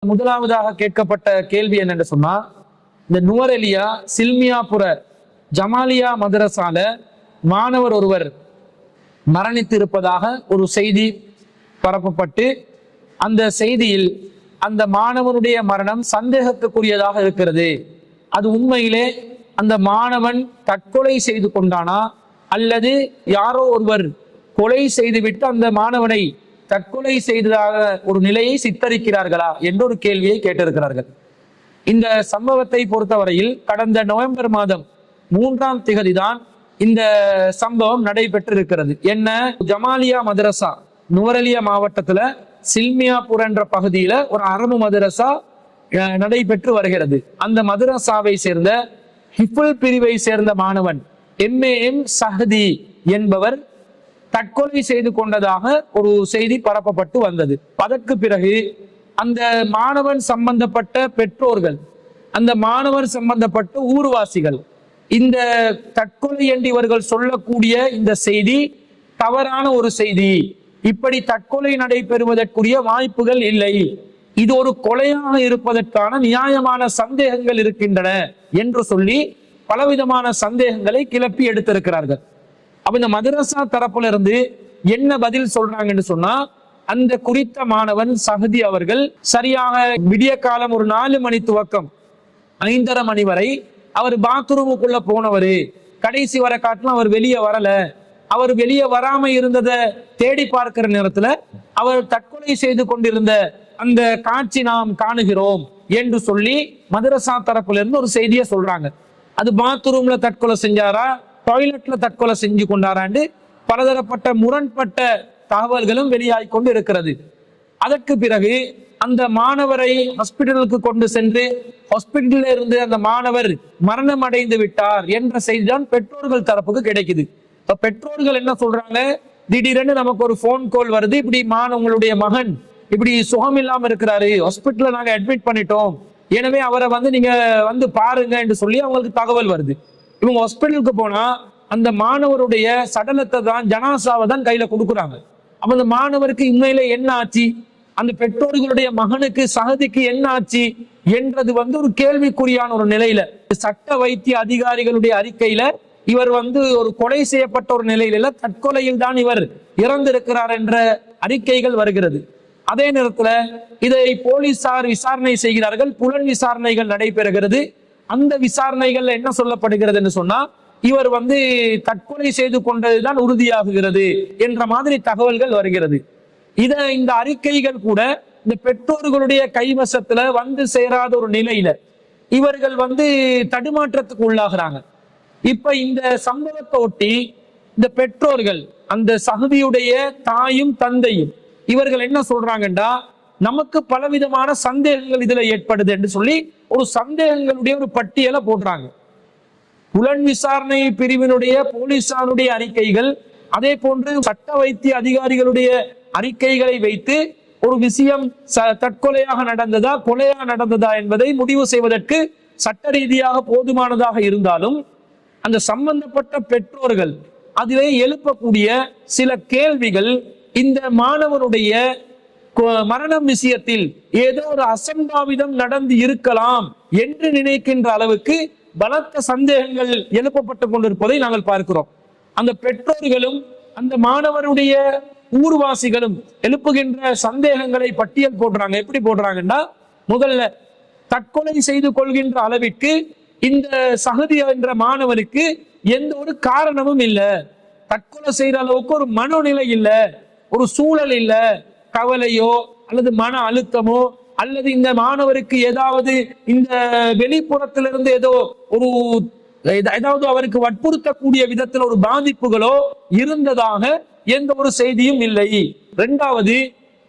முதலாவதாக கேட்கப்பட்ட கேள்வி என்னன்னு சொன்னா, இந்த நுவரெலியா சில்மியாபுர ஜமாலியா மதரசால மாணவர் ஒருவர் மரணித்து இருப்பதாக ஒரு செய்தி பரப்பப்பட்டு, அந்த செய்தியில் அந்த மாணவனுடைய மரணம் சந்தேகத்துக்குரியதாக இருக்கிறது. அது உண்மையிலே அந்த மாணவன் தற்கொலை செய்து கொண்டானா அல்லது யாரோ ஒருவர் கொலை செய்துவிட்டு அந்த மாணவனை தற்கொலை செய்ததாக ஒரு நிலையை சித்தரிக்கிறார்களா என்ற ஒரு கேள்வியை கேட்டிருக்கிறார்கள். இந்த சம்பவத்தை பொறுத்தவரையில் கடந்த நவம்பர் மாதம் 3ஆம் திகதி தான் இந்த சம்பவம் நடைபெற்றிருக்கிறது. என்ன, ஜமாலியா மதரசா நுவரெலியா மாவட்டத்துல சில்மியாபுர் என்ற பகுதியில ஒரு அரபு மதரசா நடைபெற்று வருகிறது. அந்த மதரசாவை சேர்ந்த ஹிஃபுல் பிரிவை சேர்ந்த மாணவன் MAM சஹதி என்பவர் தற்கொலை செய்து கொண்டதாக ஒரு செய்தி பரப்பப்பட்டு வந்தது. அதற்கு பிறகு அந்த மாணவன் சம்பந்தப்பட்ட பெற்றோர்கள், அந்த மாணவர் சம்பந்தப்பட்ட ஊர்வாசிகள் இந்த தற்கொலை என்று இவர்கள் சொல்லக்கூடிய இந்த செய்தி தவறான ஒரு செய்தி, இப்படி தற்கொலை நடைபெறுவதற்குரிய வாய்ப்புகள் இல்லை, இது ஒரு கொலையாக இருப்பதற்கான நியாயமான சந்தேகங்கள் இருக்கின்றன என்று சொல்லி பலவிதமான சந்தேகங்களை கிளப்பி எடுத்திருக்கிறார்கள். அப்ப இந்த மதரசா தரப்புல இருந்து என்ன பதில் சொல்றாங்கன்னு சொன்னா, அந்த குறித்த மாணவன் சஹதி அவர்கள் சரியாக விடிய காலம் ஒரு 4 மணி துவக்கம் 5:30 மணி வரை அவர் பாத்ரூமுக்குள்ள போனவரு, கடைசி வர காட்டிலும் அவர் வெளியே வரல. அவர் வெளியே வராம இருந்ததை தேடி பார்க்கிற நேரத்துல அவர் தற்கொலை செய்து கொண்டிருந்த அந்த காட்சி நாம் காணுகிறோம் என்று சொல்லி மதரசா தரப்புல இருந்து ஒரு செய்தியை சொல்றாங்க. அது பாத்ரூம்ல தற்கொலை செஞ்சாரா, டாய்லெட்ல தற்கொலை செஞ்சு கொண்டாராண்டு பலதரப்பட்ட முரண்பட்ட தகவல்களும் வெளியாகி கொண்டு இருக்கிறது. அதற்கு பிறகு அந்த மாணவரை ஹாஸ்பிட்டலுக்கு கொண்டு சென்று ஹாஸ்பிட்டல்ல இருந்து அந்த மாணவர் மரணம் அடைந்து விட்டார் என்ற செய்திதான் பெற்றோர்கள் தரப்புக்கு கிடைக்குது. இப்ப பெற்றோர்கள் என்ன சொல்றாங்க, திடீரென்று நமக்கு ஒரு போன் கால் வருது, இப்படி உங்களுடைய மகன் இப்படி சுகம் இல்லாம இருக்கிறாரு, ஹாஸ்பிட்டல்ல நாங்க அட்மிட் பண்ணிட்டோம், எனவே அவரை நீங்க பாருங்க என்று சொல்லி அவங்களுக்கு தகவல் வருது. இவங்க ஹாஸ்பிட்டலுக்கு போனா அந்த மாணவருடைய சடலத்தை தான், ஜனாசாவை தான் கையில கொடுக்குறாங்க. அப்ப அந்த மாணவருக்கு உண்மையில என்ன ஆச்சு, அந்த பெற்றோர்களுடைய மகனுக்கு சஹதிக்கு என்ன ஆச்சு என்றது ஒரு கேள்விக்குறியான ஒரு நிலையில, சட்ட வைத்திய அதிகாரிகளுடைய அறிக்கையில இவர் ஒரு கொலை செய்யப்பட்ட ஒரு நிலையில தற்கொலையில் தான் இவர் இறந்திருக்கிறார் என்ற அறிக்கைகள் வருகிறது. அதே நேரத்துல இதை போலீசார் விசாரணை செய்கிறார்கள், புலன் விசாரணைகள் நடைபெறுகிறது. அந்த விசாரணைகள்ல என்ன சொல்லப்படுகிறதுன்னு சொன்னா, இவர் தற்கொலை செய்து கொண்டதுதான் உறுதியாகுகிறது என்ற மாதிரி தகவல்கள் வருகிறது. இந்த அறிக்கைகள் கூட இந்த பெற்றோர்களுடைய கைவசத்துல சேராத ஒரு நிலையில இவர்கள் தடுமாற்றத்துக்கு உள்ளாகிறாங்க. இப்ப இந்த சம்பவத்தை ஒட்டி இந்த பெற்றோர்கள், அந்த சஹதியுடைய தாயும் தந்தையும் இவர்கள் என்ன சொல்றாங்கன்றா, நமக்கு பலவிதமான சந்தேகங்கள் இதுல ஏற்படுது என்று சொல்லி ஒரு சந்தேகங்களுடைய ஒரு பட்டியலை போடுறாங்க. புலன் விசாரணை பிரிவினுடைய போலீசாருடைய அறிக்கைகள், அதே போன்று சட்ட வைத்திய அதிகாரிகளுடைய அறிக்கைகளை வைத்து ஒரு விஷயம் தற்கொலையாக நடந்ததா கொலையாக நடந்ததா என்பதை முடிவு செய்வதற்கு சட்ட ரீதியாக போதுமானதாக இருந்தாலும், அந்த சம்பந்தப்பட்ட பெற்றோர்கள் அதிலே எழுப்பக்கூடிய சில கேள்விகள் இந்த மாணவனுடைய மரணம் விஷயத்தில் ஏதோ ஒரு அசம்பாவிதம் நடந்து இருக்கலாம் என்று நினைக்கின்ற அளவுக்கு பலத்த சந்தேகங்கள் எழுப்பப்பட்டு கொண்டிருப்பதை நாங்கள் பார்க்கிறோம். அந்த பெற்றோர்களும் அந்த மாணவருடைய ஊர்வாசிகளும் எழுப்புகின்ற சந்தேகங்களை பட்டியல் போடுறாங்க. எப்படி போடுறாங்கன்னா, முதல்ல தற்கொலை செய்து கொள்கின்ற அளவிற்கு இந்த சஹதி என்ற மாணவனுக்கு எந்த ஒரு காரணமும் இல்லை, தற்கொலை செய்யற அளவுக்கு ஒரு மனநிலை இல்லை, ஒரு சூழல் இல்லை, கவலையோ அல்லது மன அழுத்தமோ அல்லது இந்த மாணவருக்கு ஏதாவது இந்த வெளிப்புறத்திலிருந்து ஏதாவது அவருக்கு வற்புறுத்தக்கூடிய விதத்தில் ஒரு பாதிப்புகளோ இருந்ததாக எந்த ஒரு செய்தியும் இல்லை. இரண்டாவது,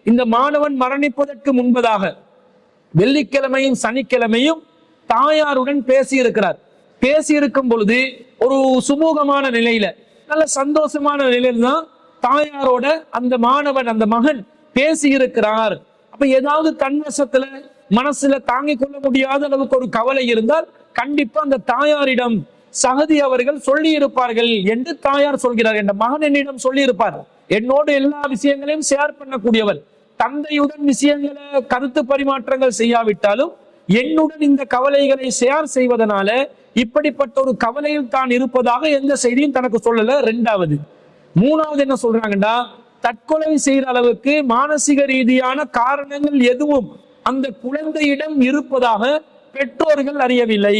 இந்த மாணவன் மரணிப்பதற்கு முன்பதாக வெள்ளிக்கிழமையும் சனிக்கிழமையும் தாயாருடன் பேசியிருக்கிறார். பேசியிருக்கும் பொழுது ஒரு சுமூகமான நிலையில, நல்ல சந்தோஷமான நிலையில தான் தாயாரோட அந்த மாணவன் அந்த மகன் பேசியிருக்கிறார். அப்ப ஏதாவது தன்வசத்துல மனசுல தாங்கிக் கொள்ள முடியாத அளவுக்கு ஒரு கவலை இருந்தால் கண்டிப்பா அந்த தாயாரிடம் சஹதி அவர்கள் சொல்லி இருப்பார்கள் என்று தாயார் சொல்கிறார். என்ற மகன் என்னிடம் சொல்லி இருப்பார், என்னோடு எல்லா விஷயங்களையும் ஷேர் பண்ணக்கூடியவர், தந்தையுடன் விஷயங்களை கருத்து பரிமாற்றங்கள் செய்யாவிட்டாலும் என்னுடன் இந்த கவலைகளை ஷேர் செய்வதனால இப்படிப்பட்ட ஒரு கவலையில் தான் இருப்பதாக எந்த செய்தியும் தனக்கு சொல்லல. ரெண்டாவது. மூணாவது என்ன சொல்றாங்கன்னா, தற்கொலை செய்யற அளவுக்கு மானசீக ரீதியான காரணங்கள் எதுவும் அந்த குழந்தையிடம் இருப்பதாக பெற்றோர்கள் அறியவில்லை.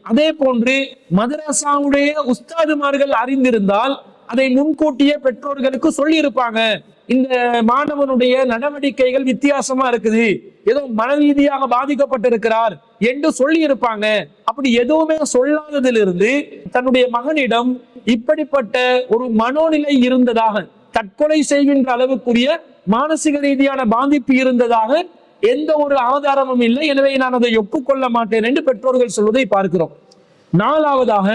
அதே போன்று மதரசாவுடைய உஸ்தாதுமார்கள் அறிந்திருந்தால் அதை முன்கூட்டியே பெற்றோர்களுக்கு சொல்லி இருப்பாங்க. இந்த மாணவனுடைய நடவடிக்கைகள் வித்தியாசமா இருக்குது, ஏதோ மன ரீதியாக பாதிக்கப்பட்டிருக்கிறார் என்று சொல்லி இருப்பாங்க. அப்படி எதுவுமே சொல்லாததிலிருந்து தன்னுடைய மகனிடம் இப்படிப்பட்ட ஒரு மனோநிலை இருந்ததாக, தற்கொலை செய்கின்ற அளவுக்குரிய மானசீக ரீதியான பாதிப்பு இருந்ததாக எந்த ஒரு ஆதாரமும் இல்லை. எனவே நான் அதை ஒப்புக்கொள்ள மாட்டேன் என்று பெற்றோர்கள் சொல்வதை பார்க்கிறோம். நாலாவதாக,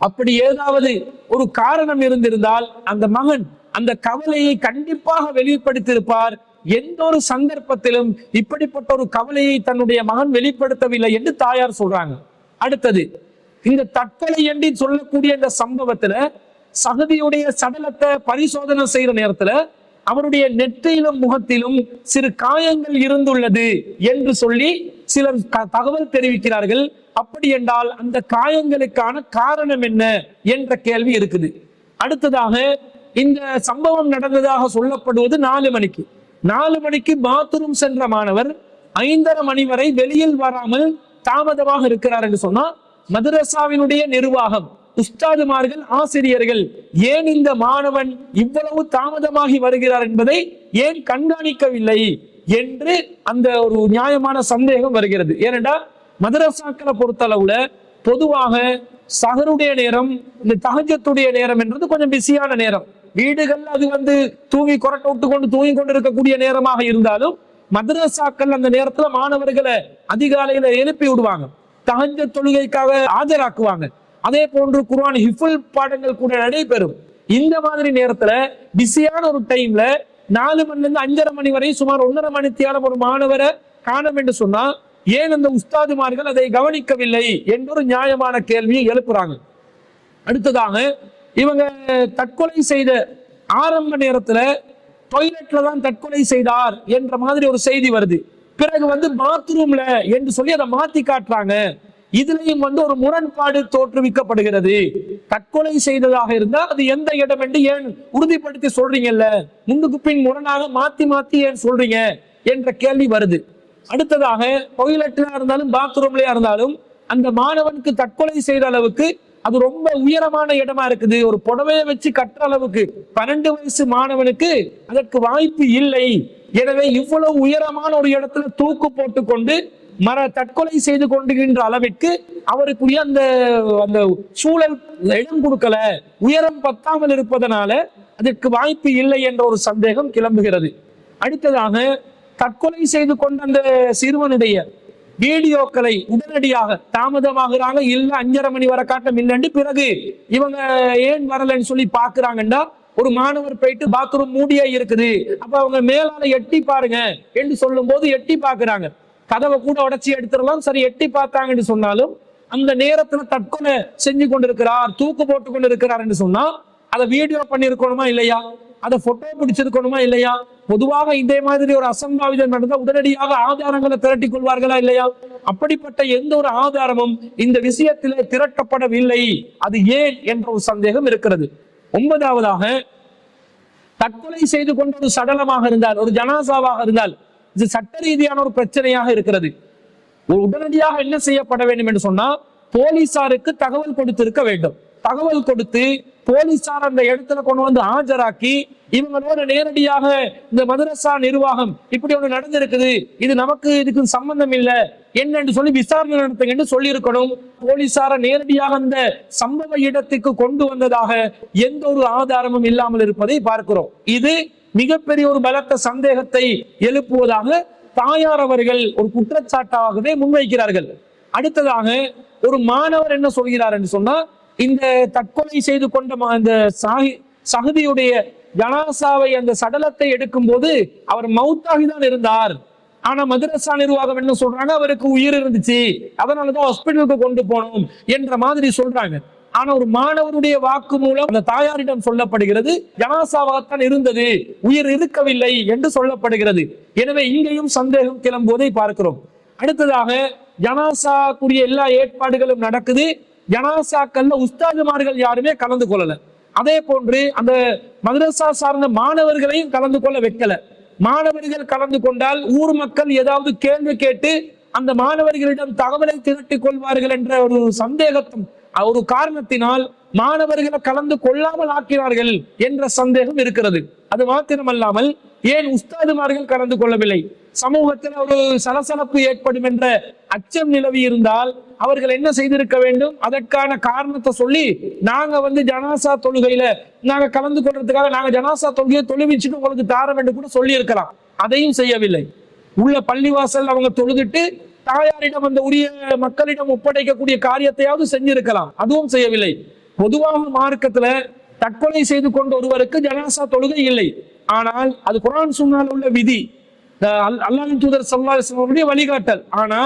அப்படி ஏதாவது ஒரு காரணம் இருந்திருந்தால் அந்த மகன் அந்த கவலையை கண்டிப்பாக வெளிப்படுத்தியிருப்பார். எந்த ஒரு சந்தர்ப்பத்திலும் இப்படிப்பட்ட ஒரு கவலையை தன்னுடைய மகன் வெளிப்படுத்தவில்லை என்று தாயார் சொல்றாங்க. அடுத்தது, இந்த தற்கொலை என்று சொல்லக்கூடிய இந்த சம்பவத்துல சகதியுடைய சடலத்தை பரிசோதனை செய்யற நேரத்துல அவருடைய நெற்றியிலும் முகத்திலும் சிறு காயங்கள் இருந்துள்ளது என்று சொல்லி சிலர் தகவல் தெரிவிக்கிறார்கள். அப்படி என்றால் அந்த காயங்களுக்கான காரணம் என்ன என்ற கேள்வி இருக்குது. அடுத்ததாக, இந்த சம்பவம் நடந்ததாக சொல்லப்படுவது 4 மணிக்கு. 4 மணிக்கு பாத்ரூம் சென்ற மாணவர் 5:30 மணி வரை வெளியில் வராமல் தாமதமாக இருக்கிறார் என்று சொன்னா, மதரசாவினுடைய நிர்வாகம், உஸ்தாதுமார்கள், ஆசிரியர்கள் ஏன் இந்த மாணவன் இவ்வளவு தாமதமாகி வருகிறார் என்பதை ஏன் கண்காணிக்கவில்லை என்று அந்த ஒரு நியாயமான சந்தேகம் வருகிறது. ஏனென்றால் மதரசாக்களை பொறுத்தளவுல பொதுவாக சஹருடைய நேரம், இந்த தஹஜ்ஜுடைய நேரம் என்றது கொஞ்சம் பிஸியான நேரம். வீடுகள் அது தூங்கி கொரட்டை விட்டு கொண்டு தூங்கி கொண்டு இருக்கக்கூடிய நேரமாக இருந்தாலும் மதரசாக்கள் அந்த நேரத்துல மாணவர்களை அதிகாலையில எழுப்பி விடுவாங்க, தஹஜ்ஜுத் தொழுகைக்காக ஆஜராக்குவாங்க. அதே போன்று குர்ஆன் ஹிஃபுல் பாடங்கள் கூட நடைபெறும். இந்த மாதிரி நேரத்துல பிஸியான ஒரு டைம்ல 4 மணில இருந்து 5:30 மணி வரை சுமார் 1.5 மணி நேரம் ஒரு மாணவரை காணோம் என்று சொன்னா ஏன் அந்த உஸ்தாதுமார்கள் அதை கவனிக்கவில்லை என்ற ஒரு நியாயமான கேள்வியை எழுப்புறாங்க. அடுத்ததாக, இவங்க தற்கொலை செய்த ஆரம்ப நேரத்துல டாய்லெட்ல தான் தற்கொலை செய்தார் என்ற மாதிரி ஒரு செய்தி வருது. பிறகு பாத்ரூம்ல என்று சொல்லி அதை மாத்தி காட்டுறாங்க. இதுலயும் ஒரு முரண்பாடு தோற்றுவிக்கப்படுகிறது. தற்கொலை செய்ததாக இருந்தால் அது எந்த இடம் என்று ஏன் உறுதிப்படுத்தி சொல்றீங்கல்ல, முன்னுக்கு பின் முரணாக மாத்தி மாத்தி ஏன் சொல்றீங்க என்ற கேள்வி வருது. அடுத்ததாக, டாய்லெட்ல இருந்தாலும் பாத்ரூம்லயா இருந்தாலும் அந்த மாணவனுக்கு தற்கொலை செய்த அளவுக்கு அது ரொம்ப உயரமான இடமா இருக்குது. ஒரு புடவையை வச்சு கட்டுற அளவுக்கு 12 வயசு மாணவனுக்கு அதற்கு வாய்ப்பு இல்லை. எனவே இவ்வளவு உயரமான ஒரு இடத்துல தூக்கு போட்டு கொண்டு தற்கொலை செய்து கொண்டுகின்ற அளவிற்கு அவருக்குரிய அந்த அந்த சூழல் இடம் கொடுக்கல, உயரம் பத்தாமல் இருப்பதனால அதற்கு வாய்ப்பு இல்லை என்ற ஒரு சந்தேகம் கிளம்புகிறது. அடுத்ததாக, தற்கொலை செய்து கொண்ட அந்த சிறுவனுடைய வீடியோக்களை உடனடியாக தாமதமாகறாங்க, இல்ல 5:30 மணி வரை காட்டம் இல்லைன்னு பிறகு இவங்க ஏன் வரலன்னு சொல்லி பாக்குறாங்கன்னா, ஒரு மாணவர் போயிட்டு பாத்ரூம் மூடியே இருக்குது, அப்ப அவங்க மேலால எட்டி பாருங்க என்று சொல்லும் போது எட்டி பாக்குறாங்க, கதவை கூட உடைச்சி எடுத்துடலாம், சரி எட்டி பார்த்தாங்கன்னு சொன்னாலும் அந்த நேரத்துல தற்கொலை செஞ்சு கொண்டிருக்கிறார், தூக்கு போட்டு கொண்டு இருக்கிறார் என்று சொன்னா அதை வீடியோ பண்ணிருக்கணுமா இல்லையா, அதை போட்டோ பிடிச்சிருக்கணுமா இல்லையா? பொதுவாக இதே மாதிரி ஒரு அசம்பாவிதம் நடந்தால் உடனடியாக ஆதாரங்களை திரட்டி கொள்வார்களா இல்லையா? அப்படிப்பட்ட எந்த ஒரு ஆதாரமும் இந்த விஷயத்திலே திரட்டப்படவில்லை. அது ஏன் என்ற ஒரு சந்தேகம் இருக்கிறது. 9வதாக, தற்கொலை செய்து கொண்ட ஒரு சடலமாக இருந்தால், ஒரு ஜனாசாவாக இருந்தால் இது சட்ட ரீதியான ஒரு பிரச்சனையாக இருக்கிறது. உடனடியாக என்ன செய்யப்பட வேண்டும் என்று சொன்னா, போலீசாருக்கு தகவல் கொடுத்திருக்க வேண்டும். தகவல் கொடுத்து போலீசார் அந்த இடத்துல கொண்டு ஆஜராக்கி இவங்களோட நேரடியாக இந்த மதரசா நிர்வாகம் இப்படி ஒண்ணு நடந்திருக்குது, இது நமக்கு இதுக்கு சம்பந்தம் இல்லை என்னன்னு சொல்லி விசாரணை நடத்துங்கன்னு சொல்லி இருக்கணும். போலீசார நேரடியாக அந்த சம்பவ இடத்துக்கு கொண்டு வந்ததாக எந்த ஒரு ஆதாரமும் இல்லாமல் இருப்பதை பார்க்கிறோம். இது மிகப்பெரிய ஒரு பலத்த சந்தேகத்தை எழுப்புவதாக தாயார் அவர்கள் ஒரு குற்றச்சாட்டாகவே முன்வைக்கிறார்கள். அடுத்ததாக, ஒரு மாணவர் என்ன சொல்கிறார் என்று சொன்னா, இந்த தற்கொலை செய்து கொண்ட அந்த சஹதியுடைய ஜனாசாவை அந்த சடலத்தை எடுக்கும் போது அவர் மௌத்தாகிதான் இருந்தார், ஆனா மதரசா நிர்வாகம் என்ன சொல்றாங்க, அவருக்கு உயிர் இருந்துச்சு, அதனாலதான் ஹாஸ்பிட்டலுக்கு கொண்டு போனோம் என்ற மாதிரி சொல்றாங்க. ஆனா ஒரு மாணவருடைய வாக்கு மூலம் அந்த தாயாரிடம் சொல்லப்படுகிறது ஜனாசாவாகத்தான் இருந்தது, உயிர் இருக்கவில்லை என்று சொல்லப்படுகிறது. எனவே இங்கேயும் சந்தேகம் கிளம்புவதை பார்க்கிறோம். அடுத்ததாக ஜனாசா கூடிய எல்லா ஏற்பாடுகளும் நடக்குது. ஜனாசாக்கள்ல உஸ்தாதுமார்கள் யாருமே கலந்து கொள்ளல. அதே போன்று அந்த மதரசா சார்ந்த மாணவர்களையும் கலந்து கொள்ள வைக்கல. மாணவர்கள் கலந்து கொண்டால் ஊர் மக்கள் ஏதாவது கேள்வி கேட்டு அந்த மாணவர்களிடம் தகவலை திரட்டிக் கொள்வார்கள் என்ற ஒரு சந்தேகத்தும் ஒரு காரணத்தினால் மாணவர்களை கலந்து கொள்ளாமல் ஆக்கிறார்கள் என்ற சந்தேகம் இருக்கிறது. அது மாத்திரமல்லாமல் ஏன் உஸ்தாதுமார்கள் கலந்து கொள்ளவில்லை? சமூகத்தில் ஒரு சலசலப்பு ஏற்படும் என்ற அச்சம் நிலவி இருந்தால் அவர்கள் என்ன செய்திருக்க வேண்டும்? அதற்கான காரணத்தை சொல்லி நாங்க ஜனாசா தொழுகையில நாங்க கலந்து கொள்றதுக்காக நாங்க ஜனாசா தொழுகையை தொழுவிச்சுட்டு உங்களுக்கு தாரம் என்று கூட சொல்லி இருக்கலாம். அதையும் செய்யவில்லை. உள்ள பள்ளிவாசல் அவங்க தொழுதுட்டு தாயாரிடம் அந்த உரிய மக்களிடம் ஒப்படைக்கக்கூடிய காரியத்தையாவது செஞ்சிருக்கலாம். அதுவும் செய்யவில்லை. பொதுவாக மார்க்கத்துல தற்கொலை செய்து கொண்ட ஒருவருக்கு ஜனாசா தொழுகை இல்லை. ஆனால் அது குர்ஆன் சுன்னால உள்ள விதி, அல்லாஹ்வின் தூதர் ஸல்லல்லாஹு அலைஹி வஸல்லம் வழிகாட்டல். ஆனா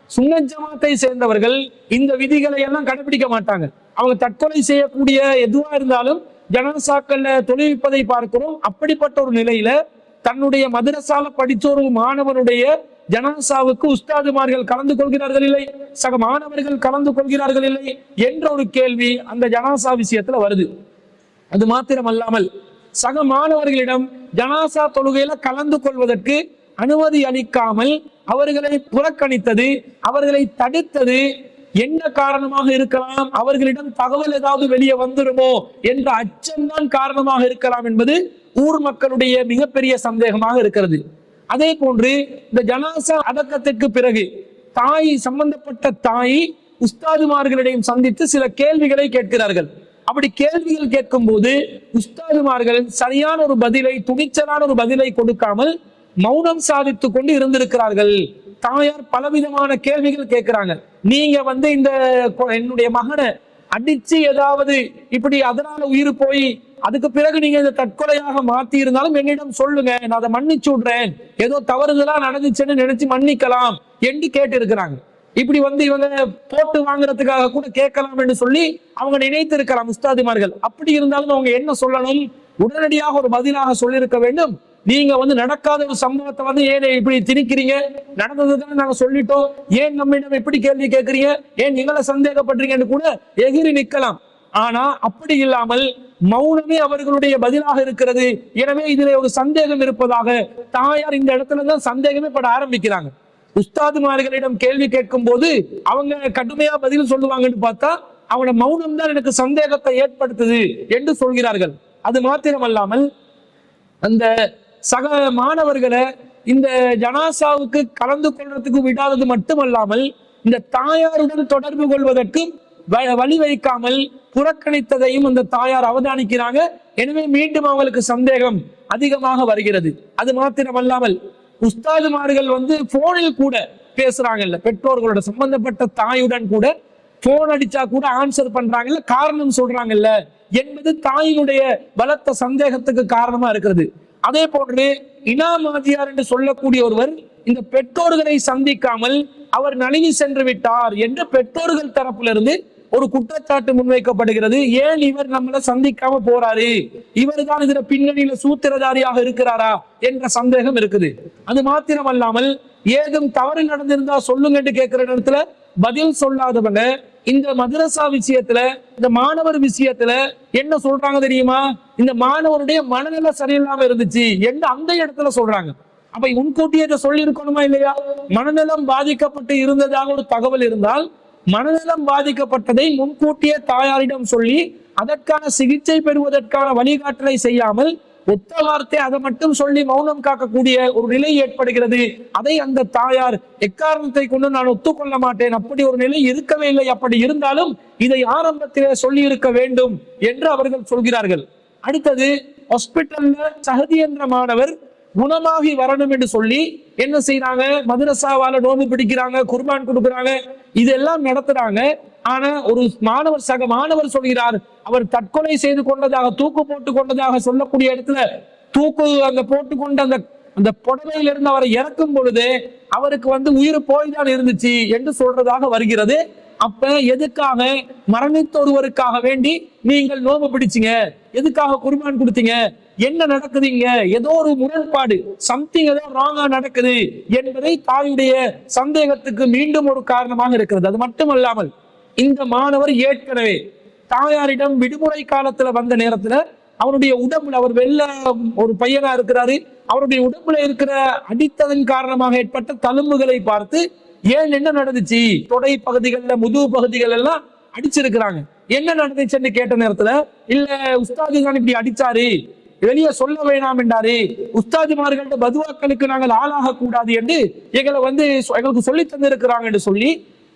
சுன்னத் ஜமாத்தை சேர்ந்தவர்கள் இந்த விதிகளை எல்லாம் கடைபிடிக்க மாட்டாங்க. அவங்க தற்கொலை செய்யக்கூடிய எதுவா இருந்தாலும் ஜனாசாக்கள்ல தொழுவிப்பதை பார்க்கிறோம். அப்படிப்பட்ட ஒரு நிலையில தன்னுடைய மதரசால படிச்ச ஒரு மாணவனுடைய ஜனாசாவுக்கு உஸ்தாதுமார்கள் கலந்து கொள்கிறார்கள் இல்லை, சக மாணவர்கள் கலந்து கொள்கிறார்கள் இல்லை என்ற ஒரு கேள்வி அந்த ஜனாசா விஷயத்துல வருது. அது மாத்திரமல்லாமல் சக மாணவர்களிடம் ஜனாசா தொழுகையில கலந்து கொள்வதற்கு அனுமதி அளிக்காமல் அவர்களை புறக்கணித்தது, அவர்களை தடுத்தது என்ன காரணமாக இருக்கலாம்? அவர்களிடம் தகவல் ஏதாவது வெளியே வந்துருமோ என்ற அச்சம்தான் காரணமாக இருக்கலாம் என்பது ஊர் மக்களுடைய மிகப்பெரிய சந்தேகமாக இருக்கிறது. அதே போன்று இந்த ஜனாசா அடக்கத்திற்கு பிறகு சம்பந்தப்பட்ட தாய் உஸ்தாதுமார்களிடையும் சந்தித்து சில கேள்விகளை கேட்கிறார்கள். அப்படி கேள்விகள் கேட்கும் போது உஸ்தாதுமார்கள் சரியான ஒரு பதிலை, துணிச்சலான ஒரு பதிலை கொடுக்காமல் மௌனம் சாதித்து கொண்டு இருந்திருக்கிறார்கள். தாயார் பலவிதமான கேள்விகள் கேட்கிறாங்க. நீங்க இந்த என்னுடைய மகனை அடிச்சு ஏதாவது இப்படி அதனால உயிர் போய் அதுக்கு பிறகு நீங்க இந்த தற்கொலையாக மாத்தி இருந்தாலும் என்னிடம் சொல்லுங்க, நான் அதை மன்னிச்சு விடுறேன், ஏதோ தவறுதலா நடந்துச்சுன்னு நினைச்சு மன்னிக்கலாம் என்று கேட்டு இருக்கிறாங்க. இப்படி இவங்க போட்டு வாங்குறதுக்காக கூட கேட்கலாம் என்று சொல்லி அவங்க நினைத்து இருக்கலாம் உஸ்தாதிமார்கள். அப்படி இருந்தாலும் அவங்க என்ன சொல்லணும்? உடனடியாக ஒரு பதிலாக சொல்லியிருக்க வேண்டும். நீங்க நடக்காத ஒரு சம்பவத்தை ஏன் இப்படி திணிக்கிறீங்க? நடந்ததுதான் நாங்க சொல்லிட்டோம், ஏன் நம்மிடம் எப்படி கேள்வி கேட்கறீங்க, ஏன் நீங்கள சந்தேகப்படுறீங்கன்னு கூட எகிரி நிக்கலாம். ஆனா அப்படி இல்லாமல் மௌனமே அவர்களுடைய பதிலாக இருக்கிறது. எனவே இதுல ஒரு சந்தேகம் இருப்பதாக தாயார் இந்த இடத்துலதான் சந்தேகமே பட ஆரம்பிக்கிறாங்க. உஸ்தாதுமார்களிடம் கேள்வி கேட்கும் போது அவங்க கடுமையா பதில் சொல்லுவாங்கன்னு பார்த்தா அவங்களோட மௌனம் தான் எனக்கு சந்தேகத்தை ஏற்படுத்துது என்று சொல்கிறார்கள். அது மாத்திரமல்லாமல் அந்த சக மாணவர்களை இந்த ஜனாசாவுக்கு கலந்து கொள்றதுக்கு விடாதது மட்டுமல்லாமல் இந்த தாயாருடன் தொடர்பு கொள்வதற்கு வழி வைக்காமல் புறக்கணித்ததையும் அந்த தாயார் அவதானிக்கிறாங்க. எனவே மீண்டும் அவங்களுக்கு சந்தேகம் அதிகமாக வருகிறது. அது மாத்திரமல்லாமல் உஸ்தாதுமார்கள் போனில் கூட பேசுறாங்கல்ல, பெற்றோர்களோட சம்பந்தப்பட்ட தாயுடன் கூட போன் அடிச்சா கூட ஆன்சர் பண்றாங்கல்ல, காரணம் சொல்றாங்கல்ல என்பது தாயினுடைய பலத்த சந்தேகத்துக்கு காரணமா இருக்கிறது. அதே போன்று இனாமாதியார் என்று சொல்லக்கூடிய ஒருவர் இந்த பெற்றோர்களை சந்திக்காமல் அவர் நழுவி சென்று விட்டார் என்று பெற்றோர்கள் தரப்பிலிருந்து ஒரு குற்றச்சாட்டு முன்வைக்கப்படுகிறது. ஏன் இவர் நம்மளை சந்திக்காம போறாரு, இவர் தான் இதுல பின்னணியில சூத்திரதாரியாக இருக்கிறாரா என்ற சந்தேகம் இருக்குது. அது மாத்திரமல்லாமல் ஏதும் தவறு நடந்திருந்தா சொல்லுங்க என்று கேட்கிற இடத்துல பதில் சொல்லாதவங்க இந்த மதரசா விஷயத்துல, இந்த மாணவர் விஷயத்துல என்ன சொல்றாங்க தெரியுமா? இந்த மாணவருடைய மனநிலை சரியில்லாம இருந்துச்சு என்று அந்த இடத்துல சொல்றாங்க. அப்ப முன்கூட்டியே இதை சொல்லி இருக்கணுமா இல்லையா? மனநலம் பாதிக்கப்பட்டு இருந்ததாக ஒரு தகவல் இருந்தால் மனநலம் பாதிக்கப்பட்டதை முன்கூட்டியே தாயாரிடம் சொல்லி அதற்கான சிகிச்சை பெறுவதற்கான வழிகாட்டலை செய்யாமல் ஒத்த வார்த்தை அதை மட்டும் சொல்லி மௌனம் காக்கக்கூடிய ஒரு நிலை ஏற்படுகிறது. அதை அந்த தாயார் எக்காரணத்தை கொண்டு நான் ஒத்துக்கொள்ள மாட்டேன், அப்படி ஒரு நிலை இருக்கவே இல்லை, அப்படி இருந்தாலும் இதை ஆரம்பத்திலே சொல்லி இருக்க வேண்டும் என்று அவர்கள் சொல்கிறார்கள். அடுத்தது ஹாஸ்பிட்டல்ல சஹதி என்ற மாணவர் குணமாகி வரணும் என்று சொல்லி என்ன செய்யறாங்க? மதரசாவால நோம்பு பிடிக்கிறாங்க, குர்பான் கொடுக்குறாங்க, இதெல்லாம் நடத்துறாங்க. ஆனா ஒரு மாணவர் சக மாணவர் சொல்கிறார், அவர் தற்கொலை செய்து கொண்டதாக, தூக்கு போட்டு கொண்டதாக சொல்லக்கூடிய இடத்துல தூக்கு அந்த போட்டுக்கொண்ட அந்த புடவையிலிருந்து அவரை இறக்கும் பொழுது அவருக்கு உயிர் போய்தான் இருந்துச்சு என்று சொல்றதாக வருகிறது. அப்ப எதுக்காக மரணித்த ஒருவருக்காக வேண்டி நீங்கள் நோம்பு பிடிச்சீங்க, எதுக்காக குர்பான் கொடுத்தீங்க, என்ன நடக்குதுங்க, ஏதோ ஒரு முரண்பாடு, சம்திங் ஏதோ ராங்கா நடக்குது என்பதை தாயுடைய சந்தேகத்துக்கு மீண்டும் ஒரு காரணமாக இருக்கிறது. அது மட்டுமல்லாமல் இந்த மாணவர் ஏற்கனவே தாயாரிடம் விடுமுறை காலத்துல வந்த நேரத்துல அவருடைய உடம்புல, அவர் வெள்ள ஒரு பையனா இருக்கிறாரு, அவருடைய உடம்புல இருக்கிற அடித்ததன் காரணமாக ஏற்பட்ட தழும்புகளை பார்த்து ஏன் என்ன நடந்துச்சு, தொடை பகுதிகள்ல முதுகு பகுதிகள் எல்லாம் அடிச்சிருக்கிறாங்க, என்ன நடந்துச்சுன்னு கேட்ட நேரத்துல இல்ல உஸ்தாது தான் இப்படி அடிச்சாரு, வெளியே சொல்ல வேணாம் என்றாரு, உஸ்தாதிமார்கள்ட்ட பதுவாக்களுக்கு நாங்கள் ஆளாக கூடாது என்று எங்களை எங்களுக்கு சொல்லி தந்திருக்கிறாங்க என்று சொல்லி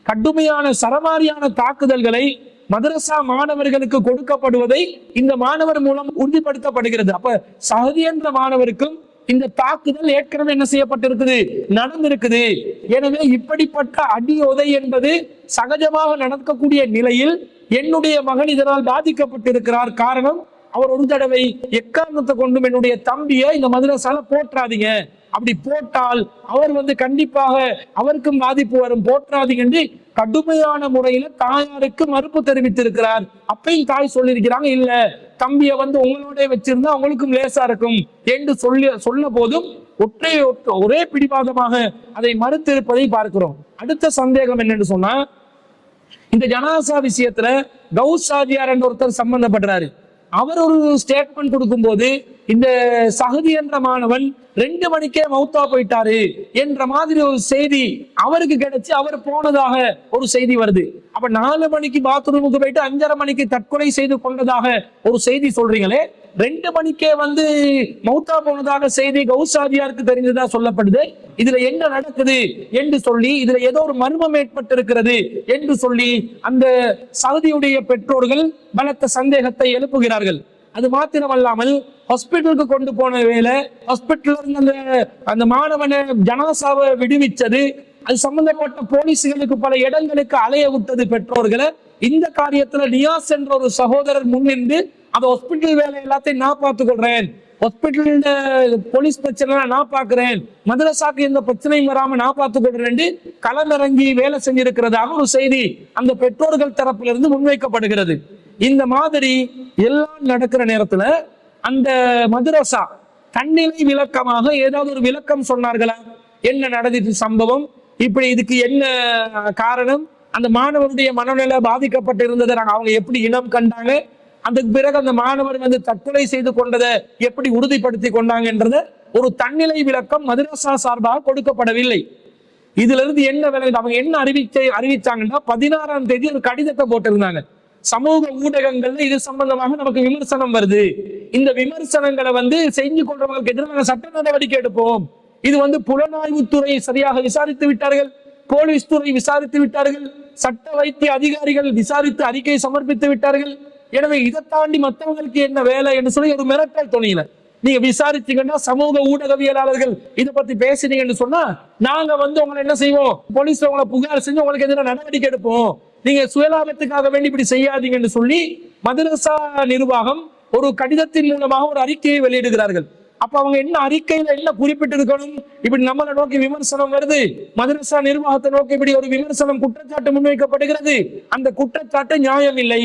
கடுமையான சரமாரியான தாக்குதல்களை மதரசா மாணவர்களுக்கு கொடுக்கப்படுவதை இந்த மாணவர் மூலம் உறுதிப்படுத்தப்படுகிறது. அப்ப சஹதி என்ற மாணவருக்கும் இந்த தாக்குதல் ஏற்கனவே என்ன செய்யப்பட்டிருக்குது, நடந்திருக்குது. எனவே இப்படிப்பட்ட அடி உதை என்பது சகஜமாக நடக்கக்கூடிய நிலையில் என்னுடைய மகன் இதனால் பாதிக்கப்பட்டிருக்கிறார். காரணம், அவர் ஒரு தடவை எக்காரணத்தை கொண்டும் என்னுடைய தம்பியை இந்த மதரசால போற்றாதீங்க, அப்படி போட்டால் அவர் கண்டிப்பாக அவருக்கும் பாதிப்பு வரும், போற்றாதீங்க என்று கடுமையான முறையில தாயாருக்கு மறுப்பு தெரிவித்திருக்கிறார். அப்பையும் தாய் சொல்லியிருக்கிறாங்க, இல்ல தம்பிய உங்களோட வச்சிருந்தா அவங்களுக்கும் லேசா இருக்கும் என்று சொல்ல போதும் ஒரே பிடிவாதமாக அதை மறுத்திருப்பதை பார்க்கிறோம். அடுத்த சந்தேகம் என்னன்னு சொன்னா, இந்த ஜனாசா விஷயத்துல கௌஸ் சாதியார் என்ற ஒருத்தர் சம்பந்தப்படுறாரு. அவர் ஒரு ஸ்டேட்மெண்ட் கொடுக்கும் போது இந்த சஹதி என்ற மாணவன் 2 மணிக்கே மௌத்தா போயிட்டாரு என்ற மாதிரி ஒரு செய்தி அவருக்கு கிடைச்சு அவர் போனதாக ஒரு செய்தி வருது. அப்ப 4 மணிக்கு பாத்ரூமுக்கு போயிட்டு 5:30 மணிக்கு தற்கொலை செய்து கொண்டதாக ஒரு செய்தி சொல்றீங்களே, 2 மணிக்கே மௌத்தா போனதாக செய்தி கௌசாதியாருக்கு தெரிஞ்சதா சொல்லப்படுது. இதுல என்ன நடக்குது என்று சொல்லி, இதுல ஏதோ ஒரு மர்மம் ஏற்பட்டிருக்கிறது என்று சொல்லி அந்த சஹதியுடைய பெற்றோர்கள் பலத்த சந்தேகத்தை எழுப்புகிறார்கள். அது மாத்திரமல்லாமல் ஹாஸ்பிட்டலுக்கு கொண்டு போன வேலை, ஹாஸ்பிட்டல் இருந்து அந்த மாணவனை ஜனாசாவை விடுவிச்சது, அது சம்பந்தப்பட்ட போலீஸ்களுக்கு பல இடங்களுக்கு அலைய விட்டது பெற்றோர்களை. இந்த காரியத்துல நியாஸ் என்ற ஒரு சகோதரர் முன்னின்று அந்த ஹாஸ்பிட்டல் வேலை எல்லாத்தையும் நான் பார்த்துக்கொள்றேன், ஹாஸ்பிட்டல் போலீஸ் பிரச்சனை நான் பாக்குறேன், மதரசாக்கு எந்த பிரச்சனையும் வராம நான் பார்த்துக்கொள்றேன் களமிறங்கி வேலை செஞ்சிருக்கிறதாக ஒரு செய்தி அந்த பெற்றோர்கள் தரப்பிலிருந்து முன்வைக்கப்படுகிறது. இந்த மாதிரி எல்லாம் நடக்கிற நேரத்துல அந்த மதரசா தன்னிலை விளக்கமாக ஏதாவது ஒரு விளக்கம் சொன்னார்களா, என்ன நடந்துச்சு சம்பவம், இப்படி இதுக்கு என்ன காரணம், அந்த மாணவருடைய மனநிலை பாதிக்கப்பட்டு இருந்ததை அவங்க எப்படி இனம் கண்டாங்க, அதுக்கு பிறகு அந்த மாணவர் தற்கொலை செய்து கொண்டதை எப்படி உறுதிப்படுத்தி கொண்டாங்கன்றத ஒரு தன்னிலை விளக்கம் மதரசா சார்பாக கொடுக்கப்படவில்லை. இதுல இருந்து என்ன விளங்குது, அவங்க என்ன அறிவிச்சாங்கன்னா 16ஆம் தேதி ஒரு கடிதத்தை போட்டிருந்தாங்க. சமூக ஊடகங்கள்ல இது சம்பந்தமாக நமக்கு விமர்சனம் வருது, இந்த விமர்சனங்களை செஞ்சு கொள்றவங்களுக்கு எதிராக சட்ட நடவடிக்கை எடுப்போம். இது புலனாய்வுத்துறை சரியாக விசாரித்து விட்டார்கள், போலீஸ் துறை விசாரித்து விட்டார்கள், சட்ட வைத்திய அதிகாரிகள் விசாரித்து அறிக்கை சமர்ப்பித்து விட்டார்கள். எனவே இதை தாண்டி மற்றவங்களுக்கு என்ன வேலை என்று சொல்லி ஒரு மிரட்டல் துணியில நீங்க விசாரிச்சீங்கன்னா, சமூக ஊடகவியலாளர்கள் இதை பத்தி பேசினீங்கன்னு சொன்னா நாங்க உங்களை என்ன செய்வோம், போலீஸ் உங்களை புகார் செஞ்சு உங்களுக்கு எதிராக நடவடிக்கை எடுப்போம், நீங்க சுயலாபத்துக்காக வேண்டி இப்படி செய்யாதீங்கன்னு சொல்லி மதரசா நிர்வாகம் ஒரு கடிதத்தின் மூலமாக ஒரு அறிக்கையை வெளியிடுகிறார்கள். அப்ப அவங்க என்ன அறிக்கையில என்ன குறிப்பிட்டு இருக்கணும், இப்படி நம்மளை நோக்கி விமர்சனம் வருது, மதரசா நிர்வாகத்தை நோக்கி இப்படி ஒரு விமர்சனம் குற்றச்சாட்டு முன்வைக்கப்படுகிறது, அந்த குற்றச்சாட்டு நியாயம் இல்லை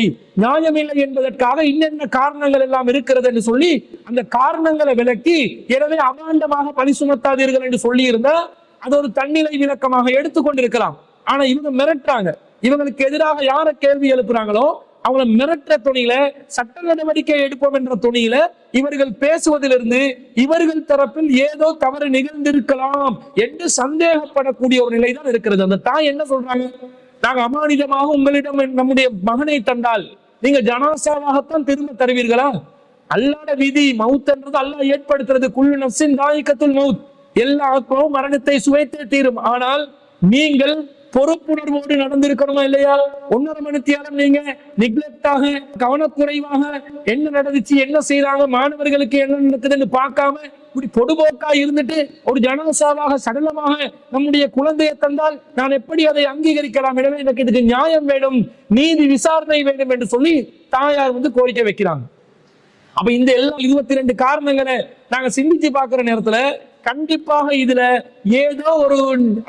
என்பதற்காக இன்னென்ன காரணங்கள் எல்லாம் இருக்கிறது என்று சொல்லி அந்த காரணங்களை விளக்கி, எனவே அபாண்டமாக பழி சுமத்தாதீர்கள் என்று சொல்லி இருந்தா அது ஒரு தன்னிலை விளக்கமாக எடுத்துக்கொண்டிருக்கலாம். ஆனா இவங்க மிரட்டாங்க, இவங்களுக்கு எதிராக யார கேள்வி எழுப்புறாங்களோ அவங்களை மிரட்ட துணியில, சட்ட நடவடிக்கை எடுப்போம் என்ற துணியில இவர்கள் பேசுவதிலிருந்து இவர்கள் தரப்பில் ஏதோ தவறு நிகழ்ந்திருக்கலாம் என்று சந்தேகப்படக்கூடிய ஒரு நிலைதான் இருக்கிறது. அந்த தாய் என்ன சொல்றாங்க, நாங்க அமானிதமாக உங்களிடம் நம்முடைய மகனை தந்தால் நீங்க ஜனாசாவாகத்தான் திரும்ப தருவீர்களா, அல்லாஹ்வுடைய விதி, மவுத் என்றது அல்லாஹ் ஏற்படுத்துறது, குல்லு நஃப்ஸின் தாயிகத்துல் மவுத், எல்லா ஆத்மாவும் மரணத்தை சுவைத்தே தீரும். ஆனால் நீங்கள் பொறுப்புணர்வோடு நடந்திருக்கணுமா இல்லையா, 1.5 மணி நேரம் நீங்க நிக்லெக்டாக, கவனக்குறைவாக என்ன நடந்துச்சு, என்ன செய்தாங்க, மாணவர்களுக்கு என்ன நடக்குதுன்னு பார்க்காம இப்படி பொடுபோக்கா இருந்துட்டு ஒரு ஜனாசாவாக சடலமாக நம்முடைய குழந்தையை தந்தால் நான் எப்படி அதை அங்கீகரிக்கலாம், எனவே எனக்கு இதுக்கு நியாயம் வேணும், நீதி விசாரணை வேண்டும் என்று சொல்லி தாயார் கோரிக்கை வைக்கிறாங்க. அப்ப இந்த எல்லா 22 காரணங்களை நாங்க சிந்திச்சு பார்க்கிற நேரத்துல கண்டிப்பாக இதுல ஏதோ ஒரு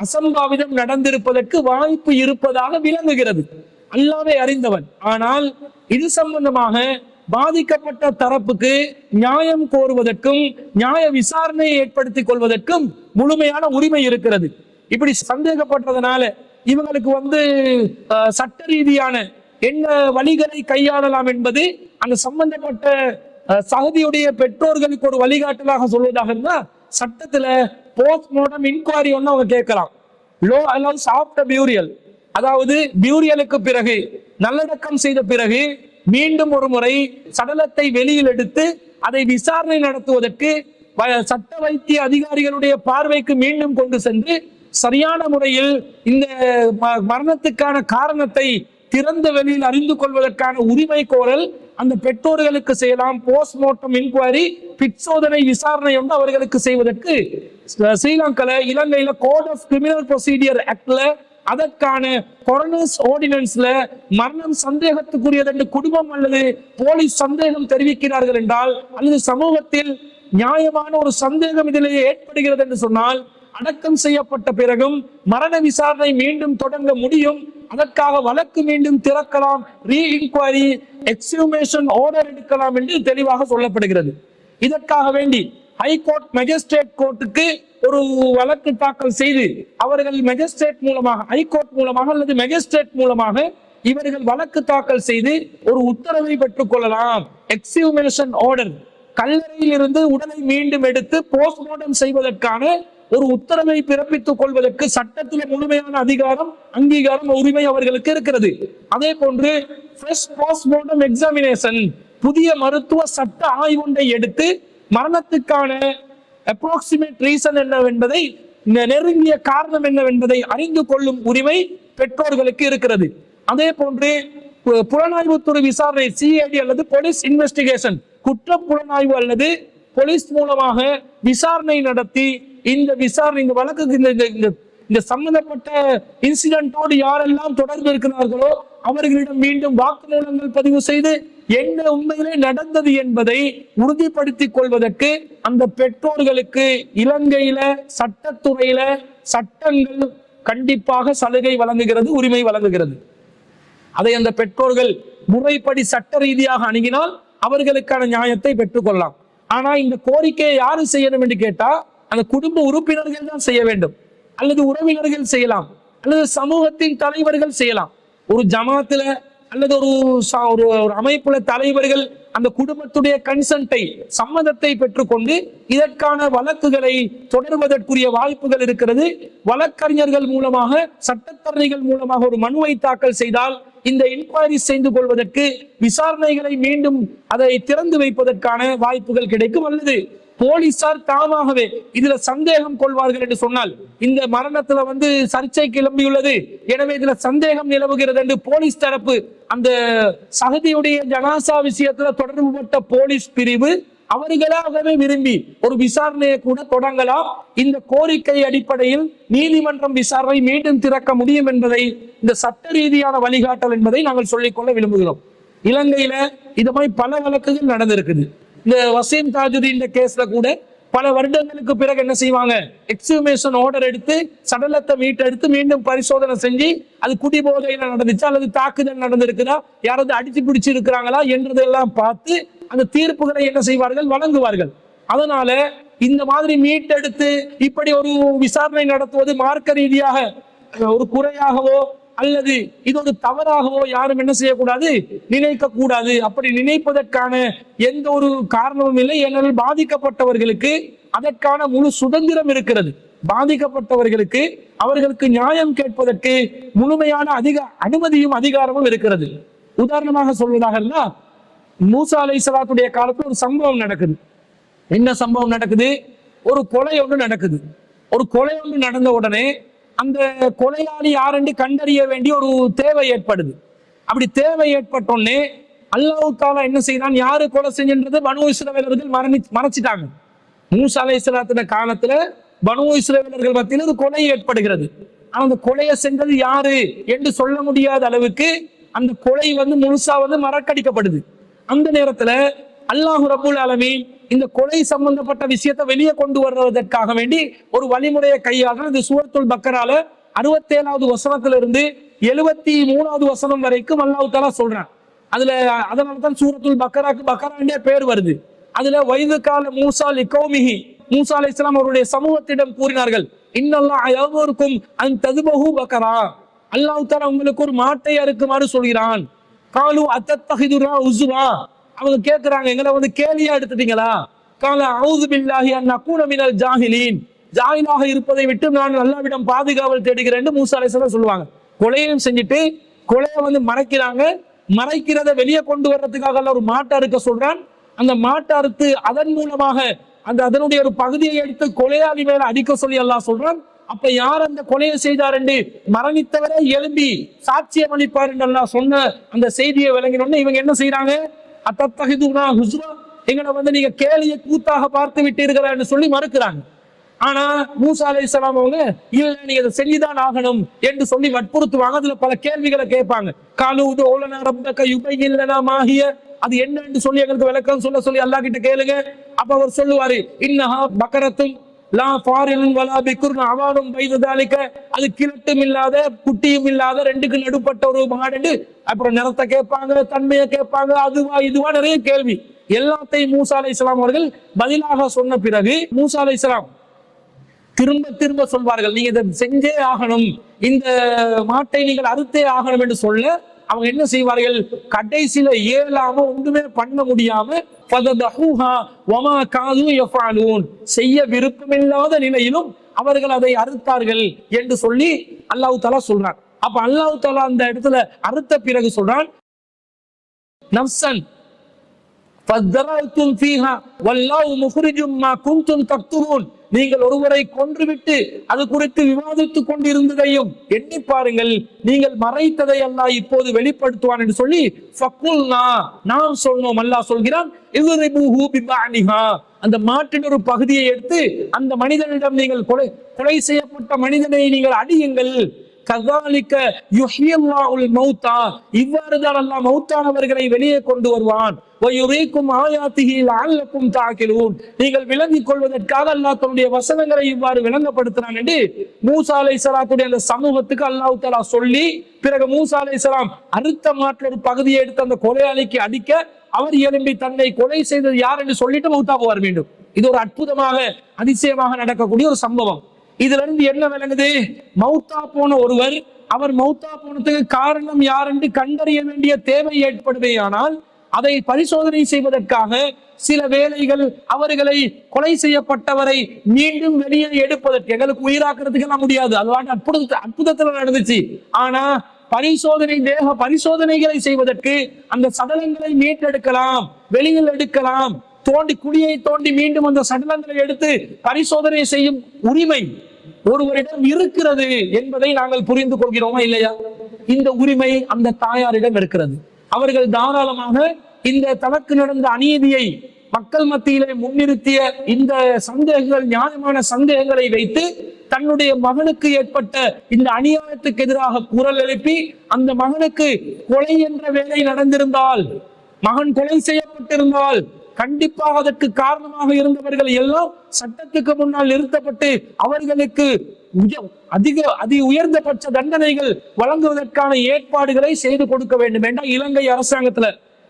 அசம்பாவிதம் நடந்திருப்பதற்கு வாய்ப்பு இருப்பதாக விளங்குகிறது. அல்லாஹ்வே அறிந்தவன். ஆனால் இது சம்பந்தமாக பாதிக்கப்பட்ட தரப்புக்கு நியாயம் கோருவதற்கும் நியாய விசாரணையை ஏற்படுத்திக் கொள்வதற்கும் முழுமையான உரிமை இருக்கிறது. இப்படி சந்தேகப்பட்டதனால இவங்களுக்கு சட்ட ரீதியான என்ன வழிகளை கையாளலாம் என்பது அந்த சம்பந்தப்பட்ட சகதியுடைய பெற்றோர்களுக்கு ஒரு வழிகாட்டலாக சொல்வதாக இருந்தா சட்டத்துல போஸ்ட்மார்டம் இன்குவரி ஒன்னு அவங்க கேட்கலாம். லோ அலோவ்ஸ் ஆஃப்டர் பியூரியல், அதாவது பியூரியலுக்கு பிறகு நல்லடக்கம் செய்த பிறகு மீண்டும் ஒரு முறை சடலத்தை வெளியில் எடுத்து அதை விசாரணை நடத்துவதற்கு சட்ட வைத்திய அதிகாரிகளுடைய பார்வைக்கு மீண்டும் கொண்டு சென்று சரியான முறையில் இந்த மரணத்துக்கான காரணத்தை திறந்த வெளியில் அறிந்து கொள்வதற்கான உரிமை கோரல் அந்த பெற்றோர்களுக்கு செய்யலாம். போஸ்ட்மார்ட்டம் இன்குவரி பிற்சோதனை விசாரணை வந்து அவர்களுக்கு செய்வதற்கு ஸ்ரீலங்கால இலங்கையில கோட் ஆஃப் கிரிமினல் ப்ரொசீடியர் ஆக்ட்ல அதற்கான கொரோனர்ஸ் ஆர்டினன்ஸ்ல மரணம் சந்தேகத்துக்குரியது என்று குடும்பம் அல்லது போலீஸ் சந்தேகம் தெரிவிக்கிறார்கள் என்றால் அல்லது சமூகத்தில் நியாயமான ஒரு சந்தேகம் இதிலேயே ஏற்படுகிறது என்று சொன்னால் அடக்கம் செய்யப்பட்ட பிறகும் மரண விசாரணை மீண்டும் தொடங்க முடியும். அதற்காக வழக்கு மீண்டும் திறக்கலாம், ரீ இன்குவரி எக்ஸ்ஹூமேஷன் ஆர்டர் எடுக்கலாம் என்று தெளிவாக சொல்லப்படுகிறது. இதற்காக வேண்டி ஹைகோர்ட் மேஜிஸ்ட்ரேட் கோர்ட்டுக்கு ஒரு வழக்கு தாக்கல் செய்து அவர்கள் மேஜிஸ்ட்ரேட் மூலமாக ஹைகோர்ட் மூலமாக அல்லது மேஜிஸ்ட்ரேட் மூலமாக இவர்கள் வழக்கு தாக்கல் செய்து ஒரு உத்தரவை பெற்றுக் கொள்ளலாம். எக்ஸ்ஹூமேஷன் ஆர்டர், கல்லறையில் இருந்து உடலை மீண்டும் எடுத்து போஸ்ட்மார்ட்டம் செய்வதற்கான ஒரு உத்தரவை பிறப்பித்துக் கொள்வதற்கு சட்டத்தில் முழுமையான அதிகாரம், அங்கீகாரம், உரிமை அவர்களுக்கு இருக்கிறது. அதே போன்று போஸ்ட்மார்ட்டம் எக்ஸாமினேஷன், புதிய மருத்துவ சட்ட ஆய்வொன்றை எடுத்து மரணத்துக்கான அப்ராக்சிமேட் ரீசன் என்னவென்பதை, நெருங்கிய காரணம் என்னவென்பதை அறிந்து கொள்ளும் உரிமை பெற்றோர்களுக்கு இருக்கிறது. அதே போன்று புலனாய்வுத்துறை விசாரணை சிஐடி அல்லது போலீஸ் இன்வெஸ்டிகேஷன், குற்ற புலனாய்வு அல்லது போலீஸ் மூலமாக விசாரணை நடத்தி இந்த விசாரணை இந்த வழக்குக்கு இந்த சம்பந்தப்பட்ட இன்சிடென்ட்டோடு யாரெல்லாம் தொடர்பு இருக்கிறார்களோ அவர்களிடம் மீண்டும் வாக்குமூலங்கள் பதிவு செய்து என்ன உண்மையிலே நடந்தது என்பதை உறுதிப்படுத்திக் கொள்வதற்கு அந்த பெற்றோர்களுக்கு இலங்கையில சட்டத்துறையில சட்டங்கள் கண்டிப்பாக சலுகை வழங்குகிறது, உரிமை வழங்குகிறது. அதை அந்த பெற்றோர்கள் முறைப்படி சட்ட ரீதியாக அணுகினால் அவர்களுக்கான நியாயத்தை பெற்றுக்கொள்ளலாம். ஆனா இந்த கோரிக்கையை யாரு செய்யணும் என்று கேட்டா அந்த குடும்ப உறுப்பினர்கள் தான் செய்ய வேண்டும், அல்லது உறவினர்கள் செய்யலாம், அல்லது சமூகத்தின் தலைவர்கள் செய்யலாம். ஒரு ஜமாத்துல அல்லது ஒரு அமைப்புல தலைவர்கள் அந்த குடும்பத்துடைய கன்சென்ட்டை, சம்மதத்தை பெற்றுக்கொண்டு இதற்கான வழக்குகளை தொடர்வதற்குரிய வாய்ப்புகள் இருக்கிறது. வழக்கறிஞர்கள் மூலமாக, சட்டத்தரணிகள் மூலமாக ஒரு மனுவை தாக்கல் செய்தால் இந்த இன்குவரி செய்து கொள்வதற்கு, விசாரணைகளை மீண்டும் அதை திறந்து வைப்பதற்கான வாய்ப்புகள் கிடைக்கும். அல்லது போலீசார் தாமாகவே இதுல சந்தேகம் கொள்வார்கள் என்று சொன்னால், இந்த மரணத்துல சர்ச்சை கிளம்பியுள்ளது, எனவே இதுல சந்தேகம் நிலவுகிறது என்று போலீஸ் தரப்பு அந்த சகதியுடைய ஜனாசா விஷயத்துல தொடர்புபட்ட போலீஸ் பிரிவு அவர்களாகவே விரும்பி ஒரு விசாரணையை கூட தொடங்கலாம். இந்த கோரிக்கை அடிப்படையில் நீதிமன்றம் விசாரணை மீண்டும் திறக்க முடியும் என்பதை, இந்த சட்ட ரீதியான வழிகாட்டல் என்பதை நாங்கள் சொல்லிக்கொள்ள விரும்புகிறோம். இலங்கையில இது மாதிரி பல வழக்குகள் நடந்திருக்குது. இந்த வசீம் தாஜுதீன் கேஸ்ல கூட பல வருடங்களுக்கு பிறகு என்ன செய்வாங்க, எக்ஸ்ஹூமேஷன் ஆர்டர் எடுத்து சடலத்தை மீட்டெடுத்து மீண்டும் பரிசோதனை செஞ்சு அது குடிபோதையில நடந்துச்சா அல்லது தாக்குதல் நடந்திருக்குதா, யாராவது அடிச்சு பிடிச்சு இருக்கிறாங்களா என்றதெல்லாம் பார்த்து அந்த தீர்ப்புகளை என்ன செய்வார்கள், வழங்குவார்கள். அதனால இந்த மாதிரி மீட்டெடுத்து இப்படி ஒரு விசாரணை நடத்துவது மார்க்க ரீதியாக ஒரு குறையாகவோ அல்லது இது ஒரு தவறாகவோ யாரும் என்ன செய்யக்கூடாது, நினைக்க கூடாது. அப்படி நினைப்பதற்கான எந்த ஒரு காரணமும் இல்லை. ஏனென்றால் பாதிக்கப்பட்டவர்களுக்கு அதற்கான முழு சுதந்திரம் இருக்கிறது. பாதிக்கப்பட்டவர்களுக்கு அவர்களுக்கு நியாயம் கேட்பதற்கு முழுமையான அனுமதியும் அதிகாரமும் இருக்கிறது. உதாரணமாக சொல்வதாக இருந்தா, மூசா அலைஹிஸ்ஸலாத்துடைய காலத்துல ஒரு சம்பவம் நடக்குது. என்ன சம்பவம் நடக்குது, ஒரு கொலை ஒன்று நடக்குது. ஒரு கொலை ஒன்று நடந்த உடனே அந்த கொலையாளி யாரென்று கண்டறிய வேண்டிய ஒரு தேவை ஏற்படுது. அப்படி தேவை ஏற்பட்டோடனே அல்லாஹ் தஆலா என்ன செய்தான், யாரு கொலை செஞ்சது பனு இஸ்ரவேலர்கள் மறைச்சிட்டாங்க. மூசா அலைஹிஸ்ஸலாத்துடைய காலத்துல பனு இஸ்ரவேலர்கள் மத்தியில் ஒரு கொலை ஏற்படுகிறது. அந்த கொலையை செஞ்சது யாரு என்று சொல்ல முடியாத அளவுக்கு அந்த கொலை முழுசா மறக்கடிக்கப்படுது. அந்த நேரத்துல அல்லாஹ் ரப்பல் ஆலமீன் இந்த கொலை சம்பந்தப்பட்ட விஷயத்தை வெளியே கொண்டு வருவதற்காக வேண்டி ஒரு வழிமுறையை கையாள இந்த சூரத்துல் பக்கரால 67வது வசனத்திலிருந்து 73வது வசனம் வரைக்கும் அல்லாஹ் தஆலா சொல்றான். அதனாலதான் சூரத்துல் பக்கராக்கு பக்கராண்டே பேர் வருது. அதுல வைது கால மூசா லிகௌமிஹி, மூசா அலைஹிஸ்ஸலாம் அவருடைய சமூகத்திடம் கூறினார்கள், இன்னல்லாஹ யஅமுருக்கும் அன் ததுபஹு பக்கரா, அல்லாஹ் தஆலா உங்களுக்கு ஒரு மாட்டை அறுக்குமாறு சொல்கிறான். காலு அத்தத்தஹிதுனா உஸ்வா, அவங்க கேட்கிறாங்க, எங்களை கேலியா எடுத்துட்டீங்களா? கால அஊது பில்லாஹி அன் அகூன மினல் ஜாஹிலீன், ஜாஹிலாக இருப்பதை விட்டு நான் அல்லாஹ்விடம் பாதுகாவல் தேடுகிறேன் மூசா அலைஹிஸ்ஸலாம் சொல்லுவாங்க. கொலையும் செஞ்சுட்டு கொலையை மறைக்கிறாங்க. மறைக்கிறத வெளியே கொண்டு வர்றதுக்காக ஒரு மாட்டை அறுக்க சொல்றான். அந்த மாட்டை அறுத்து அதன் மூலமாக அதனுடைய ஒரு பகுதியை எடுத்து கொலையாளி மேல அடிக்க சொல்லி அல்லாஹ் சொல்றான். அப்ப யார் அந்த கொலையை செய்தார் என்று மரணித்தவரை எழும்பி சாட்சியம் அளிப்பார் என்று அல்லாஹ் சொன்ன அந்த செய்தியை விளங்கினோன்னு இவங்க என்ன செய்யறாங்க, அத்தத்தஹிதுனா ஹுஸ்வா, எங்களை நீங்க கேலியை கூத்தாக பார்த்து விட்டீர்களா என்று சொல்லி மறுக்கிறாங்க. ஆனா மூசா அலைஹிஸ்ஸலாம் அவங்க இல்ல நீங்க அதை செஞ்சுதான் ஆகணும் என்று சொல்லி வற்புறுத்துவாங்க. அதுல பல கேள்விகளை கேட்பாங்க. காலூது ஓலனா ரப்பக யுபையின் லனா மாஹிய, அது என்ன என்று சொல்லி எங்களுக்கு விளக்கம் சொல்லி அல்லாஹ் கிட்ட கேளுங்க. அப்ப அவர் சொல்லுவாரு, இன்னஹா பக்கரத்தும் லா ஃபாரிலுன் வலா பிக்ருன் அவானும் பைன தாலிக, அது கிழட்டும் இல்லாத குட்டியும் இல்லாத ரெண்டுக்கு நடுப்பட்ட ஒரு மாடு. அப்புறம் நிறத்தை கேட்பாங்க, தன்மையை கேட்பாங்க, அதுவா இதுவா நிறைய கேள்வி. எல்லாத்தையும் மூசா அலைஹிஸ்ஸலாம் அவர்கள் பதிலாக சொன்ன பிறகு மூசா அலைஹிஸ்ஸலாம் திரும்ப திரும்ப சொல்வார்கள், நீங்க இதை செஞ்சே ஆகணும், இந்த மாட்டை நீங்கள் அறுத்தே ஆகணும் என்று சொல்ல அவங்க என்ன செய்வார்கள், கடைசியில இயலாம ஒன்றுமே பண்ண முடியாம செய்ய விருப்பமில்லாத நிலையிலும் அவர்கள் அதை அறுத்தார்கள் என்று சொல்லி அல்லாஹ் தஆலா சொல்றான். அப்ப அல்லாஹ் தஆலா அந்த இடத்துல அறுத்த பிறகு சொல்றான், நஃப்ஸன் ஃபதரல்தும் ஃபீஹா வல்லாஹு முக்ரிஜும் மா குன்தும் தக்துமூன், நீங்கள் ஒருவரை கொன்றுவிட்டு அது குறித்து விவாதித்துக் கொண்டிருந்ததையும் எண்ணி பாருங்கள், நீங்கள் மறைத்ததை அல்லாஹ் இப்போது வெளிப்படுத்துவான் என்று சொல்லி ஃபக்குல்னா, நாம் சொன்னோம், அல்லாஹ் சொல்கிறான், இவ்ரிபூஹு பிபஅனிஹா, அந்த மாட்டின் ஒரு பகுதியை எடுத்து அந்த மனிதனிடம் நீங்கள் கொலை செய்யப்பட்ட மனிதனை நீங்கள் அடியுங்கள். கஸாலிக யுஹ்யில்லாஹுல் மௌத்தா, இவ்வாறுதான் அல்லாஹ் மௌத்தானவர்களை வெளியே கொண்டு வருவான். வயுரீக்கும் ஆயாத்திஹி லஅல்லக்கும் தஅகிலூன், நீங்கள் விளங்கிக் கொள்வதற்காக அல்லாஹ் தன்னுடைய வசனங்களை இவ்வாறு விளங்கப்படுத்துறான் என்று மூசா அலைஹிஸ்ஸலாத்துடைய அந்த சமூகத்துக்கு அல்லாஹ் தஆலா சொல்லி, பிறகு மூசா அலைஹிஸ்ஸலாம் அறுத்த மாட்டின் ஒரு பகுதியை எடுத்து அந்த கொலையாளிக்கு அடிக்க அவர் எழும்பி தன்னை கொலை செய்தது யார் என்று சொல்லிட்டு மௌத்தா போவார் வேண்டும். இது ஒரு அற்புதமாக அதிசயமாக நடக்கக்கூடிய ஒரு சம்பவம். இதுல இருந்து என்ன விளங்குது, மௌத்தா போன ஒருவர் அவர் மௌத்தா போனதுக்கு காரணம் யார் என்று கண்டறிய வேண்டிய தேவை ஏற்படுவேயானால் அதை பரிசோதனை செய்வதற்காக சில வேளைகள் அவர்களை கொலை செய்யப்பட்டவரை மீண்டும் வெளியே எடுப்பதற்கு எங்களுக்கு உயிராக்குறதுக்கு எல்லாம் முடியாது, அது அற்புதத்துல நடந்துச்சு. ஆனா தேக பரிசோதனைகளை செய்வதற்கு அந்த சடலங்களை மீட்டெடுக்கலாம், வெளியில் எடுக்கலாம், குழியை தோண்டி மீண்டும் அந்த சடலங்களை எடுத்து பரிசோதனை செய்யும் உரிமை ஒருவரிடம் இருக்கிறது என்பதை நாங்கள் புரிந்து கொள்கிறோமா இல்லையா? இந்த உரிமை அந்த தாயாரிடம் இருக்கிறது. அவர்கள் தாராளமாக இந்த தனக்கு நடந்த அநீதியை மக்கள் மத்தியிலே முன்னிறுத்திய இந்த சந்தேகங்கள், நியாயமான சந்தேகங்களை வைத்து தன்னுடைய மகனுக்கு ஏற்பட்ட இந்த அநியாயத்துக்கு எதிராக குரல் எழுப்பி அந்த மகனுக்கு கொலை என்ற வேலை நடந்திருந்தால், மகன் கொலை செய்யப்பட்டிருந்தால் கண்டிப்பாக அதற்கு காரணமாக இருந்தவர்கள் எல்லாம் சட்டத்துக்கு முன்னால் நிறுத்தப்பட்டு அவர்களுக்கு அதி உயர்ந்தபட்ச தண்டனைகள் வழங்குவதற்கான ஏற்பாடுகளை செய்து கொடுக்க வேண்டும் என்றால் இலங்கை அரசாங்கத்துல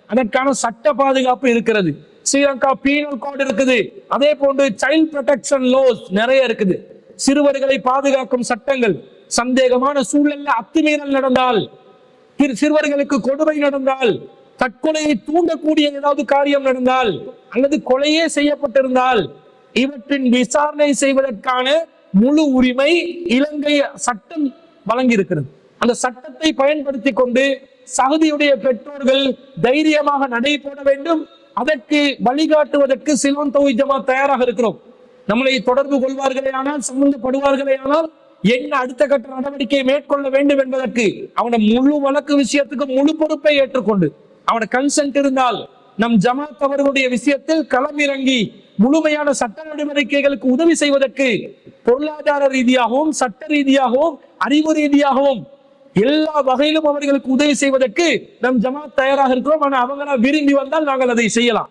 அதற்கான சட்ட பாதுகாப்பு இருக்கிறது. ஸ்ரீலங்கா பீனல் கோட் இருக்குது, அதே போன்று சைல்ட் ப்ரொடெக்ஷன் லோஸ் நிறைய இருக்குது, சிறுவர்களை பாதுகாக்கும் சட்டங்கள். சந்தேகமான சூழல்ல அத்துமீறல் நடந்தால், சிறுவர்களுக்கு கொடுமை நடந்தால், தற்கொலையை தூண்டக்கூடிய ஏதாவது காரியம் நடந்தால் அல்லது கொலையே செய்யப்பட்டிருந்தால் இவற்றின் விசாரணை செய்வதற்கான முழு உரிமை இலங்கை சட்டம் வழங்கி இருக்கிறது. அந்த சட்டத்தை பயன்படுத்தி கொண்டு சகதியுடைய பெற்றோர்கள் தைரியமாக நடை போட வேண்டும். அதற்கு வழிகாட்டுவதற்கு சிலோன் தௌஹீத் ஜமாத் தயாராக இருக்கிறோம். நம்மளை தொடர்பு கொள்வார்களே ஆனால், சம்பந்தப்படுவார்களே ஆனால் என்ன அடுத்த கட்ட நடவடிக்கை மேற்கொள்ள வேண்டும் என்பதற்கு அவன முழு வழக்கு விஷயத்துக்கு முழு பொறுப்பை ஏற்றுக்கொண்டு அவன கன்சென்ட் இருந்தால் நம் ஜமாத் அவர்களுடைய விஷயத்தில் களமிறங்கி முழுமையான சட்ட நடவடிக்கைகளுக்கு உதவி செய்வதற்கு பொருளாதார ரீதியாகவும் சட்ட ரீதியாகவும் அறிவு ரீதியாகவும் எல்லா வகையிலும் அவர்களுக்கு உதவி செய்வதற்கு நம் ஜமாத் தயாராக இருக்கிறோம். ஆனால் அவங்களா விரும்பி வந்தால் நாங்கள் அதை செய்யலாம்.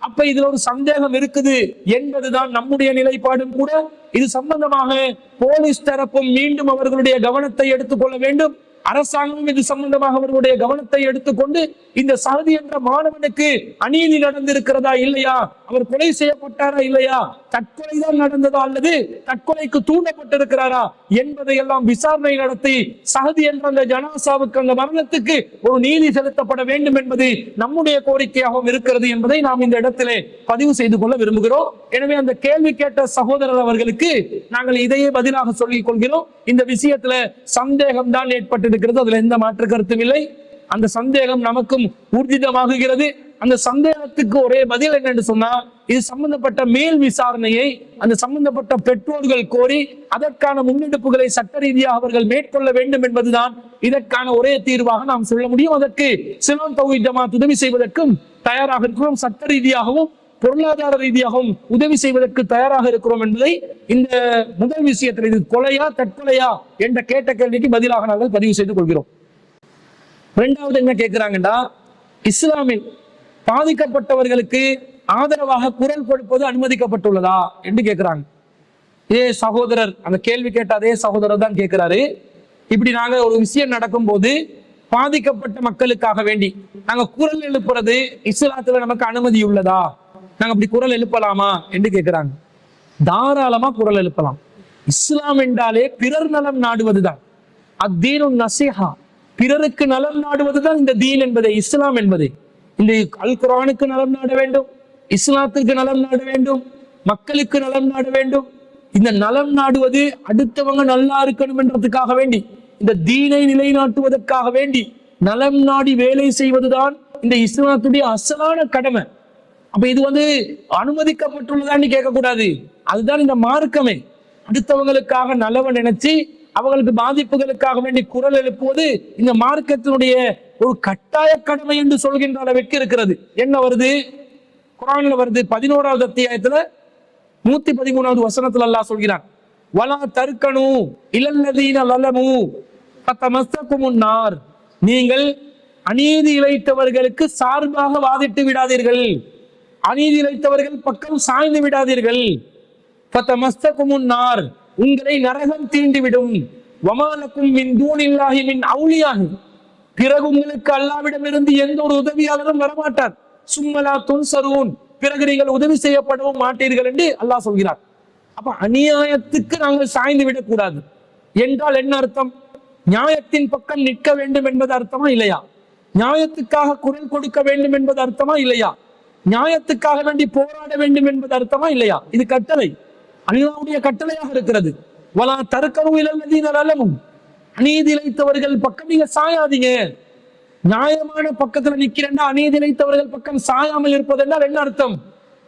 அப்ப இதுல ஒரு சந்தேகம் இருக்குது என்பதுதான் நம்முடைய நிலைப்பாடும் கூட. இது சம்பந்தமாக போலீஸ் தரப்பும் மீண்டும் அவர்களுடைய கவனத்தை எடுத்துக்கொள்ள வேண்டும். அரசாங்கமும் இது சம்பந்தமாக அவர்களுடைய கவனத்தை எடுத்துக்கொண்டு இந்த சஹதி என்ற மாணவனுக்கு அநீதி நடந்திருக்கிறதா இல்லையா, அவர் கொலை செய்யப்பட்டாரா இல்லையா, தற்கொலைதான் நடந்ததா அல்லது தற்கொலைக்கு தூண்டப்பட்டிருக்கிறாரா என்பதை எல்லாம் விசாரணை நடத்தி சஹதி என்ற அந்த ஜனாசாவுக்கு, அந்த மரணத்துக்கு ஒரு நீதி செலுத்தப்பட வேண்டும் என்பது நம்முடைய கோரிக்கையாகவும் இருக்கிறது என்பதை நாம் இந்த இடத்திலே பதிவு செய்து கொள்ள விரும்புகிறோம். எனவே அந்த கேள்வி கேட்ட சகோதரர் அவர்களுக்கு நாங்கள் இதையே பதிலாக சொல்லிக் கொள்கிறோம். இந்த விஷயத்துல சந்தேகம் தான் ஏற்பட்டிருக்கிறது, அதுல எந்த மாற்று கருத்தும் இல்லை. அந்த சந்தேகம் நமக்கும் ஊர்ஜிதமாகுகிறது. அந்த சந்தேகத்துக்கு ஒரே பதில் என்னன்னு சொன்னா, இது சம்பந்தப்பட்ட மேல் விசாரணையை அந்த சம்பந்தப்பட்ட பெற்றோர்கள் கோரி அதற்கான முன்னெடுப்புகளை சட்ட ரீதியாக அவர்கள் மேற்கொள்ள வேண்டும் என்பதுதான் இதற்கான ஒரே தீர்வாக நாம் சொல்ல முடியும். அதற்கு சிலோன் தௌஹீத் ஜமாத் உதவி செய்வதற்கும் தயாராக இருக்கிறோம். சட்ட ரீதியாகவும் பொருளாதார ரீதியாகவும் உதவி செய்வதற்கு தயாராக இருக்கிறோம் என்பதை இந்த முதல் விஷயத்தில், இது கொலையா தற்கொலையா என்ற கேட்ட கேள்விக்கு பதிலாக நாங்கள் பதிவு செய்து கொள்கிறோம். இரண்டாவது என்ன கேட்கிறாங்கன்னா, இஸ்லாமில் பாதிக்கப்பட்டவர்களுக்கு ஆதரவாக குரல் கொடுப்பது அனுமதிக்கப்பட்டுள்ளதா என்று கேட்கிறாங்க. இதே சகோதரர், அந்த கேள்வி கேட்ட அதே சகோதரர் தான் கேட்கிறாரு, இப்படி நாங்க ஒரு விஷயம் நடக்கும் போது பாதிக்கப்பட்ட மக்களுக்காக வேண்டி நாங்க குரல் எழுப்புறது இஸ்லாத்துல நமக்கு அனுமதி உள்ளதா, நாங்க அப்படி குரல் எழுப்பலாமா என்று கேட்கிறாங்க. தாராளமா குரல் எழுப்பலாம். இஸ்லாம் என்றாலே பிறர் நலம் நாடுவதுதான். அத்தீனு நசீஹா, பிறருக்கு நலம் நாடுவதுதான் இந்த தீன் என்பதை, இஸ்லாம் என்பதை. இந்த அல் குர்ஆனுக்கு நலம் நாட வேண்டும், இஸ்லாத்துக்கு நலம் நாட வேண்டும், மக்களுக்கு நலம் நாட வேண்டும். இந்த நலம் நாடுவது அடுத்தவங்க நல்லா இருக்கணும் என்றதுக்காக வேண்டி, இந்த தீனை நிலைநாட்டுவதற்காக வேண்டி நலம் நாடி வேலை செய்வதுதான் இந்த இஸ்லாத்துடைய அசலான கடமை. அப்ப இது அனுமதிக்கப்பட்டுள்ளதான்னு கேட்கக்கூடாது. அதுதான் இந்த மார்க்கமே. அடுத்தவங்களுக்காக நல்லவன் நினைச்சு அவங்களுக்கு பாதிப்புகளுக்காக வேண்டி குரல் எழுப்புவது இந்த மார்க்கத்தினுடைய ஒரு கட்டாய கடமை என்று சொல்கின்ற அளவிற்கு இருக்கிறது. என்ன வருது குர்ஆன்ல வருது, 11வது அத்தியாயத்துல 113வது வசனத்துல அல்லாஹ் சொல்கிறான், வலா தர்கனு இலல்லதீன லலமு ஃபதமஸ்ஸகுமுன் நார், நீங்கள் அநீதி இழைத்தவர்களுக்கு சார்பாக வாதிட்டு விடாதீர்கள், அநீதி இழைத்தவர்கள் பக்கம் சாய்ந்து விடாதீர்கள். ஃபதமஸ்ஸகுமுன் நார், உங்களை நரகம் தீண்டிவிடும். வமாலக்கும் மின் தூனில்லாஹி மின் அவுலியாஹி, பிறகு உங்களுக்கு அல்லாஹ்விடமிருந்து எந்த ஒரு உதவியாளரும் வரமாட்டார். சும்மலா துன்சரூன், பிறகு நீங்கள் உதவி செய்யப்படவும் மாட்டீர்கள் என்று அல்லாஹ் சொல்கிறார். அப்ப அநியாயத்துக்கு நாங்கள் சாய்ந்து விடக்கூடாது என்றால் என்ன அர்த்தம்? நியாயத்தின் பக்கம் நிற்க வேண்டும் என்பது அர்த்தமா இல்லையா? நியாயத்துக்காக குரல் கொடுக்க வேண்டும் என்பது அர்த்தமா இல்லையா? நியாயத்துக்காக வேண்டி போராட வேண்டும் என்பது அர்த்தமா இல்லையா? இது கட்டளை, அல்லாஹ்வுடைய கட்டளையாக இருக்கிறது. வலா தர்கனு இலல்லதீன லலமும், அநீதி இழைத்தவர்கள் பக்கம் நீங்க சாயாதீங்க. நியாயமான பக்கத்துல நிக்கிறேன்னா அநீதி இழைத்தவர்கள் பக்கம் சாயாமல் இருப்பது என்றால் என்ன அர்த்தம்?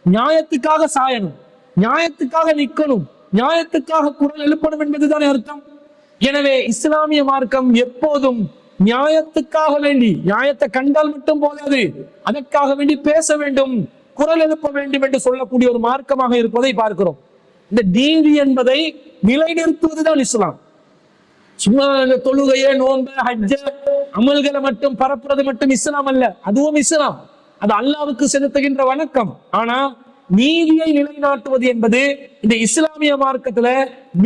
நியாயத்துக்காக சாயணும், நியாயத்துக்காக நிக்கணும், நியாயத்துக்காக குரல் எழுப்பணும் என்பதுதானே அர்த்தம். எனவே இஸ்லாமிய மார்க்கம் எப்போதும் நியாயத்துக்காக வேண்டி, நியாயத்தை கண்டால் மட்டும் போதாது, அதற்காக வேண்டி பேச வேண்டும், குரல் எழுப்ப வேண்டும் என்று சொல்லக்கூடிய ஒரு மார்க்கமாக இருப்பதை பார்க்கிறோம். இந்த நீதி என்பதை நிலைநிறுத்துவதுதான் இஸ்லாம். சும்மா தொழுகைய நோன்ப ஹஜ்ஜ அமல்களை மட்டும் பரப்புறது மட்டும் இஸ்லாம் அல்ல. அதுவும் இஸ்லாம், அது அல்லாஹ்வுக்கு செலுத்துகின்ற வணக்கம். ஆனா நீதியை நிலைநாட்டுவது என்பது இந்த இஸ்லாமிய மார்க்கத்துல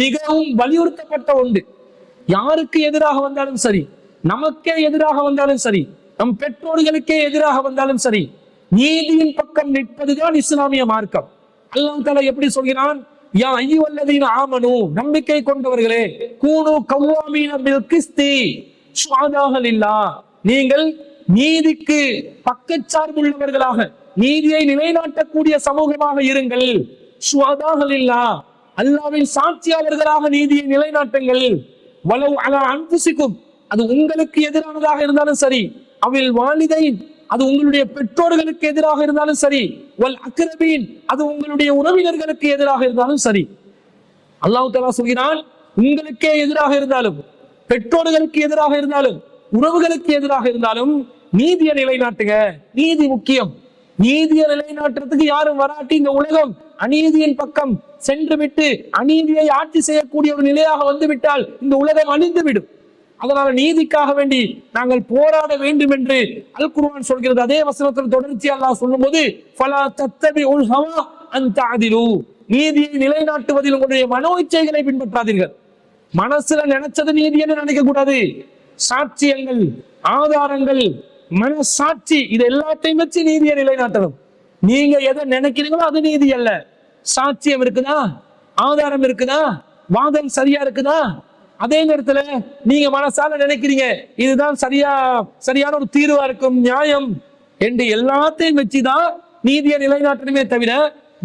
மிகவும் வலியுறுத்தப்பட்ட ஒன்று. யாருக்கு எதிராக வந்தாலும் சரி, நமக்கே எதிராக வந்தாலும் சரி, நம் பெற்றோர்களுக்கே எதிராக வந்தாலும் சரி, நீதியின் பக்கம் நிற்பதுதான் இஸ்லாமிய மார்க்கம். அல்லாஹ் தஆலா எப்படி சொல்கிறான்? யா அய்யுஹல்லதீன ஆமனு, நம்பிக்கை கொண்டவர்களே, கூனு கவ்வாமீன பில் கிஸ்தி ஷுஹதாக லில்லாஹ், நீங்கள் நீதிக்கு பக்கச்சார்புள்ளவர்களாக, நீதியை நிலைநாட்டக்கூடிய சமூகமாக இருங்கள். ஷுஹதாக லில்லாஹ், அல்லாஹ்வின் சாட்சியாளர்களாக நீதியை நிலைநாட்டுங்கள். வலவ் அலா அன்ஃபுசிக்கும், அது உங்களுக்கு எதிரானதாக இருந்தாலும் சரி, அவில் வாலிதைன், அது உங்களுடைய பெற்றோர்களுக்கு எதிராக இருந்தாலும் சரி, வல் அக்ரபீன், அது உங்களுடைய உறவினர்களுக்கு எதிராக இருந்தாலும் சரி. அல்லாஹ் தஆலா சொல்கிறான், உங்களுக்கே எதிராக இருந்தாலும், பெற்றோர்களுக்கு எதிராக இருந்தாலும், உறவுகளுக்கு எதிராக இருந்தாலும் நீதியை நிலைநாட்டுங்க. நீதி முக்கியம். நீதியை நிலைநாட்டுறதுக்கு யாரும் வராட்டி இந்த உலகம் அநீதியின் பக்கம் சென்று விட்டு அநீதியை ஆட்சி செய்யக்கூடிய ஒரு நிலையாக வந்து விட்டால் இந்த உலகம் அழிந்து விடும். அதனால நீதிக்காக வேண்டி நாங்கள் போராட வேண்டும் என்று அல் குர்ஆன் சொல்கிறது. அதே வசனத்தில் தொடர்ச்சி அல்லாஹ் சொல்லும்போது ஃபலா தத்தபிஉல் ஹவா அன் தஅதிலு, நீதியை நிலைநாட்டுவதில் உங்களுடைய மனோ இச்சைகளை பின்பற்றாதீர்கள். மனசுல நினைச்சது நீதி என்று நினைக்க கூடாது. சாட்சியங்கள், ஆதாரங்கள், மனசாட்சி இது எல்லாத்தையும் வச்சு நீதியை நிலைநாட்டணும். நீங்க எதை நினைக்கிறீங்களோ அது நீதி அல்ல. சாட்சியம் இருக்குதா, ஆதாரம் இருக்குதா, வாதம் சரியா இருக்குதா, அதே நேரத்துல நீங்க மனசால நினைக்கிறீங்க இதுதான் சரியான ஒரு தீர்வா இருக்கும், நியாயம் என்று எல்லாத்தையும் வச்சுதான் நீதியை நிலைநாட்டணுமே தவிர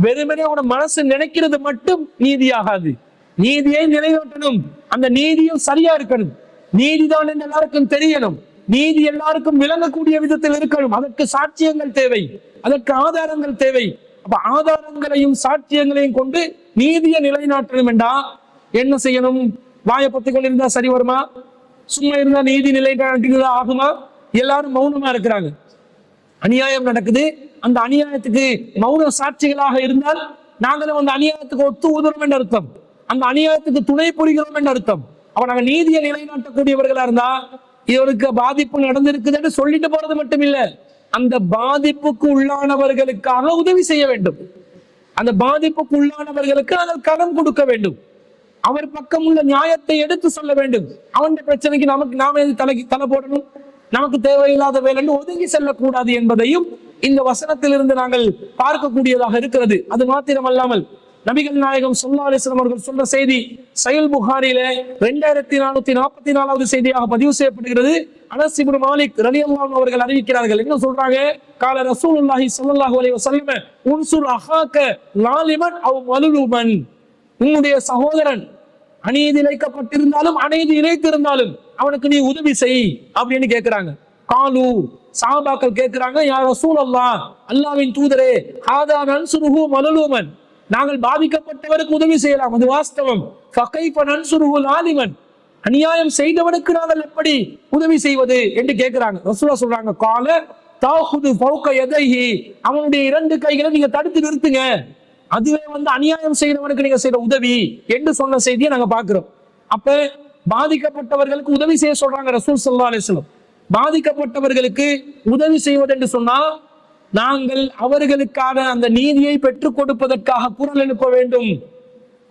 வெறுமனே உன மனசு நினைக்கிறது மட்டும் நீதியாகாது. நீதியை நிலைநாட்டணும், அந்த நீதியும் சரியா இருக்கணும். நீதிதான் என்று எல்லாருக்கும் தெரியணும், நீதி எல்லாருக்கும் விளங்கக்கூடிய விதத்தில் இருக்கணும். அதற்கு சாட்சியங்கள் தேவை, அதற்கு ஆதாரங்கள் தேவை. அப்ப ஆதாரங்களையும் சாட்சியங்களையும் கொண்டு நீதியை நிலைநாட்டணும் என்றா என்ன செய்யணும்? வாயை பத்தி கொண்டிருந்தா சரி வருமா? சும்மா இருந்தா நீதி நிலைநாட்டுகிறதா ஆகுமா? எல்லாரும் மௌனமா இருக்கிறாங்க, அநியாயம் நடக்குது. அந்த அநியாயத்துக்கு மௌன சாட்சிகளாக இருந்தால் நாங்களும் அந்த அநியாயத்துக்கு ஒத்து ஊதுறோம் என்று அர்த்தம், அந்த அநியாயத்துக்கு துணை புரிகிறோம் என்று அர்த்தம். அப்ப நாங்க நீதியை நிலைநாட்டக்கூடியவர்களா இருந்தா இவருக்கு பாதிப்பு நடந்திருக்குதுன்னு சொல்லிட்டு போறது மட்டும் இல்ல, அந்த பாதிப்புக்கு உள்ளானவர்களுக்காக உதவி செய்ய வேண்டும். அந்த பாதிப்புக்கு உள்ளானவர்களுக்கு நாங்கள் கடன் கொடுக்க வேண்டும். அவர் பக்கம் உள்ள நியாயத்தை எடுத்து சொல்ல வேண்டும். அவன் பிரச்சனைக்கு நாம தலை போடணும், நமக்கு தேவையில்லாத வேலைன்னு ஒதுங்கி செல்லக்கூடாது என்பதையும் இந்த வசனத்திலிருந்து நாங்கள் பார்க்கக்கூடியதாக இருக்கிறது. அது மாத்திரமல்லாமல் நபிகள் நாயகம் ஸல்லல்லாஹு அலைஹி வஸல்லம் அவர்கள் சொல்ற செய்தி சஹீஹ் புகாரியிலே 2444வது செய்தியாக பதிவு செய்யப்படுகிறது. அனஸ் இப்னு மாலிக் ரலியல்லாஹு அன்ஹு அவர்கள் அறிவிக்கிறார்கள். என்ன சொல்றாங்க? கால ரசூலுல்லாஹி ஸல்லல்லாஹு அலைஹி வஸல்லம் உன்சுர் அஹாக லாலிமன் அவ் மலுலுமன், உன்னுடைய சகோதரன் அநீதி இழைக்கப்பட்டிருந்தாலும் அநீதி இழைத்திருந்தாலும் அவனுக்கு நீ உதவி செய் அப்படின்னு கேட்கிறாங்க. காலு சஹாபாக்கள் கேட்கிறாங்க, யா ரசூலல்லாஹ், அல்லாஹ்வின் தூதரே, ஹாதா நன்சுருஹு மலுலுமன், நாங்கள் பாதிக்கப்பட்டவருக்கு உதவி செய்யலாம், அது வாஸ்தவம். ஃபகைஃப நன்சுருஹு லாலிமன், அநியாயம் செய்தவனுக்கு நாங்கள் எப்படி உதவி செய்வது என்று கேட்கிறாங்க. ரசூலுல்லாஹ் சொல்றாங்க, கால தாஹுது ஃபௌக யதைஹி, அவனுடைய 2 கைகளை நீங்க தடுத்து நிறுத்துங்க, அதுவே அநியாயம் செய்யறவனுக்கு நீங்க செய்யற உதவி என்று சொன்ன செய்தியை நாங்க பாக்குறோம். அப்ப பாதிக்கப்பட்டவர்களுக்கு உதவி செய்ய சொல்றாங்க ரசூல் ஸல்லல்லாஹு அலைஹி வஸல்லம். பாதிக்கப்பட்டவர்களுக்கு உதவி செய்வது என்று சொன்னா நாங்கள் அவர்களுக்கான அந்த நீதியை பெற்றுக் கொடுப்பதற்காக குரல் எழுப்ப வேண்டும்.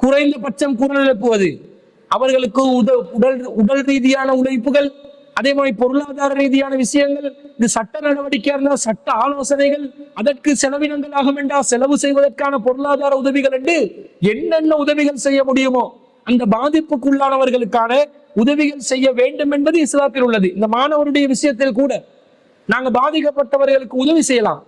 குறைந்தபட்சம் குரல் எழுப்புவது, அவர்களுக்கு உடல் ரீதியான உழைப்புகள், அதே மாதிரி பொருளாதார ரீதியான விஷயங்கள், இது சட்ட நடவடிக்கையா இருந்தால் சட்ட ஆலோசனைகள், அதற்கு செலவினங்களாகும் என்றால் செலவு செய்வதற்கான பொருளாதார உதவிகள் என்று என்னென்ன உதவிகள் செய்ய முடியுமோ அந்த பாதிப்புக்குள்ளானவர்களுக்கான உதவிகள் செய்ய வேண்டும் என்பது இஸ்லாத்தில் உள்ளது. இந்த மாணவருடைய விஷயத்தில் கூட நாங்க பாதிக்கப்பட்டவர்களுக்கு உதவி செய்யலாம்.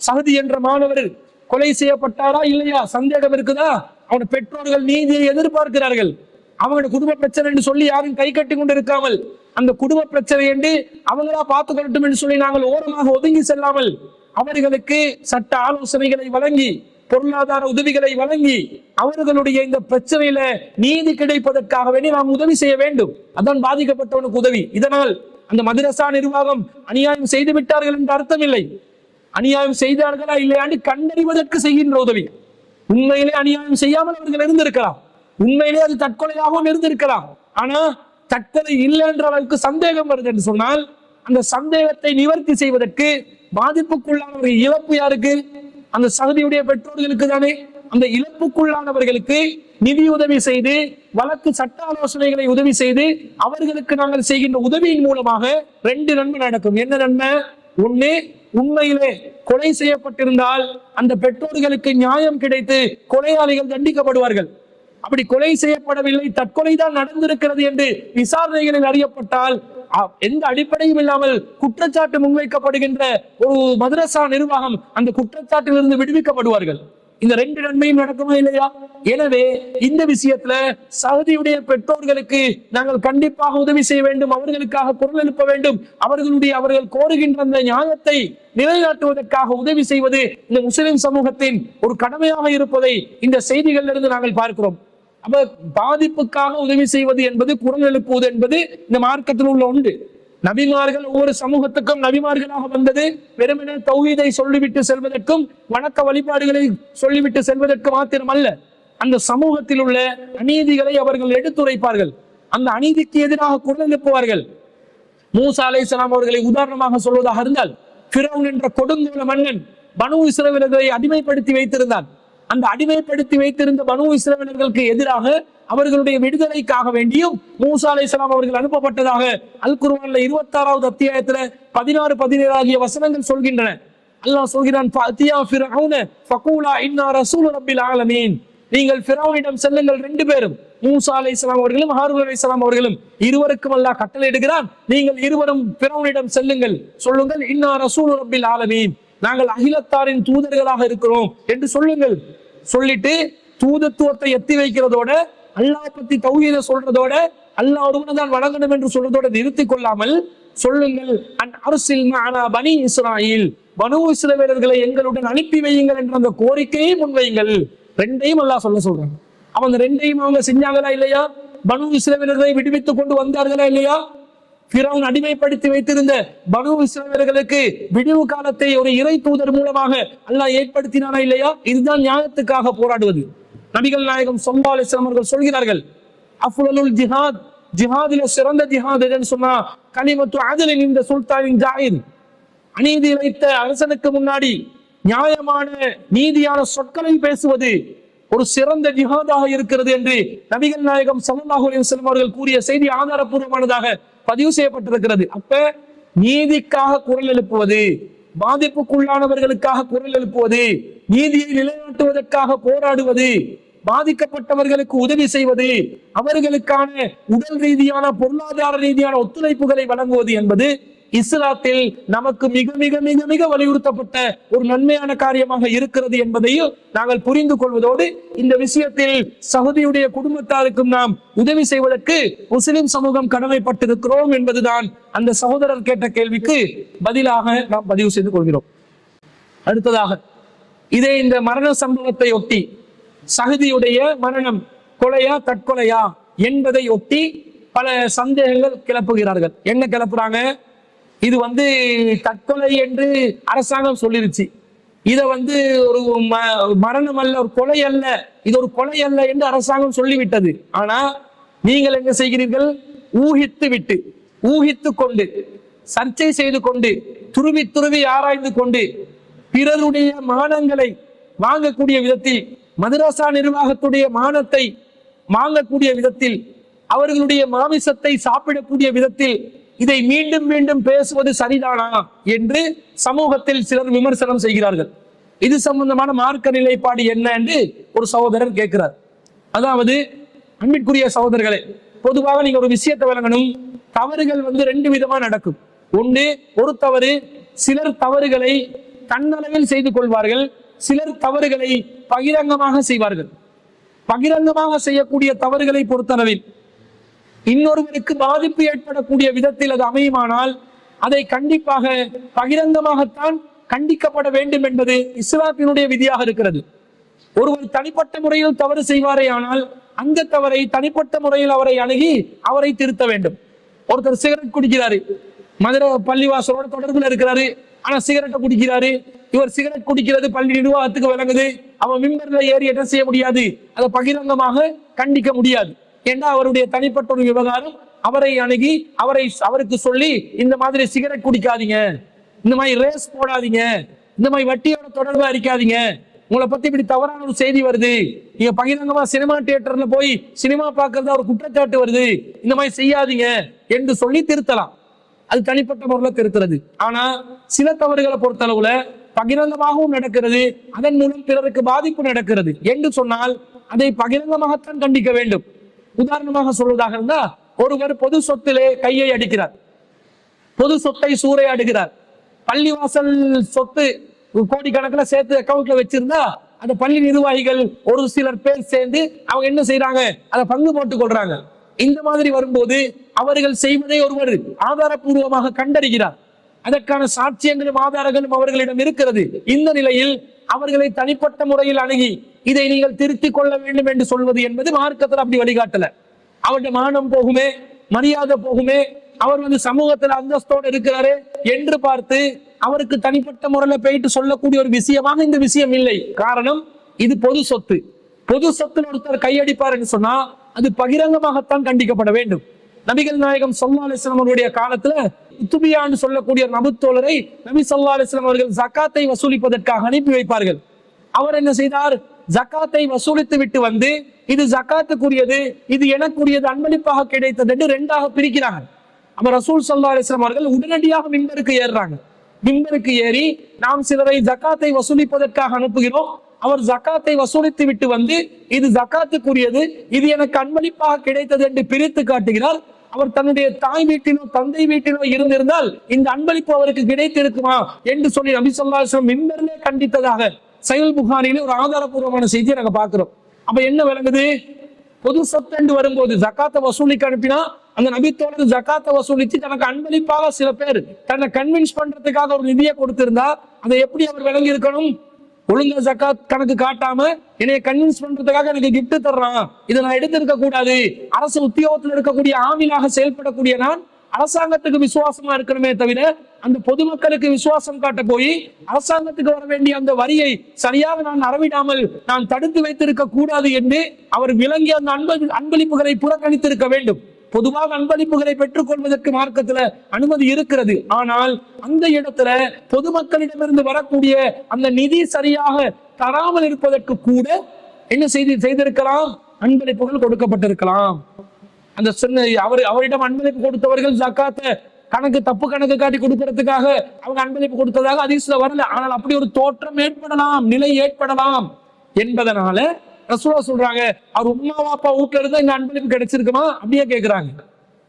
சஹதி என்ற மாணவர் கொலை செய்யப்பட்டாரா இல்லையா சந்தேகம் இருக்குதா, அவன பெற்றோர்கள் நீதியை எதிர்பார்க்கிறார்கள். அவங்களோட குடும்ப பிரச்சனை என்று சொல்லி யாரும் கை கட்டி கொண்டு இருக்காமல் அந்த குடும்ப பிரச்சனை என்று அவங்களா பார்த்து கொள்ளட்டும் என்று சொல்லி நாங்கள் ஓரமாக ஒதுங்கி செல்லாமல் அவர்களுக்கு சட்ட ஆலோசனைகளை வழங்கி பொருளாதார உதவிகளை வழங்கி அவர்களுடைய இந்த பிரச்சனையில நீதி கிடைப்பதற்காக வேண்டி நாம் உதவி செய்ய வேண்டும். அதான் பாதிக்கப்பட்டவனுக்கு உதவி. இதனால் அந்த மதரசா நிர்வாகம் அநியாயம் செய்து விட்டார்கள் என்ற அர்த்தம் இல்லை. அநியாயம் செய்தார்களா இல்லையாண்டு கண்டறிவதற்கு செய்கின்ற உதவி. உண்மையிலே அநியாயம் செய்யாமல் அவர்கள் இருந்திருக்கலாம், உண்மையிலே அது தற்கொலையாகவும் இருந்திருக்கலாம். ஆனா தற்கொலை இல்லை என்ற அளவுக்கு சந்தேகம் வருது என்று சொன்னால் அந்த சந்தேகத்தை நிவர்த்தி செய்வதற்கு பாதிப்புக்குள்ளானவர்கள் இழப்பு யாருக்கு? அந்த சகதியுடைய பெற்றோர்களுக்கு தானே. அந்த இழப்புக்குள்ளானவர்களுக்கு நிதி உதவி செய்து வழக்கு சட்ட ஆலோசனைகளை உதவி செய்து அவர்களுக்கு நாங்கள் செய்கின்ற உதவியின் மூலமாக 2 நன்மை நடக்கும். என்ன நன்மை? ஒண்ணு, உண்மையிலே கொலை செய்யப்பட்டிருந்தால் அந்த பெற்றோர்களுக்கு நியாயம் கிடைத்து கொலையாளிகள் தண்டிக்கப்படுவார்கள். அப்படி கொலை செய்யப்படவில்லை, தற்கொலை தான் நடந்திருக்கிறது என்று விசாரணைகளில் அறியப்பட்டால் எந்த அடிப்படையும் இல்லாமல் குற்றச்சாட்டு முன்வைக்கப்படுகின்ற ஒரு மதரசா நிர்வாகம் அந்த குற்றச்சாட்டிலிருந்து விடுவிக்கப்படுவார்கள். இந்த 2 நன்மையும் நடக்குமா இல்லையா? எனவே இந்த விஷயத்துல சகதியுடைய பெற்றோர்களுக்கு நாங்கள் கண்டிப்பாக உதவி செய்ய வேண்டும், அவர்களுக்காக குரல் எழுப்ப வேண்டும், அவர்கள் கோருகின்ற அந்த நியாயத்தை நிலைநாட்டுவதற்காக உதவி செய்வது இந்த முஸ்லிம் சமூகத்தின் ஒரு கடமையாக இருப்பதை இந்த செய்திகளிலிருந்து நாங்கள் பார்க்கிறோம். அப்ப பாதிப்புக்காக உதவி செய்வது என்பது, குரல் எழுப்புவது என்பது இந்த மார்க்கத்தில் உள்ள ஒன்று. நபிமார்கள் ஒவ்வொரு சமூகத்துக்கும் நபிமார்களாக வந்தது வெறுமனே தௌஹீதை சொல்லிவிட்டு செல்வதற்கும் வணக்க வழிபாடுகளை சொல்லிவிட்டு செல்வதற்கு மாத்திரம் அல்ல. அந்த சமூகத்தில் உள்ள அநீதிகளை அவர்கள் எடுத்துரைப்பார்கள். அந்த அநீதிக்கு எதிராக குரல் எழுப்புவார்கள். மூசா அலைஹிஸ்ஸலாம் அவர்களை உதாரணமாக சொல்வதாக இருந்தால், ஃபிரௌன் என்ற கொடுங்கோல மன்னன் பனு இஸ்ரவேலர்களை அடிமைப்படுத்தி வைத்திருந்தான். அந்த அடிமைப்படுத்தி வைத்திருந்த பனு இஸ்ரவேலர்களுக்கு எதிராக அவர்களுடைய விடுதலைக்காக வேண்டியும் மூசா அலைஹிஸ்ஸலாம் அவர்கள் அனுப்பப்பட்டதாக அல் குர்ஆன்ல 26வது அத்தியாயத்துல 16, 17 ஆகிய வசனங்கள் சொல்கின்றன. அல்லாஹ் சொல்கிறான், ஃபஅத்தியா ஃபிரௌன ஃபகூலா இன்னா ரசூலு ரப்பில் ஆலமீன். நீங்கள் ஃபிரௌனிடம் செல்லுங்கள், ரெண்டு பேரும், மூசா அலைஹிஸ்ஸலாம் அவர்களும் ஹாரூன் அலைஹிஸ்ஸலாம் அவர்களும் இருவருக்கும் அல்லாஹ் கட்டளையிடுகிறான். நீங்கள் இருவரும் ஃபிரௌனிடம் செல்லுங்கள், சொல்லுங்கள், இன்னா ரசூலு ரப்பில் ஆலமீன், நாங்கள் அகிலத்தாரின் தூதர்களாக இருக்கிறோம் என்று சொல்லுங்கள். சொல்லிட்டு தூதத்துவத்தை எத்தி வைக்கிறதோட, அல்லாஹ் பத்தி தௌஹீத சொல்றதோட, அல்லாஹ் ஒருவனை தான் வணங்கணும் என்று சொல்றதோட நிறுத்திக் கொள்ளாமல் சொல்லுங்கள், அன் அர்சில் மஅனா பனி இஸ்ராயில், பனு இஸ்ரவேலர்களை எங்களுடன் அனுப்பி வையுங்கள் என்ற அந்த கோரிக்கையை முன்வையுங்கள். ரெண்டையும் அல்லாஹ் சொல்றாங்க. அவங்க ரெண்டையும் அவங்க செஞ்சாங்களா இல்லையா? பனு இஸ்ரவேலர்களை விடுவித்துக் கொண்டு வந்தார்களா இல்லையா? ஃபிரௌன் அடிமைப்படுத்தி வைத்திருந்த பனு இஸ்ரவேலர்களுக்கு விடிவு காலத்தை ஒரு இறை தூதர் மூலமாக அல்லாஹ் ஏற்படுத்தினானா இல்லையா? இதுதான் நியாயத்துக்காக போராடுவது. நபிகள் நாயகம் ஸல்லல்லாஹு அலைஹி வஸல்லம் அவர்கள் சொல்கிறார்கள், அஃலலுல் ஜிஹாத், ஜிஹாதில சிறந்த ஜிஹாத் எதுன்னு சொன்னா கலிமத்து அத்லின் இந்த சுல்தானின் ஜாயிர், அநீதி இழைத்த அரசனுக்கு முன்னாடி நியாயமான நீதியான சொற்களை பேசுவது ஒரு சிறந்த ஜிஹாதாக இருக்கிறது என்று நபிகள் நாயகம் ஸல்லல்லாஹு அலைஹி வஸல்லம் அவர்கள் கூறிய செய்தி ஆதாரப்பூர்வமானதாக பதிவு செய்யப்பட்டிருக்கிறது. அப்ப நீதிக்காக குரல் எழுப்புவது, பாதிப்புக்குள்ளானவர்களுக்காக குரல் எழுப்புவது, நீதியை நிலைநாட்டுவதற்காக போராடுவது, பாதிக்கப்பட்டவர்களுக்கு உதவி செய்வது, அவர்களுக்கான உடல் ரீதியான பொருளாதார ரீதியான ஒத்துழைப்புகளை வழங்குவது என்பது இஸ்லாத்தில் நமக்கு மிக மிக மிக மிக வலியுறுத்தப்பட்ட ஒரு நன்மையான காரியமாக இருக்கிறது என்பதையும் நாங்கள் புரிந்து கொள்வதோடு, இந்த விஷயத்தில் சகோதரியுடைய குடும்பத்தாருக்கும் நாம் உதவி செய்வதற்கு முஸ்லிம் சமூகம் கடமைப்பட்டிருக்கிறோம் என்பதுதான் அந்த சகோதரர் கேட்ட கேள்விக்கு பதிலாக நாம் பதிவு செய்து கொள்கிறோம். அடுத்ததாக, இதே இந்த மரண சம்பவத்தை ஒட்டி சஹதியுடைய மரணம் கொலையா தற்கொலையா என்பதை ஒட்டி பல சந்தேகங்கள் கிளப்புகிறார்கள். என்ன கிளப்புறாங்க? இது தற்கொலை என்று அரசாங்கம் சொல்லிருச்சு, இத ஒரு மரணம் அல்ல, ஒரு கொலை அல்ல, இது ஒரு கொலை அல்ல என்று அரசாங்கம் சொல்லிவிட்டது. ஆனா நீங்கள் என்ன செய்கிறீர்கள்? ஊகித்து கொண்டு, சர்ச்சை செய்து கொண்டு, துருவி துருவி ஆராய்ந்து கொண்டு, பிறருடைய மானங்களை வாங்கக்கூடிய விதத்தில், மதரசா நிர்வாகத்துடைய மானத்தை வாங்கக்கூடிய விதத்தில், அவர்களுடைய மாமிசத்தை சாப்பிடக்கூடிய விதத்தில் இதை மீண்டும் மீண்டும் பேசுவது சரிதானா என்று சமூகத்தில் சிலர் விமர்சனம் செய்கிறார்கள். இது சம்பந்தமான மார்க்க நிலைப்பாடு என்ன என்று ஒரு சகோதரர் கேட்கிறார். அதாவது, அன்பிற்குரிய சகோதரர்களே, பொதுவாக நீங்க ஒரு விஷயத்தை விளங்கணும். தவறுகள் ரெண்டு விதமா நடக்கும். ஒன்று, ஒரு தவறு, சிலர் தவறுகளை தன்னளவில் செய்து கொள்வார்கள், சிலர் தவறுகளை பகிரங்கமாக செய்வார்கள். பகிரங்கமாக செய்யக்கூடிய தவறுகளை பொறுத்தளவில் இன்னொருவருக்கு பாதிப்பு ஏற்படக்கூடிய விதத்தில் அது அமையுமானால் அதை கண்டிப்பாக பகிரங்கமாகத்தான் கண்டிக்கப்பட வேண்டும் என்பது இஸ்லாத்தினுடைய விதியாக இருக்கிறது. ஒருவர் தனிப்பட்ட முறையில் தவறு செய்வாரே ஆனால் அந்த தவறை தனிப்பட்ட முறையில் அவரை அணுகி அவரை திருத்த வேண்டும். ஒருத்தர் சிகரெட் குடிக்கிறாரு, மதுரை பள்ளிவாசலோட தொடர்புல இருக்கிறாரு, ஆனா சிகரெட்டை குடிக்கிறாரு. இவர் சிகரெட் குடிக்கிறது பள்ளி நிர்வாகத்துக்கு விளங்குது. அவன் மிம்பர்ல ஏறி என்ன செய்ய முடியாது, அதை பகிரங்கமாக கண்டிக்க முடியாது. ஏன்னா அவருடைய தனிப்பட்ட ஒரு விவகாரம். அவரை அணுகி அவருக்கு சொல்லி, இந்த மாதிரி சிகரெட் குடிக்காதீங்க, இந்த மாதிரி ரேஸ் போடாதீங்க, இந்த மாதிரி வட்டியோட தொடர்பு அரிக்காதீங்க, உங்களை பத்தி இப்படி தவறான ஒரு செய்தி வருது, நீங்க பகிரங்கமா சினிமா தியேட்டர்ல போய் சினிமா பார்க்கறதா ஒரு குற்றச்சாட்டு வருது, இந்த மாதிரி செய்யாதீங்க என்று சொல்லி திருத்தலாம். அது தனிப்பட்ட முறையில் திருத்துறது. ஆனா சில தவறுகளை பொறுத்தளவுல பகிரங்கமாகவும் நடக்கிறது, அதன் மூலம் பிறருக்கு பாதிப்பு நடக்கிறது என்று சொன்னால் அதை பகிரங்கமாகத்தான் கண்டிக்க வேண்டும். உதாரணமாக சொல்வதாக இருந்தா, ஒருவர் பொது சொத்திலே கையை அடிக்கிறார், பொது சொத்தை சூறையாடுகிறார். பள்ளிவாசல் சொத்து கோடிக்கணக்கில் சேர்த்து அக்கௌண்ட்ல வச்சிருந்தா அந்த பள்ளி நிர்வாகிகள் ஒரு சிலர் பேர் சேர்ந்து அவங்க என்ன செய்யறாங்க, அதை பங்கு போட்டுக் கொள்றாங்க. இந்த மாதிரி வரும்போது அவர்கள் செய்வதை ஒருவர் ஆதாரப்பூர்வமாக கண்டறிகிறார். அதற்கான சாட்சியங்களும் ஆதாரங்களும் அவர்களிடம் இருக்கிறது. இந்த நிலையில் அவர்களை தனிப்பட்ட முறையில் அணுகி இதை நீங்கள் திருத்திக் கொள்ள வேண்டும் என்று சொல்வது என்பது மார்க்கத்தில் அப்படி வழிகாட்டல. அவருடைய மானம் போகுமே, மரியாதை போகுமே, அவர் சமூகத்தில் அந்தஸ்தோடு இருக்கிறாரு என்று பார்த்து அவருக்கு தனிப்பட்ட முறையில போயிட்டு சொல்லக்கூடிய ஒரு விஷயமாக இந்த விஷயம் இல்லை. காரணம், இது பொது சொத்து. பொது சொத்துல ஒருத்தர் கையடிப்பார் என்று சொன்னா அது பகிரங்கமாகத்தான் கண்டிக்கப்பட வேண்டும். நபிகள் நாயகம் ஸல்லல்லாஹு அலைஹி வஸல்லம் அவருடைய காலத்துல உத்துபியான்னு சொல்லக்கூடிய நபித்தோழரை நபி ஸல்லல்லாஹு அலைஹி வஸல்லம் அவர்கள் ஜகாத்தை வசூலிப்பதற்காக அனுப்பி வைப்பார்கள். அவர் என்ன செய்தார்? ஜகாத்தை வசூலித்து விட்டு வந்து இது ஜகாத்துக்குரியது, இது எனக்குரியது, அன்பளிப்பாக கிடைத்தது என்று ரெண்டாக பிரிக்கிறாங்க. அப்ப ரசூல் ஸல்லல்லாஹு அலைஹி வஸல்லம் அவர்கள் உடனடியாக மிம்பருக்கு ஏறுறாங்க. மிம்பருக்கு ஏறி நாம் சிலரை ஜகாத்தை வசூலிப்பதற்காக அனுப்புகிறோம், அவர் ஜகாத்தை வசூலித்து விட்டு வந்து இது ஜகாத்துக்குரியது, இது எனக்கு அன்பளிப்பாக கிடைத்தது என்று பிரித்து காட்டுகிறார். அவர் தன்னுடைய தாய் வீட்டிலோ தந்தை வீட்டிலோ இருந்திருந்தால் இந்த அன்பளிப்பு அவருக்கு கிடைத்திருக்குமா என்று சொல்லி நபி ஸல்லல்லாஹு அலைஹி வஸல்லம் மிம்பரிலே கண்டித்ததாக சஹீஹ் புகாரியிலே ஒரு ஆதாரபூர்வமான செய்தியை நாங்க பார்க்கிறோம். அப்ப என்ன விளங்குது? பொது சொத்து என்று வரும்போது ஜகாத்தை வசூலிக்க அனுப்பினா அந்த நபித்தோழர் ஜகாத்தை வசூலித்து தனக்கு அன்பளிப்பாக சில பேர் தன்னை கன்வின்ஸ் பண்றதுக்காக ஒரு நிதியை கொடுத்திருந்தா அதை எப்படி அவர் விளங்கி இருக்கணும்? ஒழுங்கா ஜகாத் கணக்கு காட்டாம என்னைய கன்வின்ஸ் பண்றதுக்காக எனக்கு கிஃப்ட் தர்றான், இதை நான் எடுத்திருக்க கூடாது. அரசு உத்தியோகத்தில் இருக்கக்கூடிய ஆவிலாக செயல்படக்கூடிய நான் அரசாங்கத்துக்கு விசுவாசமா இருக்கணுமே தவிர அந்த பொதுமக்களுக்கு விசுவாசம் காட்ட போய் அரசாங்கத்துக்கு வர வேண்டிய அந்த வரியை சரியாக நான் அறவிடாமல் நான் தடுத்து வைத்திருக்க கூடாது என்று அவர் விளங்கி அந்த அன்பளிப்புகளை புறக்கணித்திருக்க வேண்டும். பொதுவாக அன்பளிப்புகளை பெற்றுக் கொள்வதற்கு மார்க்கத்துல அனுமதி இருக்கிறது. ஆனால் அந்த இடத்துல பொதுமக்களிடமிருந்து வரக்கூடிய அந்த நிதி சரியாக தராமல் இருப்பதற்கு கூட என்ன செய்திருக்கலாம்? அன்பளிப்புகள் கொடுக்கப்பட்டிருக்கலாம். அந்த சொன்ன அவரிடம் அன்பளிப்பு கொடுத்தவர்கள் ஜகாத்தை தப்பு கணக்கு காட்டி கொடுக்கறதுக்காக அவங்க அன்பளிப்பு கொடுத்ததாக ஹதீஸ்ல வரல. ஆனால் அப்படி ஒரு தோற்றம் ஏற்படலாம், நிலை ஏற்படலாம் என்பதனால ரசூலுல்லாஹ் சொல்றாங்க, அவர் உம்மா வாப்பா வீட்டுல இருந்தா இந்த அன்பளிப்பு கிடைச்சிருக்குமா அப்படியே கேட்கிறாங்க.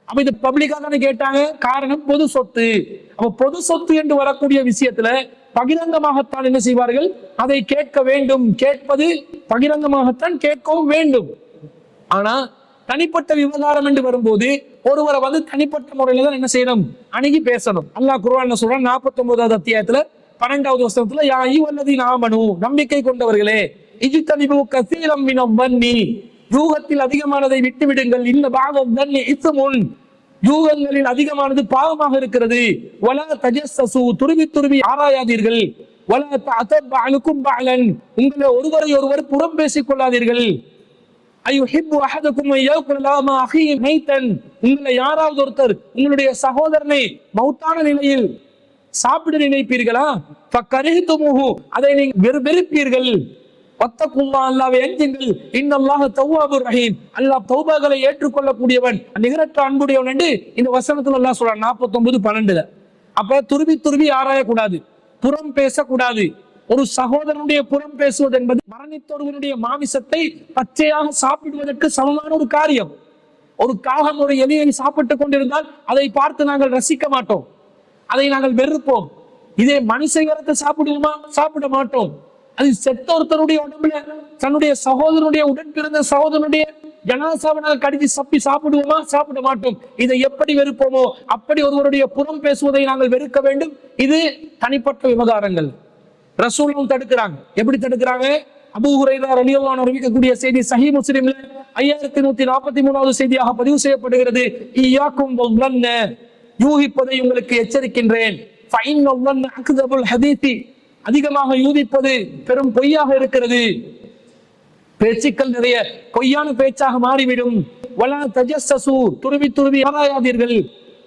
அப்ப இது பப்ளிக்கா தானே கேட்டாங்க. காரணம் பொது சொத்து. அப்ப பொது சொத்து என்று வரக்கூடிய விஷயத்துல பகிரங்கமாகத்தான் என்ன செய்வார்கள்? அதை கேட்க வேண்டும். கேட்பது பகிரங்கமாகத்தான் கேட்கவும் வேண்டும். ஆனா தனிப்பட்ட விவகாரம் என்று வரும்போது ஒருவரை வந்து தனிப்பட்ட முறையில தான் என்ன செய்யணும்? அணுகி பேசணும். அல்லாஹ் குர்ஆன்ல சொல்றான் 49வது அத்தியாயத்துல 12வது வசனத்துல, யா அய்யுஹல்லதீன ஆமனூ, நம்பிக்கை கொண்டவர்களே, இஜ்தனிபு கஸீரம் மினல் வன்னி, யூகத்தில் அதிகமானதை விட்டு விடுங்கள், இன்ன பஅத தன்னி இஸ்முன், யூகங்களில் அதிகமானது பாவமாக இருக்கிறது, வலா தஜஸ்ஸசு, துருவி ஆராயாதீர்கள், வலா தஅதப் பஅலுக்கும் பஅலன், உங்களை ஒருவரை ஒருவர் புறம் பேசிக் கொள்ளாதீர்கள், அய்யுஹிப்பு அஹதுக்கும் அய்யகுல லமா அஹீ மைத்தன், உங்களை யாராவது ஒருத்தர் உங்களுடைய சகோதரனை மௌத்தான நிலையில் சாப்பிட நினைப்பீர்களா? ஃபக்கரிஹ்துமுஹு, அதை நீங்கள் வெறுப்பீர்கள். வத்தகுல்லாஹ், அல்லாஹ்வை அஞ்சுங்கள். இன்னல்லாஹ தவ்வாபுர் ரஹீம், அல்லாஹ் தௌபாக்களை ஏற்றுக்கொள்ளக்கூடியவன், நிகரற்ற அன்புடையவன் என்று இந்த வசனத்துல அல்லாஹ் சொல்றான் 49:12. அப்ப துருவி ஆராயக்கூடாது, புறம் பேசக்கூடாது. ஒரு சகோதரனுடைய புறம் பேசுவது என்பது மரணித்தொருவனுடைய மாமிசத்தை பச்சையாக சாப்பிடுவதற்கு சமமான ஒரு காரியம். ஒரு காகம் ஒரு எலியை சாப்பிட்டுக் கொண்டிருந்தால் அதை பார்த்து நாங்கள் ரசிக்க மாட்டோம், அதை நாங்கள் வெறுப்போம். இதே மனுஷங்களை சாப்பிடுவோமா? சாப்பிட மாட்டோம். அது செத்த ஒருத்தருடைய உடம்புல தன்னுடைய சகோதரனுடைய உடன் பிறந்த சகோதரனுடைய ஜனாசாவை நாங்கள் கடிச்சு சப்பி சாப்பிடுவோமா? சாப்பிட மாட்டோம். இதை எப்படி வெறுப்போமோ அப்படி ஒருவருடைய புறம் பேசுவதை நாங்கள் வெறுக்க வேண்டும். இது தனிப்பட்ட விவகாரங்கள். ரசூலும் தடுக்கிறாங்க. எப்படி தடுக்கிறாங்க? அபூ ஹுரைரா ரலியல்லாஹு அன்ஹு அறிவிக்கக்கூடிய செய்தி சஹீஹ் முஸ்லிம்ல 5143வது செய்தியாக பதிவு செய்யப்படுகிறது. இய்யாக்கும் வல்ல, யூகிப்பதை உங்களுக்கு எச்சரிக்கின்றேன். ஃபைன்னல் வல்ல அக்தபுல் ஹதீஸி, அதிகமாக யூகிப்பது பெரும் பொய்யாக இருக்கிறது. பேச்சுக்கள் நிறைய பொய்யான பேச்சாக மாறிவிடும். வலா தஜஸ்ஸசு, துருவி ஆராயாதீர்கள்.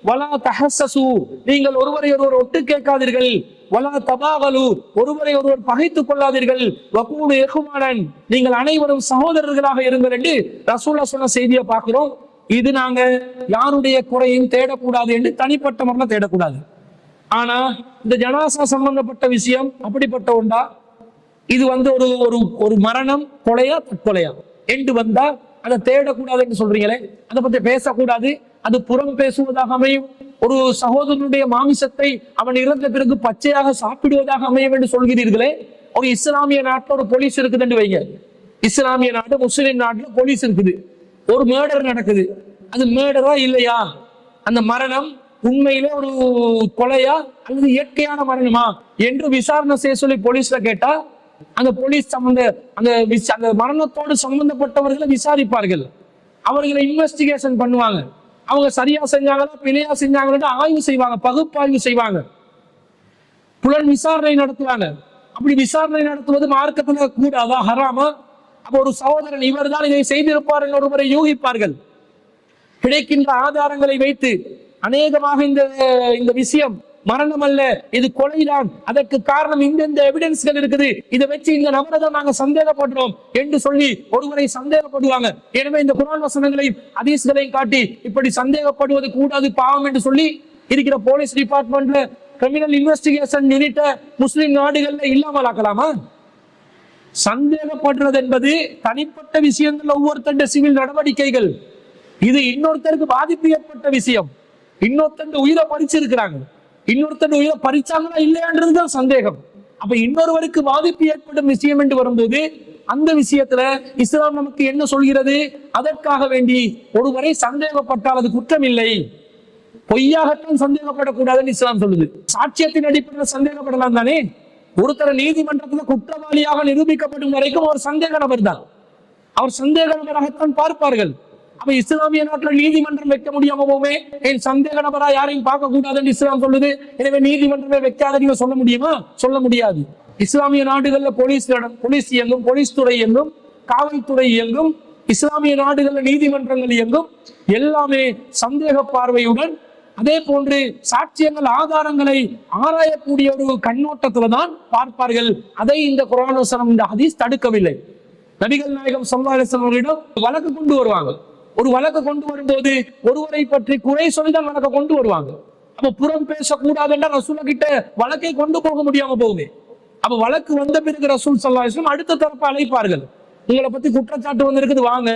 வலா தஹஸ்ஸசு, நீங்கள் ஒருவரை ஒருவர் ஒட்டு கேட்காதீர்கள். வலா தபாகலு, ஒருவரை ஒருவர் பகைத்துக் கொள்ளாதீர்கள். வகூலு இஹ்வானன், நீங்கள் அனைவரும் சகோதரர்களாக இருங்கள் என்று ரசூலுல்லாஹ் சொன்ன செய்தியை பார்க்கிறோம். இது நாங்க யாருடைய குறையும் தேடக்கூடாது என்று தனிப்பட்ட முறையில் தேடக்கூடாது. ஆனா இந்த ஜனாசா சம்பந்தப்பட்ட விஷயம் அப்படிப்பட்ட ஒன்றா? இது வந்து ஒரு மரணம், கொலையா தற்கொலையா என்று வந்தா அதை தேடக்கூடாது என்று சொல்றீங்களே, அதை பத்தி பேசக்கூடாது, அது புறம் பேசுவதாக அமையும். ஒரு சகோதரனுடைய மாமிசத்தை அவன் இறந்த பிறகு பச்சையாக சாப்பிடுவதாக அமையும் என்று சொல்கிறீர்களே. ஒரு இஸ்லாமிய நாட்டுல ஒரு போலீஸ் இருக்குதுன்னு வைங்க. இஸ்லாமிய நாடு, முஸ்லிம் நாட்டுல போலீஸ் இருக்குது. ஒரு மேர்டர் நடக்குது. அது மேர்டரா இல்லையா? அந்த மரணம் உண்மையிலே ஒரு கொலையா அல்லது இயற்கையான மரணமா என்று விசாரணை செய்ய சொல்லி போலீஸ்ல கேட்டா அந்த போலீஸ் அந்த மரணத்தோடு சம்பந்தப்பட்டவர்களை விசாரிப்பார்கள். அவர்களை இன்வெஸ்டிகேஷன் பண்ணுவாங்க. அவங்க சரியா செஞ்சாங்களா பிழையா செஞ்சாங்களா ஆய்வு செய்வாங்க, பகுப்பாய்வு செய்வாங்க, புலன் விசாரணை நடத்துவாங்க. அப்படி விசாரணை நடத்துவது மார்க்கத்துல கூடாதா, ஹராமா? அப்ப ஒரு சகோதரன் இவர் தான் இதை செய்திருப்பார் என்று ஒருவரை யூகிப்பார்கள். கிடைக்கின்ற ஆதாரங்களை வைத்து அநேகமாக இந்த விஷயம் மரணம் அல்ல, இது கொலைதான், அதற்கு காரணம் இந்த எவிடன்ஸ்கள் இருக்குது, இதை வச்சு இந்த நபரை தான் நாங்க சந்தேகப்படுறோம் என்று சொல்லி ஒருவரை சந்தேகப்படுவாங்க. எனவே இந்த குர்ஆன் வசனங்களையும் ஹதீஸ்களையும் காட்டி இப்படி சந்தேகப்படுவது கூடாது, பாவம் என்று சொல்லி இருக்கிற போலீஸ் டிபார்ட்மெண்ட்ல கிரிமினல் இன்வெஸ்டிகேஷன் யூனிட்ட முஸ்லிம் நாடுகள்ல இல்லாமல் ஆக்கலாமா? சந்தேகப்படுறது என்பது தனிப்பட்ட விஷயங்கள், ஒவ்வொருத்தண்ட சிவில் நடவடிக்கைகள். இது இன்னொருத்தருக்கு பாதிப்பு ஏற்பட்ட விஷயம். இன்னொருத்தண்ட உயிரை பறிச்சிருக்கிறாங்க, இன்னொருத்தர் உயிரை பறிச்சாங்களா இல்லையான்றதுதான் சந்தேகம். அப்ப இன்னொருவருக்கு பாதிப்பு ஏற்படும் விஷயம் என்று வரும்போது அந்த விஷயத்துல இஸ்லாம் நமக்கு என்ன சொல்கிறது? அதற்காக வேண்டி ஒருவரை சந்தேகப்பட்டால் அது குற்றம் இல்லை, பொய்யாகத்தான் சந்தேகப்படக்கூடாதுன்னு இஸ்லாம் சொல்லுது. சாட்சியத்தின் அடிப்படையில் சந்தேகப்படலாம் தானே. ஒருத்தர் நீதிமன்றத்துல குற்றவாளியாக நிரூபிக்கப்படும் வரைக்கும் அவர் சந்தேக நபர் தான், அவர் சந்தேக நபராகத்தான் பார்ப்பார்கள். அப்ப இஸ்லாமிய நாட்டில் நீதிமன்றம் வைக்க முடியாம போவே, என் சந்தேக நபரா யாரையும் பார்க்க கூடாதுன்னு இஸ்லாம் சொல்லுது, எனவே நீதிமன்றமே வைக்காதீங்க சொல்ல முடியுமா? சொல்ல முடியாது. இஸ்லாமிய நாடுகள்ல போலீஸ் இயங்கும், போலீஸ் துறை இயங்கும், காவல்துறை இயங்கும், இஸ்லாமிய நாடுகள்ல நீதிமன்றங்கள் இயங்கும், எல்லாமே சந்தேக பார்வையுடன் அதே போன்று சாட்சியங்கள் ஆதாரங்களை ஆராயக்கூடிய ஒரு கண்ணோட்டத்துல தான் பார்ப்பார்கள். அதை இந்த குர்ஆன் வசனம், இந்த ஹதீஸ் தடுக்கவில்லை. நபிகள் நாயகம் ஸல்லல்லாஹு அலைஹி வஸல்லம் அவர்களிடம் வழக்கு கொண்டு வருவாங்க. ஒரு வழக்கு கொண்டு வரும்போது ஒருவரை பற்றி குறை சொல்லிதான் வழக்கு கொண்டு வருவாங்க. அப்ப புறம் பேசக்கூடாது என்ற ரசூல் கிட்ட வழக்கை கொண்டு போக முடியாம போகுது. அப்ப வழக்கு வந்த பிறகு ரசூல் ஸல்லல்லாஹு அலைஹி வஸல்லம் அடுத்த தரப்பு அழைப்பார்கள், உங்களை பத்தி குற்றச்சாட்டு வந்திருக்குது வாங்க.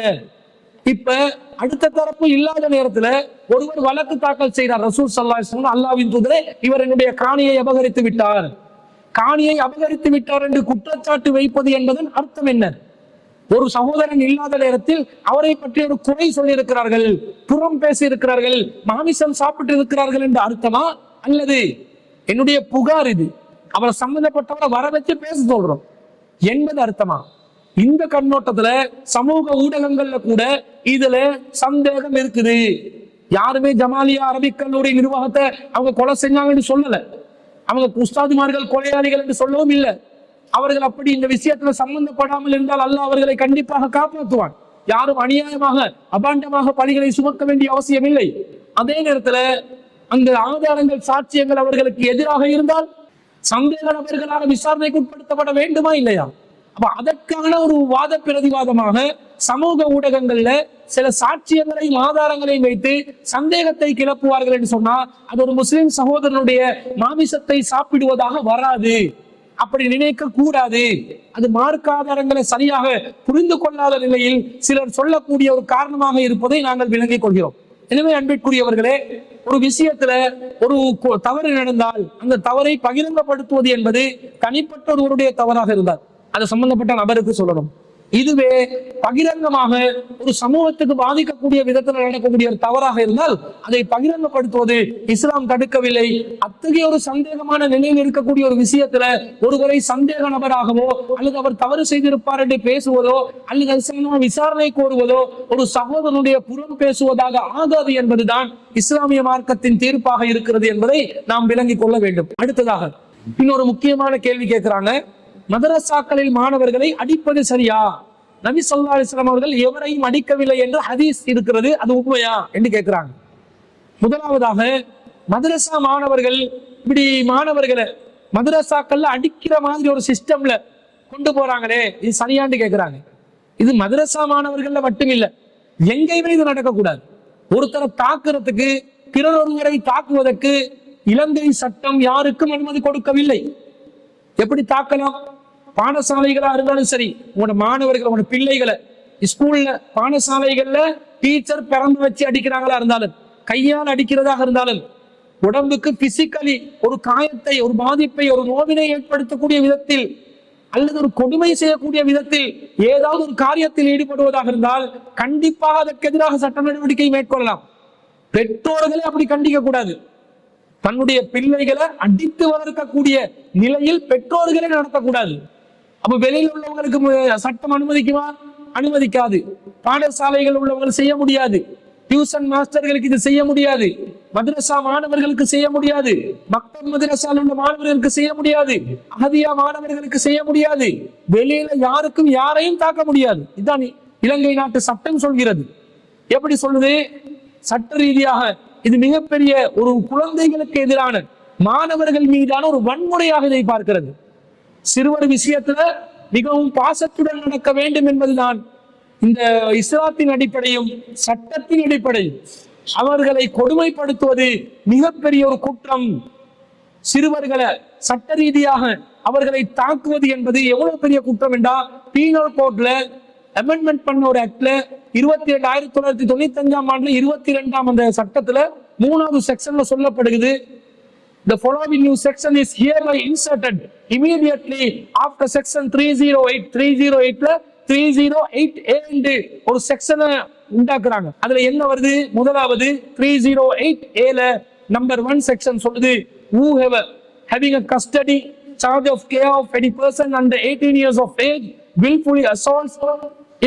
இப்ப அடுத்த தரப்பு இல்லாத நேரத்துல ஒருவர் வழக்கு தாக்கல் செய்தார். ரசூல் ஸல்லல்லாஹு அலைஹி வஸல்லம், அல்லாஹ்வின் தூதரே, இவர் என்னுடைய காணியை அபகரித்து விட்டார், காணியை அபகரித்து விட்டார் என்று குற்றச்சாட்டு வைப்பது என்பதன் அர்த்தம் என்ன? ஒரு சகோதரன் இல்லாத நேரத்தில் அவரை பற்றி ஒரு குறை சொல்லி இருக்கிறார்கள், புறம் பேசி இருக்கிறார்கள், மாமிசம் சாப்பிட்டு இருக்கிறார்கள் என்று அர்த்தமா? அல்லது என்னுடைய புகார் இது, அவரை சம்பந்தப்பட்டவரை வர வச்சு பேச சொல்றோம் என்பது அர்த்தமா? இந்த கண்ணோட்டத்துல சமூக ஊடகங்கள்ல கூட இதுல சந்தேகம் இருக்குது. யாருமே ஜமாலியா அரபிக் கல்லூரி நிர்வாகத்தை அவங்க கொலை செஞ்சாங்கன்னு சொல்லல, அவங்க உஸ்தாதுமார்கள் கொலையாளிகள் என்று சொல்லவும் இல்லை. அவர்கள் அப்படி இந்த விஷயத்துல சம்பந்தப்படாமல் இருந்தால் அல்லாஹ் அவர்களை கண்டிப்பாக காப்பாற்றுவான். யாரும் அநியாயமாக அபாண்டமாக பழிகளை சுமக்க வேண்டிய அவசியம் இல்லை. அதே நேரத்துல அந்த ஆதாரங்கள் சாட்சியங்கள் அவர்களுக்கு எதிராக இருந்தால் சந்தேக நபர்களாக விசாரணைக்கு உட்படுத்தப்பட வேண்டுமா இல்லையா? அப்ப அதற்கான ஒரு வாத பிரதிவாதமாக சமூக ஊடகங்கள்ல சில சாட்சியங்களையும் ஆதாரங்களையும் வைத்து சந்தேகத்தை கிளப்புவார்கள் என்று சொன்னா அது ஒரு முஸ்லிம் சகோதரனுடைய மாமிசத்தை சாப்பிடுவதாக வராது. அப்படி நினைக்க கூடாது. அது மார்க்க ஆதாரங்களை சரியாக புரிந்து கொள்ளாத நிலையில் சிலர் சொல்லக்கூடிய ஒரு காரணமாக இருப்பதை நாங்கள் விளங்கிக் கொள்கிறோம். எனவே அன்பிற்குரியவர்களே, ஒரு விஷயத்துல ஒரு தவறு நடந்தால் அந்த தவறை பகிரங்கப்படுத்துவது என்பது தனிப்பட்ட ஒருவருடைய தவறாக இருந்தால் அது சம்பந்தப்பட்ட நபருக்கு சொல்லணும். இதுவே பகிரங்கமாக ஒரு சமூகத்துக்கு பாதிக்கக்கூடிய விதத்தில் நடக்கக்கூடிய ஒரு தவறாக இருந்தால் அதை பகிரங்கப்படுத்துவது இஸ்லாம் தடுக்கவில்லை. அத்தகைய ஒரு சந்தேகமான நிலையில் இருக்கக்கூடிய ஒரு விஷயத்துல ஒருவரை சந்தேக நபராகவோ அல்லது அவர் தவறு செய்திருப்பார் என்று பேசுவதோ அல்லது அது விசாரணை கோருவதோ ஒரு சகோதரனுடைய புறம் பேசுவதாக ஆகாது என்பதுதான் இஸ்லாமிய மார்க்கத்தின் தீர்ப்பாக இருக்கிறது என்பதை நாம் விளங்கிக் கொள்ள வேண்டும். அடுத்ததாக இன்னொரு முக்கியமான கேள்வி கேட்கிறாங்க, மதரசாக்களில் மாணவர்களை அடிப்பது சரியா? நபி ஸல்லல்லாஹு அலைஹி வஸல்லம் அவர்கள் எவரையும் அடிக்கவில்லை என்று ஹதீஸ் இருக்கிறது, அது உண்மையா என்று கேட்கிறாங்க. முதலாவதாக, மதரசா மாணவர்கள் இப்படி மாணவர்களை மதரசாக்கள்ல அடிக்கிற மாதிரி ஒரு சிஸ்டம்ல கொண்டு போறாங்களே, இது சரியான்னு கேட்கிறாங்க. இது மதரசா மாணவர்கள்ல மட்டும் இல்ல, எங்கேயுமே இது நடக்கக்கூடாது. ஒருத்தரை தாக்குறதுக்கு பிறர் ஒருவரை தாக்குவதற்கு இலங்கை சட்டம் யாருக்கும் அனுமதி கொடுக்கவில்லை. எப்படி தாக்கலாம்? பாடசாலைகளா இருந்தாலும் சரி, உங்களோட மாணவர்கள் உங்களோட பிள்ளைகளை ஸ்கூல்ல பாடசாலைகள்ல டீச்சர் பிறந்து வச்சு அடிக்கிறாங்களா இருந்தாலும், கையால் அடிக்கிறதாக இருந்தாலும், உடம்புக்கு பிசிக்கலி ஒரு காயத்தை, ஒரு பாதிப்பை, ஒரு நோவினை ஏற்படுத்தக்கூடிய விதத்தில் அல்லது ஒரு கொடுமை செய்யக்கூடிய விதத்தில் ஏதாவது ஒரு காரியத்தில் ஈடுபடுவதாக இருந்தால் கண்டிப்பாக அதற்கு எதிராக சட்ட நடவடிக்கை மேற்கொள்ளலாம். பெற்றோர்களே அப்படி கண்டிக்க கூடாது. தன்னுடைய பிள்ளைகளை அடித்து வளர்க்கக்கூடிய நிலையில் பெற்றோர்களே நடத்தக்கூடாது. அப்ப வெளியில் உள்ளவங்களுக்கு சட்டம் அனுமதிக்குமா? அனுமதிக்காது. பாடசாலைகள் உள்ளவங்க செய்ய முடியாது. டியூஷன் மாஸ்டர்களுக்கு இது செய்ய முடியாது, மதரசா மாணவர்களுக்கு செய்ய முடியாது, மக்தப் மதரசால உள்ள மாணவர்களுக்கு செய்ய முடியாது, அஹதியா மாணவர்களுக்கு செய்ய முடியாது, வெளியில யாருக்கும் யாரையும் தாக்க முடியாது. இதுதான் இலங்கை நாட்டு சட்டம் சொல்கிறது. எப்படி சொல்லுது? சட்ட ரீதியாக இது மிகப்பெரிய ஒரு குழந்தைகளுக்கு எதிரான, மாணவர்கள் மீதான ஒரு வன்முறையாக இதை பார்க்கிறது. சிறுவர் விஷயத்துல மிகவும் பாசத்துடன் நடக்க வேண்டும் என்பதுதான் இந்த இஸ்லாத்தின் அடிப்படையும் சட்டத்தின் அடிப்படையும். அவர்களை கொடுமைப்படுத்துவது மிகப்பெரிய ஒரு குற்றம். சிறுவர்களை சட்ட ரீதியாக அவர்களை தாக்குவது என்பது எவ்வளவு பெரிய குற்றம் என்றால், பீனல் கோட்ல அமெண்ட்மெண்ட் பண்ண ஒரு ஆக்ட்ல 1995 ஆண்டுல 22 அந்த சட்டத்துல 3வது செக்ஷன்ல சொல்லப்படுகிறது, the following new section is hereby inserted immediately after section 308. 308ல 308A என்று ஒரு செக்ஷனை உண்டாக்குறாங்க. அதுல என்ன வருது? முதலாவது 308Aல நம்பர் 1 செக்ஷன் சொல்லுது, whoever having a custody charge of care of any person under 18 years of age willfully assaults,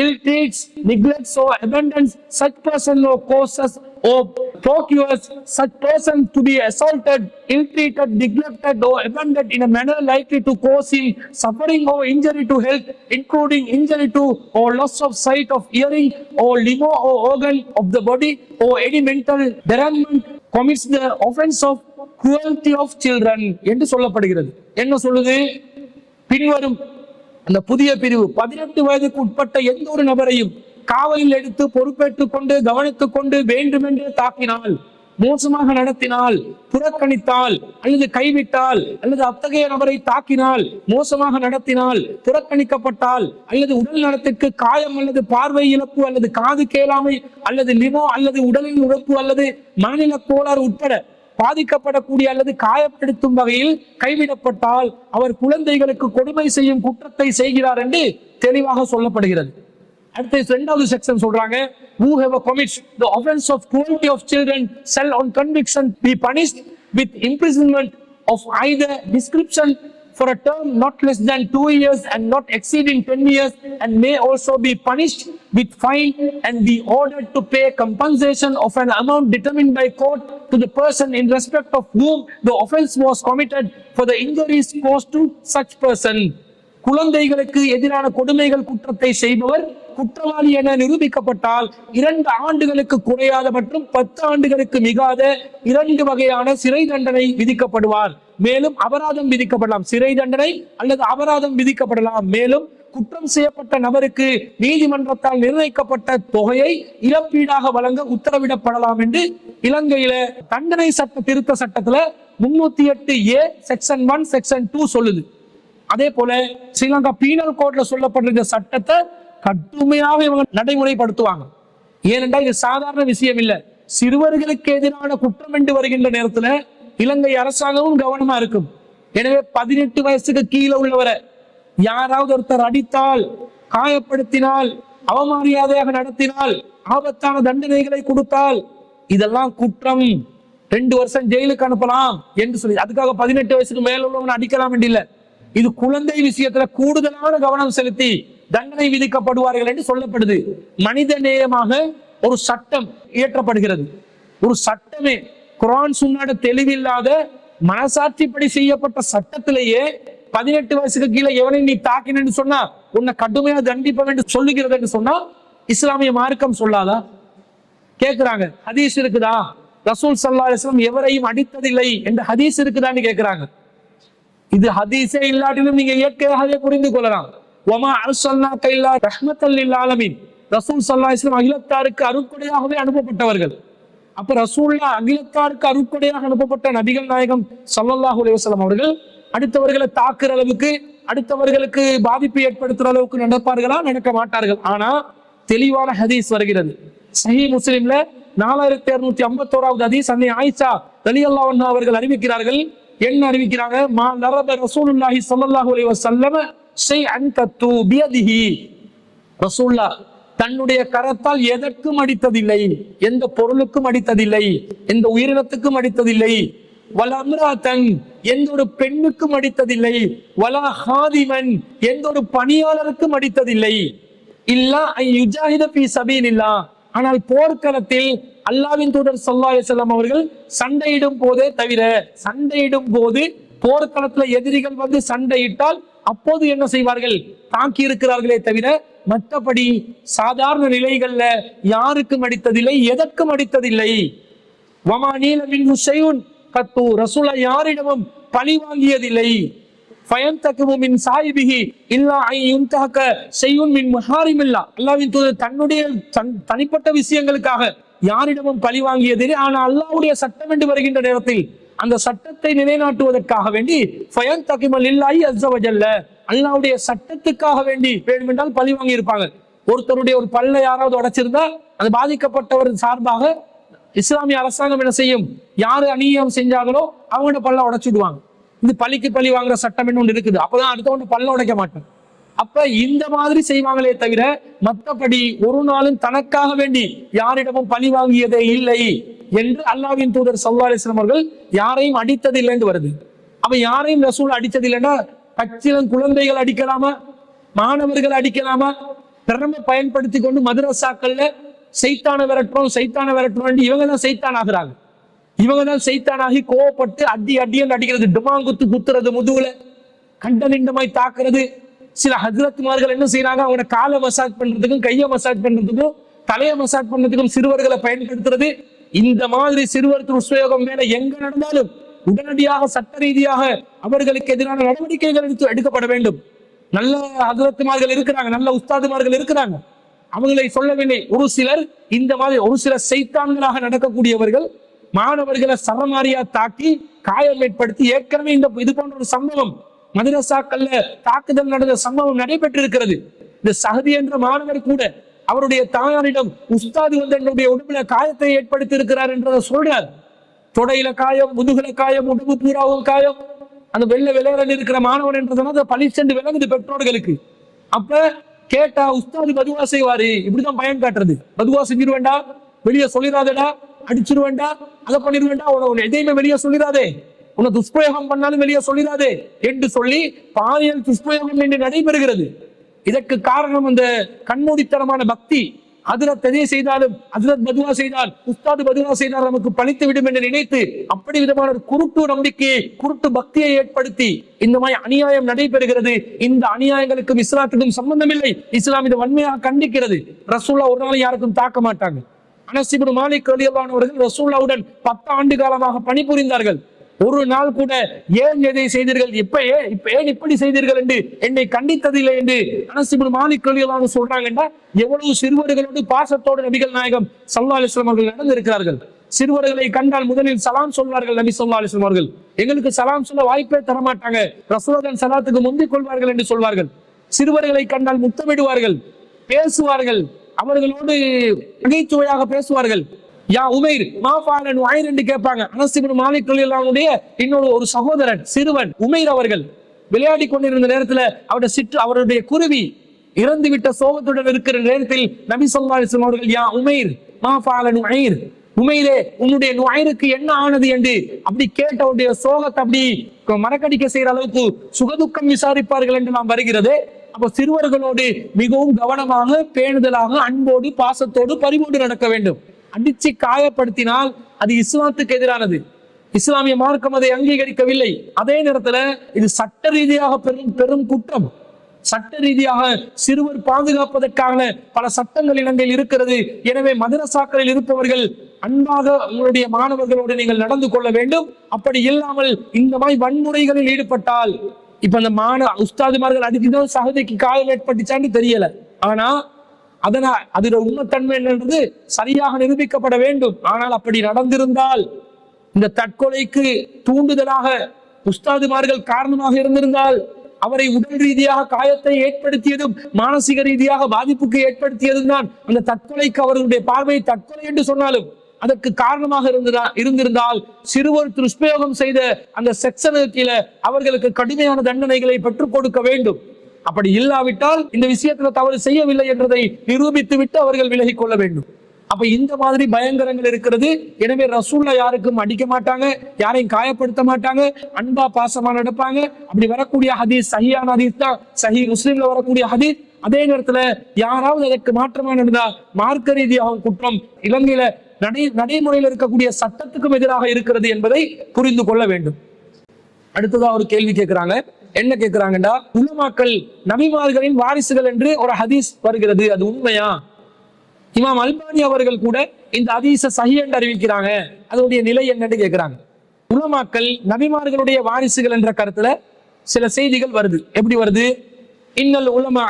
ill-treats, neglects or abandons such person or causes or procures such person to be assaulted, ill-treated, neglected or abandoned in a manner likely to cause him suffering or injury to health, including injury to or loss of sight, of hearing or limb or organ of the body or any mental derangement, commits the offense of cruelty of children என்று சொல்லப்படுகிறது. என்ன சொல்லுது? பின்வரும் அந்த புதிய பிரிவு 18 வயதுக்கு உட்பட்ட எந்த ஒரு நபரையும் காவலில் எடுத்து பொறுப்பேற்றுக் கொண்டு கவனித்துக் கொண்டு வேண்டுமென்று தாக்கினால், மோசமாக நடத்தினால், புறக்கணித்தால் அல்லது கைவிட்டால் அல்லது அத்தகைய நபரை தாக்கினால், மோசமாக நடத்தினால், புறக்கணிக்கப்பட்டால் அல்லது உடல் நலத்திற்கு காயம் அல்லது பார்வை இழப்பு அல்லது காது கேளாமை அல்லது லிமோ அல்லது உடலின் உழைப்பு அல்லது மனநல கோளாறு உட்பட பாதிக்கப்படக்கூடிய அல்லது காயப்படுத்தும் வகையில் கைவிடப்பட்டால் அவர் குழந்தைகளுக்கு கொடுமை செய்யும் குற்றத்தை செய்கிறார் என்று தெளிவாக சொல்லப்படுகிறது. அடுத்த 2வது செக்ஷன் சொல்றாங்க, whoever commits the offense of cruelty of children shall on conviction be punished with imprisonment of either description for a term not less than 2 years and not exceeding 10 years, and may also be punished with fine and be ordered to pay compensation of an amount determined by court to the person in respect of whom the offense was committed for the injuries caused to such person. குழந்தைகளுக்கு எதிரான கொடுமைகள் குற்றத்தை செய்பவர் குற்றவாளி என நிரூபிக்கப்பட்டால் 2 ஆண்டுகளுக்கு குறையாத மற்றும் 10 ஆண்டுகளுக்கு மிகாத 2 வகையான சிறை தண்டனை விதிக்கப்படுவார். மேலும் அபராதம் விதிக்கப்படலாம். சிறை தண்டனை அல்லது அபராதம் விதிக்கப்படலாம். மேலும் குற்றம் செய்யப்பட்ட நபருக்கு நீதிமன்றத்தால் நிர்ணயிக்கப்பட்ட தொகையை இழப்பீடாக வழங்க உத்தரவிடப்படலாம் என்று இலங்கையில தண்டனை சட்ட திருத்த சட்டத்துல 308A செக்ஷன் 1 செக்ஷன் 2 சொல்லுது. அதே போல ஸ்ரீலங்கா பீனல் கோட்ல சொல்லப்பட்டிருந்த சட்டத்தை கடுமையாக இவங்க நடைமுறைப்படுத்துவாங்க. ஏனென்றால் இது சாதாரண விஷயம் இல்ல. சிறுவர்களுக்கு எதிரான குற்றம் என்று வருகின்ற நேரத்துல இலங்கை அரசாங்கமும் கவனமா இருக்கும். எனவே 18 வயசுக்கு கீழே உள்ளவரை யாராவது ஒருத்தர் அடித்தால், காயப்படுத்தினால், அவமரியாதையாக நடத்தினால், ஆபத்தான தண்டனைகளை கொடுத்தால் இதெல்லாம் குற்றம், 2 வருஷம் ஜெயிலுக்கு அனுப்பலாம் என்று சொல்லி, அதுக்காக 18 வயசுக்கு மேல உள்ளவங்க அடிக்கலாம் என்று இல்லை. இது குழந்தை விஷயத்துல கூடுதலான கவனம் செலுத்தி தண்டனை விதிக்கப்படுவார்கள் என்று சொல்லப்படுது. மனித நேயமாக ஒரு சட்டம் இயற்றப்படுகிறது. ஒரு சட்டமே குர்ஆன் சுன்னாட தெளிவில்லாத மனசாட்சிப்படி செய்யப்பட்ட சட்டத்திலேயே 18 வயசுக்கு கீழே எவனை நீ தாக்கினு சொன்னா உன்னை கடுமையா தண்டிப்ப என்று சொல்லுகிறது என்று சொன்னா இஸ்லாமிய மார்க்கம் சொல்லாதா? கேட்கிறாங்க. ஹதீஸ் இருக்குதா? ரசூல் ஸல்லல்லாஹு அலைஹி வஸல்லம் எவரையும் அடித்ததில்லை என்ற ஹதீஸ் இருக்குதான்னு கேட்கிறாங்க. இது ஹதீஸே இல்லாட்டிலும் நீங்க இயற்கையாகவே புரிந்து கொள்ளலாம். வமா அர்ஸல்னாக இல்லா ரஹ்மத்தல் லில் ஆலமீன். ரசூல் ஸல்லல்லாஹு அலைஹி வஸல்லம் அகிலத்தாருக்கு அருட்கொடையாகவே அனுப்பப்பட்டவர்கள். அப்ப ரசூலுல்லாஹ் அகிலத்தாருக்கு அருட்கொடையாக அனுப்பப்பட்ட நபிகள் நாயகம் ஸல்லல்லாஹு அலைஹி வஸல்லம் அவர்கள் அடுத்தவர்களை தாக்குற அளவுக்கு, அடுத்தவர்களுக்கு பாதிப்பு ஏற்படுத்துற அளவுக்கு நடப்பார்களா? நடக்க மாட்டார்கள். ஆனா தெளிவான ஹதீஸ் வருகிறது. சஹீஹ் முஸ்லிம்ல 4251வது ஹதீஸ். அன்னை ஆயிஷா ரலியல்லாஹு அன்ஹா அவர்கள் அறிவிக்கிறார்கள். என்ன அறிவிக்கிறாங்க? மா லரப ரசூலுல்லாஹி ஸல்லல்லாஹு அலைஹி வஸல்லம் ஷைஅன் கத்து பியதிஹி. ரசூலுல்லாஹ் தன்னுடைய கரத்தால் எதற்கும் அடித்ததில்லை, எந்த பொருளுக்கும் அடித்ததில்லை, எந்த உயிரினத்துக்கும் அடித்ததில்லை. வலா அம்ராத்தன், எந்த ஒரு பெண்ணுக்கும் அடித்ததில்லை. வலா ஹாதிமன், எந்த ஒரு பணியாளருக்கும் அடித்ததில்லை. இல்லா ஐ யுஜாஹித ஃபீ சபீலில்லாஹ், ஆனால் போர்க்களத்தில் அல்லாஹ்வின் தூதர் ஸல்லல்லாஹு அலைஹி வஸல்லம் அவர்கள் சண்டையிடும் போதே தவிர, சண்டையிடும் போது போர்க்களத்துல எதிரிகள் வந்து சண்டையிட்டால் அப்போது என்ன செய்வார்கள், தாக்கி இருக்கிறார்களே தவிர மற்றபடி சாதாரண நிலைகள்ல யாருக்கும் அடித்ததில்லை, எதற்கும் அடித்ததில்லை. வமா நீல மின்ஹு ஷைஉன் கத்து, ரசூலுல்லாஹ் யாரிடமும் பழி வாங்கியதில்லை. ஃபயன்தகிமு மின் சாயிபிஹி இல்லா ஐ யுன்தஹக ஷைஉன் மின் மஹாரிமில்லாஹ், அல்லாஹ்வின் தூதர் தன்னுடைய தனிப்பட்ட விஷயங்களுக்காக யாரிடமும் பழி வாங்கியதில்லை. ஆனால் அல்லாஹ்வுடைய சட்டம் என்று வருகின்ற நேரத்தில் அந்த சட்டத்தை நிலைநாட்டுவதற்காக வேண்டி ஃபயன்தகிமு லில்லாஹி அஸ்ஸ வஜல்ல, அல்லாஹ்வுடைய சட்டத்துக்காக வேண்டி வேண்டுமென்றால் பழி வாங்கி இருப்பாங்க. ஒருத்தருடைய ஒரு பல்லை யாராவது உடைச்சிருந்தா அது பாதிக்கப்பட்டவர் சார்பாக இஸ்லாமிய அரசாங்கம் என்ன செய்யும், யாரு அநியாயம் செஞ்சாங்களோ அவங்களோட பல்ல உடைச்சிடுவாங்க. இந்த பழிக்கு பழி வாங்குற சட்டம் என்ன ஒன்று இருக்குது, அப்பதான் அடுத்தவங்க பல்ல உடைக்க மாட்டேன். அப்ப இந்த மாதிரி செய்வாங்களே தவிர மற்றபடி ஒரு நாளும் தனக்காக வேண்டி யாரிடமும் பழி வாங்கியதே இல்லை என்று அல்லாஹ்வின் தூதர் ஸல்லல்லாஹு அலைஹி வஸல்லம் அவர்கள் யாரையும் அடித்ததில்லை என்று வருது. அப்ப யாரையும் ரசூல் அடித்ததில்லைன்னா பச்சிளம் குழந்தைகள் அடிக்கலாமா, மாணவர்கள் அடிக்கலாமா, திறமை பயன்படுத்தி கொண்டு மதரசாக்கள்ல சைத்தான விரட்டுறோம் இவங்க தான் சைத்தான் ஆகுறாங்க. இவங்க தான் சைத்தானாகி கோவப்பட்டு அடின்னு அடிக்கிறது, டுமாங்குத்து குத்துறது, முதுகுல கண்டனிண்டமாய் தாக்குறது. சில ஹஜ்ரத்மார்கள் என்ன செய்யறாங்க, அவங்களோட காலை மசாஜ் பண்றதுக்கும் கையை மசாஜ் பண்றதுக்கும் தலையை மசாஜ் பண்றதுக்கும் சிறுவர்களை பயன்படுத்துறது. இந்த மாதிரி சிறுவர் துஷ்பிரயோகம் வேலை எங்க நடந்தாலும் உடனடியாக சட்ட ரீதியாக அவர்களுக்கு எதிரான நடவடிக்கைகள் எடுக்கப்பட வேண்டும். நல்ல ஹஜ்ரத்மார்கள் இருக்கிறாங்க, நல்ல உஸ்தாதுமார்கள் இருக்கிறாங்க, அவங்களை சொல்லவில்லை. ஒரு சிலர் இந்த மாதிரி ஒரு சில சைத்தான்களாக நடக்கக்கூடியவர்கள் மாணவர்களை சரமாரியா தாக்கி காயம் ஏற்படுத்தி, ஏற்கனவே இந்த இது போன்ற ஒரு சம்பவம் மதரசாக்கள்ல தாக்குதல் நடந்த சம்பவம் நடைபெற்றிருக்கிறது. இந்த சஹதி என்ற மாணவர் கூட அவருடைய தாயாரிடம் உஸ்தாது வந்து என்னுடைய உடம்புல காயத்தை ஏற்படுத்தி இருக்கிறார் என்றதை சொல்றார். தொடையில காயம், முதுகுல காயம், உடம்பு பூராவும் காயம். அந்த வெள்ளை இருக்கிற மாணவன் என்றதுனால பழி சென்று விளங்குது பெற்றோர்களுக்கு. அப்ப கேட்டா உஸ்தாது பதுவா செய்வாரு, இப்படிதான் பயன் காட்டுறது. பதுவா செஞ்சிருவேண்டா, வெளியே சொல்லிடாதடா, அடிச்சிருவேண்டா, அதை பண்ணிருவேண்டா, உன்னை எதையுமே வெளியே சொல்லிடாதே, உன்னை துஷ்பிரயோகம் பண்ணாலும் வெளியே சொல்லிடாதே என்று சொல்லி பாலியல் துஷ்பிரயோகம் என்று நடைபெறுகிறது. இதற்கு காரணம் அந்த கண்மூடித்தனமான பக்தி. ஹஜ்ரத் எதை செய்தாலும், ஹஜ்ரத் பதுவா செய்தால், உஸ்தாது பதுவா செய்தால் நமக்கு பழித்து விடும் என்று நினைத்து அப்படி விதமான ஒரு குருட்டு நம்பிக்கையை, குருட்டு பக்தியை ஏற்படுத்தி இந்த மாதிரி அநியாயம் நடைபெறுகிறது. இந்த அநியாயங்களுக்கும் இஸ்லாத்துக்கும் சம்பந்தம் இல்லை. இஸ்லாம் இதை வன்மையாக கண்டிக்கிறது. ரசூலுல்லாஹ் ஒரு நாள் யாருக்கும் தாக்க மாட்டாங்க. அனஸ் இப்னு மாலிக் ரலியல்லாஹு அன்ஹு அவர்கள் ரசூலுல்லாஹ்வுடன் 10 ஆண்டு காலமாக பணிபுரிந்தார்கள். ஒரு நாள் கூட ஏன் எதை செய்தீர்கள், ஏன் இப்படி செய்தீர்கள் என்று என்னை கண்டித்ததில்லை என்று அனஸ் இப்னு மாலிக் ரலியல்லாஹு அன்ஹு சொல்றாங்கன்னா, எவ்வளவு சிறுவர்களோடு பாசத்தோடு நபிகள் நாயகம் ஸல்லல்லாஹு அலைஹி வஸல்லம் அவர்கள் நடந்திருக்கிறார்கள். சிறுவர்களை கண்டால் முதலில் சலாம் சொல்வார்கள் நபி ஸல்லல்லாஹு அலைஹி வஸல்லம் அவர்கள். எங்களுக்கு சலாம் சொல்ல வாய்ப்பே தரமாட்டாங்க, ரசூலுல்லாஹ் சலாத்துக்கு முந்திக் கொள்வார்கள் என்று சொல்வார்கள். சிறுவர்களை கண்டால் முத்தமிடுவார்கள், பேசுவார்கள், அவர்களோடு நகைச்சுவையாக பேசுவார்கள். யா உமைர் மா ஃபாஅல நுஐர் என்று கேட்பாங்க. அனஸ் இப்னு மாலிக் ரலியல்லாஹு அன்ஹுடைய இன்னொரு ஒரு சகோதரன் சிறுவன் உமைர் அவர்கள் விளையாடி கொண்டிருந்த நேரத்தில் அவருடைய குருவி இறந்து விட்ட சோகத்துடன் இருக்கிற நேரத்தில் நபி ஸல்லல்லாஹு அலைஹி வஸல்லம் அவர்கள் யா உமைர் மா ஃபாஅல நுஐர், உமைரே உன்னுடைய நுஐருக்கு என்ன ஆனது என்று அப்படி கேட்டவுடைய சோகத்தை அப்படி மறக்கடிக்க செய்யற அளவுக்கு சுகதுக்கம் விசாரிப்பார்கள் என்று நாம் வருகிறது. அப்ப சிறுவர்களோடு மிகவும் கவனமாக, பேணுதலாக, அன்போடு, பாசத்தோடு, பரிவோடு நடக்க வேண்டும். அடிச்சு காயப்படுத்தினால் அது இஸ்லாத்துக்கு எதிரானது. இஸ்லாமிய மார்க்கம் அதை அங்கீகரிக்கவில்லை. அதே நேரத்துல இது சட்ட ரீதியாக பெரும் குற்றம். சட்ட ரீதியாக சிறுவர் பாதுகாப்பதற்கான பல சட்டங்கள் இலங்கையில் இருக்கிறது. எனவே மதரசாக்களில் இருப்பவர்கள் அன்பாக உங்களுடைய மாணவர்களோடு நீங்கள் நடந்து கொள்ள வேண்டும். அப்படி இல்லாமல் இந்த மாதிரி வன்முறைகளில் ஈடுபட்டால், இப்ப அந்த உஸ்தாதுமார்கள் அடிச்சுதான் சகதிக்கு காயம் ஏற்பட்டுச்சான்னு தெரியல, ஆனா அதனால் அதுல உண்மைத்தன்மை என்னன்றது சரியாக நிரூபிக்கப்பட வேண்டும். ஆனால் அப்படி நடந்திருந்தால், இந்த தற்கொலைக்கு தூண்டுதலாக உஸ்தாதுமார்கள் காரணமாக இருந்திருந்தால், அவரை உடல் ரீதியாக காயத்தை ஏற்படுத்தியதும் மானசீக ரீதியாக பாதிப்புக்கு ஏற்படுத்தியதும் தான் அந்த தற்கொலைக்கு அவர்களுடைய பார்வையை தற்கொலை என்று சொன்னாலும் அதற்கு காரணமாக இருந்திருந்தால் சிறுவர் துஷ்பிரயோகம் செய்த அந்த செக்ஷனுக்கு கீழே அவர்களுக்கு கடுமையான தண்டனைகளை பெற்றுக் கொடுக்க வேண்டும். அப்படி இல்லாவிட்டால் இந்த விஷயத்துல தவறு செய்யவில்லை என்றதை நிரூபித்து விட்டு அவர்கள் விலகிக் கொள்ள வேண்டும். அப்ப இந்த மாதிரி பயங்கரங்கள் இருக்கிறது. எனவே ரசூலுல்லாஹ் யாருக்கும் அடிக்க மாட்டாங்க, யாரையும் காயப்படுத்த மாட்டாங்க, அன்பா பாசமா நடப்பாங்க. அப்படி வரக்கூடிய ஹதீஸ் சஹீஹான ஹதீஸ் தான், சஹீஹ் முஸ்லிம்ல வரக்கூடிய ஹதீஸ். அதே நேரத்துல யாராவது அதற்கு மாற்றமா நடந்தா மார்க்க ரீதியாக குற்றம். இலங்கையில நடைமுறையில் இருக்கக்கூடிய சட்டத்துக்கும் எதிராக இருக்கிறது என்பதை புரிந்து கொள்ள வேண்டும். அடுத்ததா ஒரு கேள்வி கேட்கிறாங்க. என்ன கேட்கிறாங்கடா, உலமாக்கள் நபிமார்களின் வாரிசுகள் என்று ஒரு ஹதீஸ் வருகிறது, அது உண்மையா? இமாம் அல்பானி அவர்கள் கூட இந்த ஹதீஸை சஹீஹ் என்று அறிவிக்கிறாங்க, அதனுடைய நிலை என்னன்னு கேட்கிறாங்க. உலமாக்கள் நபிமார்களுடைய வாரிசுகள் என்ற கருத்துல சில செய்திகள் வருது. எப்படி வருது? இன்னல் உலமா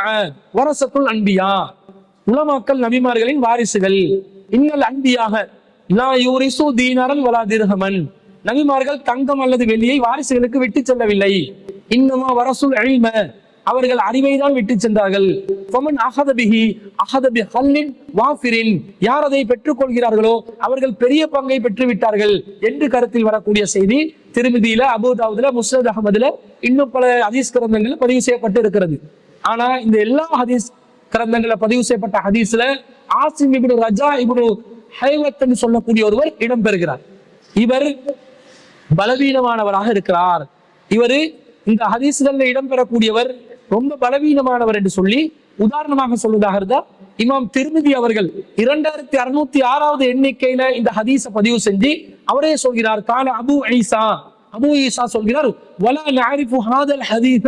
வரசத்துல் அன்பியா, உலமாக்கள் நபிமார்களின் வாரிசுகள். இன்னல் அன்பியாக லா யூரிசு தீனாரன் வலா திர்ஹமன், நபிமார்கள் தங்கம் அல்லது வெள்ளியை வாரிசுகளுக்கு விட்டு செல்லவில்லை. இன்னமா வரசுல் இல்ம, அவர்கள் அறிவை தான் விட்டு சென்றார்கள். ஃபமன் அஹத பிஹி அஹத பிஹல்லின் வாஃபிரின், யார் அதை பெற்றுக் கொள்கிறார்களோ அவர்கள் பெரிய பங்கை பெற்று விட்டார்கள் என்று கருத்தில் வரக்கூடிய செய்தி திருமிதியில, அபூதாவுதுல, முஸ்னத் அஹமதுல, இன்னும் பல ஹதீஸ் கிரந்தங்கள்ல பதிவு செய்யப்பட்டு இருக்கிறது. ஆனா இந்த எல்லா ஹதீஸ் கிரந்தங்கள்ல பதிவு செய்யப்பட்ட ஹதீஸ்ல ஆசிம் இப்னு ரஜா இப்னு ஹைவத் என்று சொல்லக்கூடிய ஒருவர் இடம்பெறுகிறார். இவர் பலவீனமானவராக இருக்கிறார். இவர் இந்த ஹதீஸ்கள்ல இடம்பெறக்கூடியவர் ரொம்ப பலவீனமானவர் என்று சொல்லி உதாரணமாக சொல்வதாக இருந்தா, இமாம் திர்மிதி அவர்கள் 2606வது எண்ணிக்கையில இந்த ஹதீஸை பதிவு செஞ்சு அவரே சொல்கிறார், கால அபு ஈசா சொல்கிறார், வலா நஅரிஃபு ஹாதல் ஹதீஸ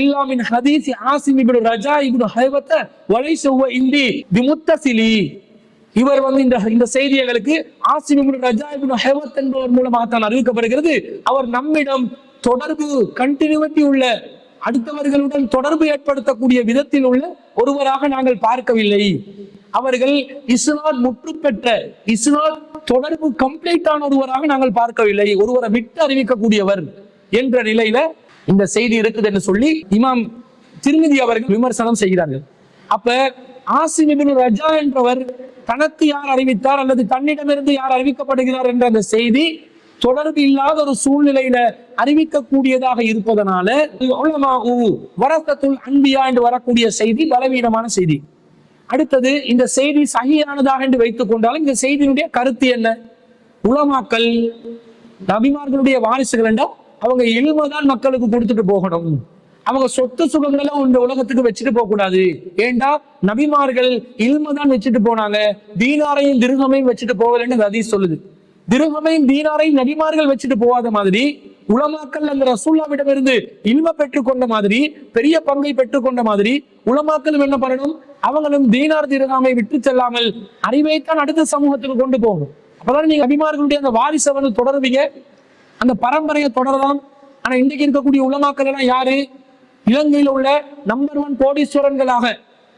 இல்லா மின் ஹதீஸ் ஆசிம் இப்னு ரஜா இப்னு ஹைவத் வலைஸ ஹுவ இந்தி பிமுத்தஸிலி. இவர் இந்த செய்திகளுக்கு ஆசிம் இப்னு ரஜா இப்னு ஹைவத் என்பவர் மூலமாக தான் அறிவிக்கப்படுகிறது. அவர் நம்மிடம் தொடர்பு கண்டினியூட்டி உள்ள, அடுத்தவர்களுடன் தொடர்பு ஏற்படுத்தக்கூடிய விதத்தில் உள்ள ஒருவராக நாங்கள் பார்க்கவில்லை. அவர்கள் இஸ்னாத் முற்று பெற்ற, இஸ்னாத் தொடர்பு கம்ப்ளீட்டான ஒருவராக நாங்கள் பார்க்கவில்லை, ஒருவரை விட்டு அறிவிக்கக்கூடியவர் என்ற நிலையில இந்த செய்தி இருக்குது என்று சொல்லி இமாம் திர்மிதி அவர்கள் விமர்சனம் செய்கிறார்கள். அப்ப ஆசிம் இப்னு ரஜா என்றவர் தனக்கு யார் அறிவித்தார் அல்லது தன்னிடமிருந்து யார் அறிவிக்கப்படுகிறார் என்ற அந்த செய்தி தொடர்பு இல்லாத ஒரு சூழ்நிலையில அறிவிக்கக்கூடியதாக இருப்பதனால வரசத்துல் அன்பியா என்று வரக்கூடிய செய்தி பலவீனமான செய்தி. அடுத்தது, இந்த செய்தி சஹீஹானதாக என்று வைத்துக் கொண்டாலும் இந்த செய்தியினுடைய கருத்து என்ன? உலமாக்கள் நபிமார்களுடைய வாரிசுகள் என்றால் அவங்க இல்மதான் மக்களுக்கு கொடுத்துட்டு போகணும், அவங்க சொத்து சுகங்களை இந்த உலகத்துக்கு வச்சுட்டு போக கூடாது. ஏண்டா நபிமார்கள் இல்மதான் வச்சுட்டு போனாங்க, தீனாரையும் திருகமையும் வச்சுட்டு போகலன்னு ஹதீஸ் சொல்லுது. திருகமையும் தீனாரையும் நபிமார்கள் வச்சுட்டு போகாத மாதிரி உலமாக்கள் அந்த ரசூலுல்லாஹ்விடம் இருந்து இல்ம பெற்றுக்கொண்ட மாதிரி, பெரிய பங்கை பெற்றுக்கொண்ட மாதிரி உலமாக்களும் என்ன பண்ணணும், அவங்களும் தீனார் திருகாமை விட்டு செல்லாமல் அறிவைத்தான் அடுத்த சமூகத்துக்கு கொண்டு போகணும். அப்பதான் நீங்க நபிமார்களுடைய அந்த வாரிசை தொடருவீங்க, அந்த பரம்பரையை தொடரலாம். ஆனா இன்றைக்கு இருக்கக்கூடிய உலமாக்கள் எல்லாம் யாரு? இலங்கையில் உள்ள நம்பர் 1 கோடீஸ்வரன்களாக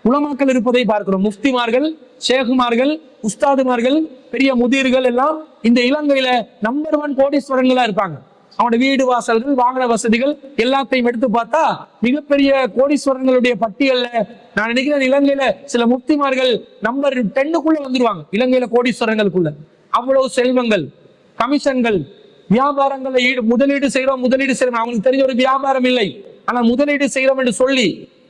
உலமாக்கள் இருப்பதை பார்க்கிறோம். முஃப்திமார்கள், ஷேகுமார்கள், உஸ்தாதுமார்கள், பெரிய முதிர்கள் எல்லாம் இந்த இலங்கையில நம்பர் 1 கோடீஸ்வரன்களா இருப்பாங்க. அவனோட வீடு வாசல்கள், வாகன வசதிகள் எல்லாத்தையும் எடுத்து பார்த்தா மிகப்பெரிய கோடீஸ்வரங்களுடைய பட்டியல்ல நான் நினைக்கிறேன் இலங்கையில சில முஃப்திமார்கள் நம்பர் 10க்குள்ள வந்துருவாங்க. இலங்கையில கோடீஸ்வரங்களுக்குள்ள அவ்வளவு செல்வங்கள், கமிஷன்கள், வியாபாரங்களை முதலீடு செய்யறோம். அவங்களுக்கு தெரிஞ்ச ஒரு வியாபாரம் இல்லை, ஆனா முதலீடு செய்யறோம் என்று சொல்லி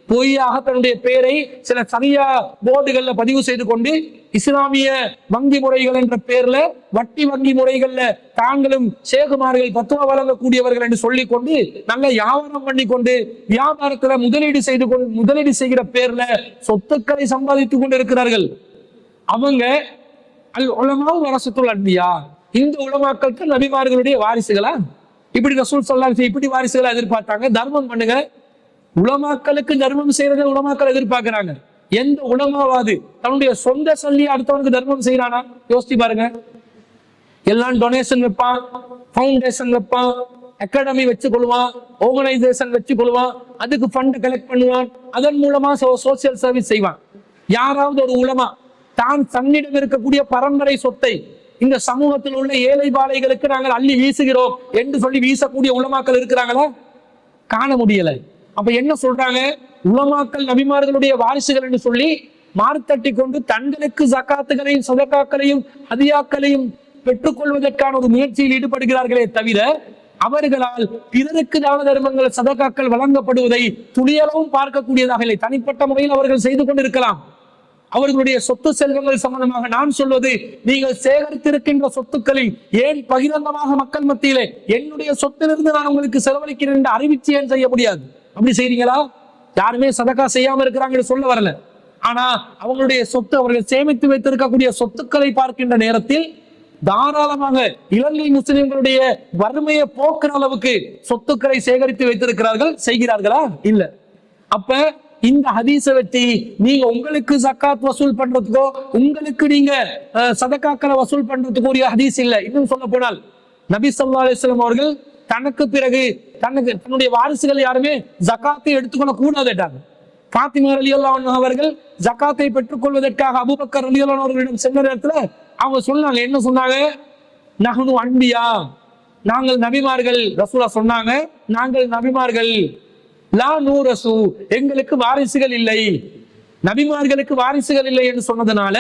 பொய்யாக தன்னுடைய பெயரை சில சரியா போர்டுகள்ல பதிவு செய்து கொண்டு இஸ்லாமிய வங்கி முறைகள் என்ற பெயர்ல வட்டி வங்கி முறைகள்ல தாங்களும் ஷேகுமார்கள் பத்துவா வழங்கக்கூடியவர்கள் என்று சொல்லிக் கொண்டு நல்ல வியாபாரம் பண்ணி கொண்டு வியாபாரத்துல முதலீடு செய்கிற பேர்ல சொத்துக்களை சம்பாதித்துக் கொண்டு இருக்கிறார்கள். அவங்க அல் உலமா வரசத்துல் அன்பியா, இந்த உலமாக்களுக்கு நபிமார்களுடைய வாரிசுகளா? இப்படி ரசூல் ஸல்லல்லாஹு அலைஹி வஸல்லம் இப்படி வாரிசுகளை எதிர்பார்த்தாங்க. தர்மம் பண்ணுங்க, உலமாக்களுக்கு தர்மம் செய்யறத உலமாக்கள் எதிர்பார்க்கிறாங்க. எந்த உலமாவாது தன்னுடைய சொந்த சொல்லி அடுத்தவனுக்கு தர்மம் செய்யறானா? யோசிச்சு பாருங்க. எல்லாம் டொனேஷன் வைப்பான், ஃபவுண்டேஷன் வைப்பான், அகாடமி வச்சு கொள்வான், ஆர்கனைசேஷன் வச்சு கொள்வான், அதுக்கு ஃபண்ட் கலெக்ட் பண்ணுவான், அதன் மூலமா சோசியல் சர்வீஸ் செய்வான். யாராவது ஒரு உலமா தான் தன்னிடம் இருக்கக்கூடிய பரம்பரை சொத்தை இந்த சமூகத்தில் உள்ள ஏழை பாலைகளுக்கு நாங்கள் அள்ளி வீசுகிறோம் என்று சொல்லி வீசக்கூடிய உலமாக்கள் இருக்கிறாங்களா? காண முடியல. அப்ப என்ன சொல்றாங்க? உலமாக்கள் நபிமார்களுடைய வாரிசுகள் என்று சொல்லி மார்த்தட்டி கொண்டு தங்களுக்கு ஜகாத்துகளையும் சதகாக்களையும் ஹதியாக்களையும் பெற்றுக்கொள்வதற்கான ஒரு முயற்சியில் ஈடுபடுகிறார்களே தவிர அவர்களால் பிறருக்கு தான தர்மங்கள் சதகாக்கள் வழங்கப்படுவதை துளியளவும் பார்க்கக்கூடியதாக இல்லை. தனிப்பட்ட முறையில் அவர்கள் செய்து கொண்டிருக்கலாம். அவர்களுடைய சொத்து செல்வங்கள் சம்பந்தமாக நான் சொல்வது, நீங்கள் சேகரித்திருக்கின்ற சொத்துக்களில் ஏன் பகிரங்கமாக மக்கள் மத்தியிலே என்னுடைய சொத்திலிருந்து நான் உங்களுக்கு செலவழிக்கிறேன் என்று அறிவிச்சு ஏன் செய்ய முடியாது? அப்படி செய்றீங்களா? யாருமே சதகா செய்யாம இருக்கிறாங்கன்னு சொல்ல வரல. ஆனா அவங்களுடைய சொத்து, அவர்கள் சேமித்து வைத்திருக்கக்கூடிய சொத்துக்களை பார்க்கின்ற நேரத்தில் தாராளமாக இலங்கை முஸ்லிம்களுடைய வறுமையை போக்குற அளவுக்கு சொத்துக்களை சேகரித்து வைத்திருக்கிறார்கள். செய்கிறார்களா? இல்ல. அப்ப இந்த ஹதீஸை வச்சு நீங்க உங்களுக்கு ஜக்காத் வசூல் பண்றதுக்கோ, உங்களுக்கு நீங்க சதகாக்களை வசூல் பண்றதுக்கோ ஒரு ஹதீஸ் இல்ல. இன்னும் சொல்ல போனால் நபி ஸல்லல்லாஹு அலைஹி வஸல்லம் அவர்கள் தனக்கு பிறகு தன்னுடைய வாரிசுகள் யாருமே ஜக்காத்தை எடுத்துக்கொள்ள கூடாதுட்டாங்க. ஃபாத்திமா ரலியல்லாஹு அன்ஹா அவர்கள் ஜக்காத்தை பெற்றுக் கொள்வதற்காக அபூபக்கர் ரலியல்லாஹு அன்ஹு அவர்களிடம் சென்ற நேரத்துல அவங்க சொன்னாங்க, என்ன சொன்னாங்க? நஹ்னு அன்பியா, நாங்கள் நபிமார்கள். ரசூலா சொன்னாங்க, நாங்கள் நபிமார்கள். லா நூரசு, எங்களுக்கு வாரிசுகள் இல்லை. நபிமார்களுக்கு வாரிசுகள் இல்லை என்று சொன்னதுனால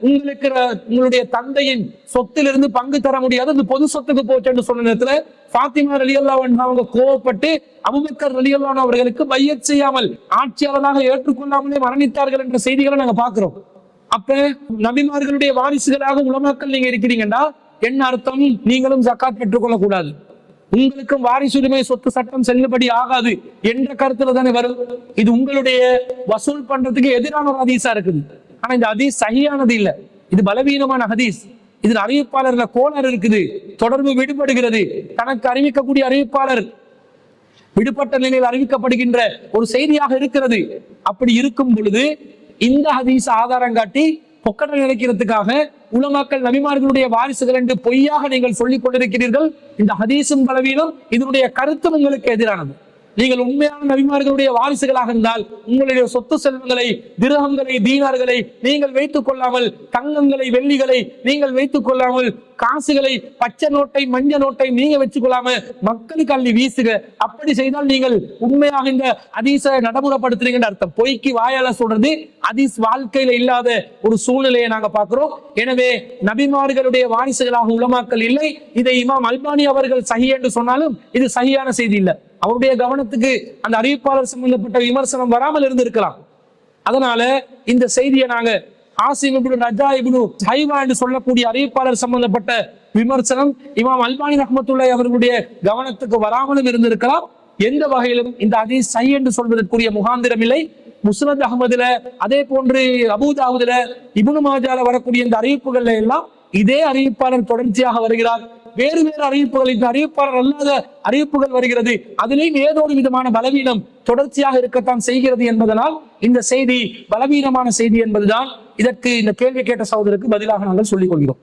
உங்களுக்கு உங்களுடைய தந்தையின் சொத்திலிருந்து பங்கு தர முடியாது, அது பொது சொத்துக்கு போச்சு என்று சொன்ன நேரத்துல ஃபாத்திமா ரலியல்லாஹு அன்ஹா அவங்க கோவப்பட்டு அபூபக்கர் ரலியல்லாஹு அன்ஹு அவர்களுக்கு பையத் செய்யாமல், ஆட்சியாளராக ஏற்றுக்கொள்ளாமலே மரணித்தார்கள் என்ற செய்திகளை நாங்க பாக்குறோம். அப்ப நபிமார்களுடைய வாரிசுகளாக உலமாக்கள் நீங்க இருக்கிறீங்கன்னா என்ன அர்த்தம்? நீங்களும் ஜக்காத் பெற்றுக்கொள்ள கூடாது, உங்களுக்கும் வாரிசுரிமை சொத்து சட்டம் செல்லுபடி ஆகாது என்ற கருத்துல தானே வரும். இது உங்களுடைய வசூல் பண்றதுக்கு எதிரான ஒரு ஹதீஸா இருக்குது. ஆனா இந்த ஹதீஸ் சஹீஹானது இல்ல, இது பலவீனமான ஹதீஸ். இதில் அறிவிப்பாளர்ல கோளாறு இருக்குது, தொடர்பு விடுபடுகிறது. தனக்கு அறிவிக்கக்கூடிய அறிவிப்பாளர் விடுபட்ட நிலையில் அறிவிக்கப்படுகின்ற ஒரு செய்தியாக இருக்கிறது. அப்படி இருக்கும் பொழுது இந்த ஹதீஸ் ஆதாரம் காட்டி பொக்கட்டை நினைக்கிறதுக்காக உலமாக்கள் நபிமார்களுடைய வாரிசுகள் என்று பொய்யாக நீங்கள் சொல்லிக் கொண்டிருக்கிறீர்கள். இந்த ஹதீஸும் பலவீனம், இதனுடைய கருத்தும் உங்களுக்கு எதிரானது. நீங்கள் உண்மையான நபிமார்களுடைய வாரிசுகளாக இருந்தால் உங்களுடைய சொத்து செல்வங்களை, திரகங்களை, தீனார்களை நீங்கள் வைத்துக் கொள்ளாமல், தங்கங்களை, வெள்ளிகளை நீங்கள் வைத்துக் கொள்ளாமல், காசுகளை, பச்சை நோட்டை, மஞ்ச நோட்டை நீங்க வச்சுக் கொள்ளாம மக்களுக்கு அள்ளி வீசுக. அப்படி செய்தால் நீங்கள் உண்மையாக இந்த ஹதீஸை நடைமுறைப்படுத்துறீங்கன்னு அர்த்தம். பொய்க்கு வாயால சொல்றது ஹதீஸ் வாழ்க்கையில இல்லாத ஒரு சூழ்நிலையை நாங்க பார்க்கிறோம். எனவே நபிமார்களுடைய வாரிசுகளாக உலமாக்கள் இல்லை. இதை இமாம் அல்பானி அவர்கள் சஹி என்று சொன்னாலும் இது சஹியான செய்தி இல்லை. அவருடைய கவனத்துக்கு அந்த அறிவிப்பாளர் சம்பந்தப்பட்ட விமர்சனம் வராமல் இருந்திருக்கலாம். அதனால இந்த செய்தியை நாங்க ஆசிம் இப்னு ரஜா இப்னு ஹைவா என்று சொல்லக்கூடிய அறிவிப்பாளர் சம்பந்தப்பட்ட விமர்சனம் இமாம் அல்பானி ரஹ்மத்துல்லாஹி அவர்களுடைய கவனத்துக்கு வராமலும் இருந்திருக்கலாம். எந்த வகையிலும் இந்த ஹதீஸ் சஹீஹ் என்று சொல்வதற்குரிய முகாந்திரம் இல்லை. முஸ்னத் அஹ்மதுல, அதே போன்று அபூதாவுதுல, இப்னு மாஜால வரக்கூடிய இந்த அறிவிப்புகள்ல எல்லாம் இதே அறிவிப்பாளர் தொடர்ச்சியாக வருகிறார். வேறு வேறு அறிவிப்புகள், இந்த அறிவிப்பாளர் அல்லாத அறிவிப்புகள் வருகிறது. அதிலேயும் ஏதோ ஒரு விதமான பலவீனம் தொடர்ச்சியாக இருக்கத்தான் செய்கிறது என்பதனால் இந்த செய்தி பலவீனமான செய்தி என்பதுதான் இதற்கு இந்த கேள்வி கேட்ட சகோதரருக்கு பதிலாக நாங்கள் சொல்லிக் கொள்கிறோம்.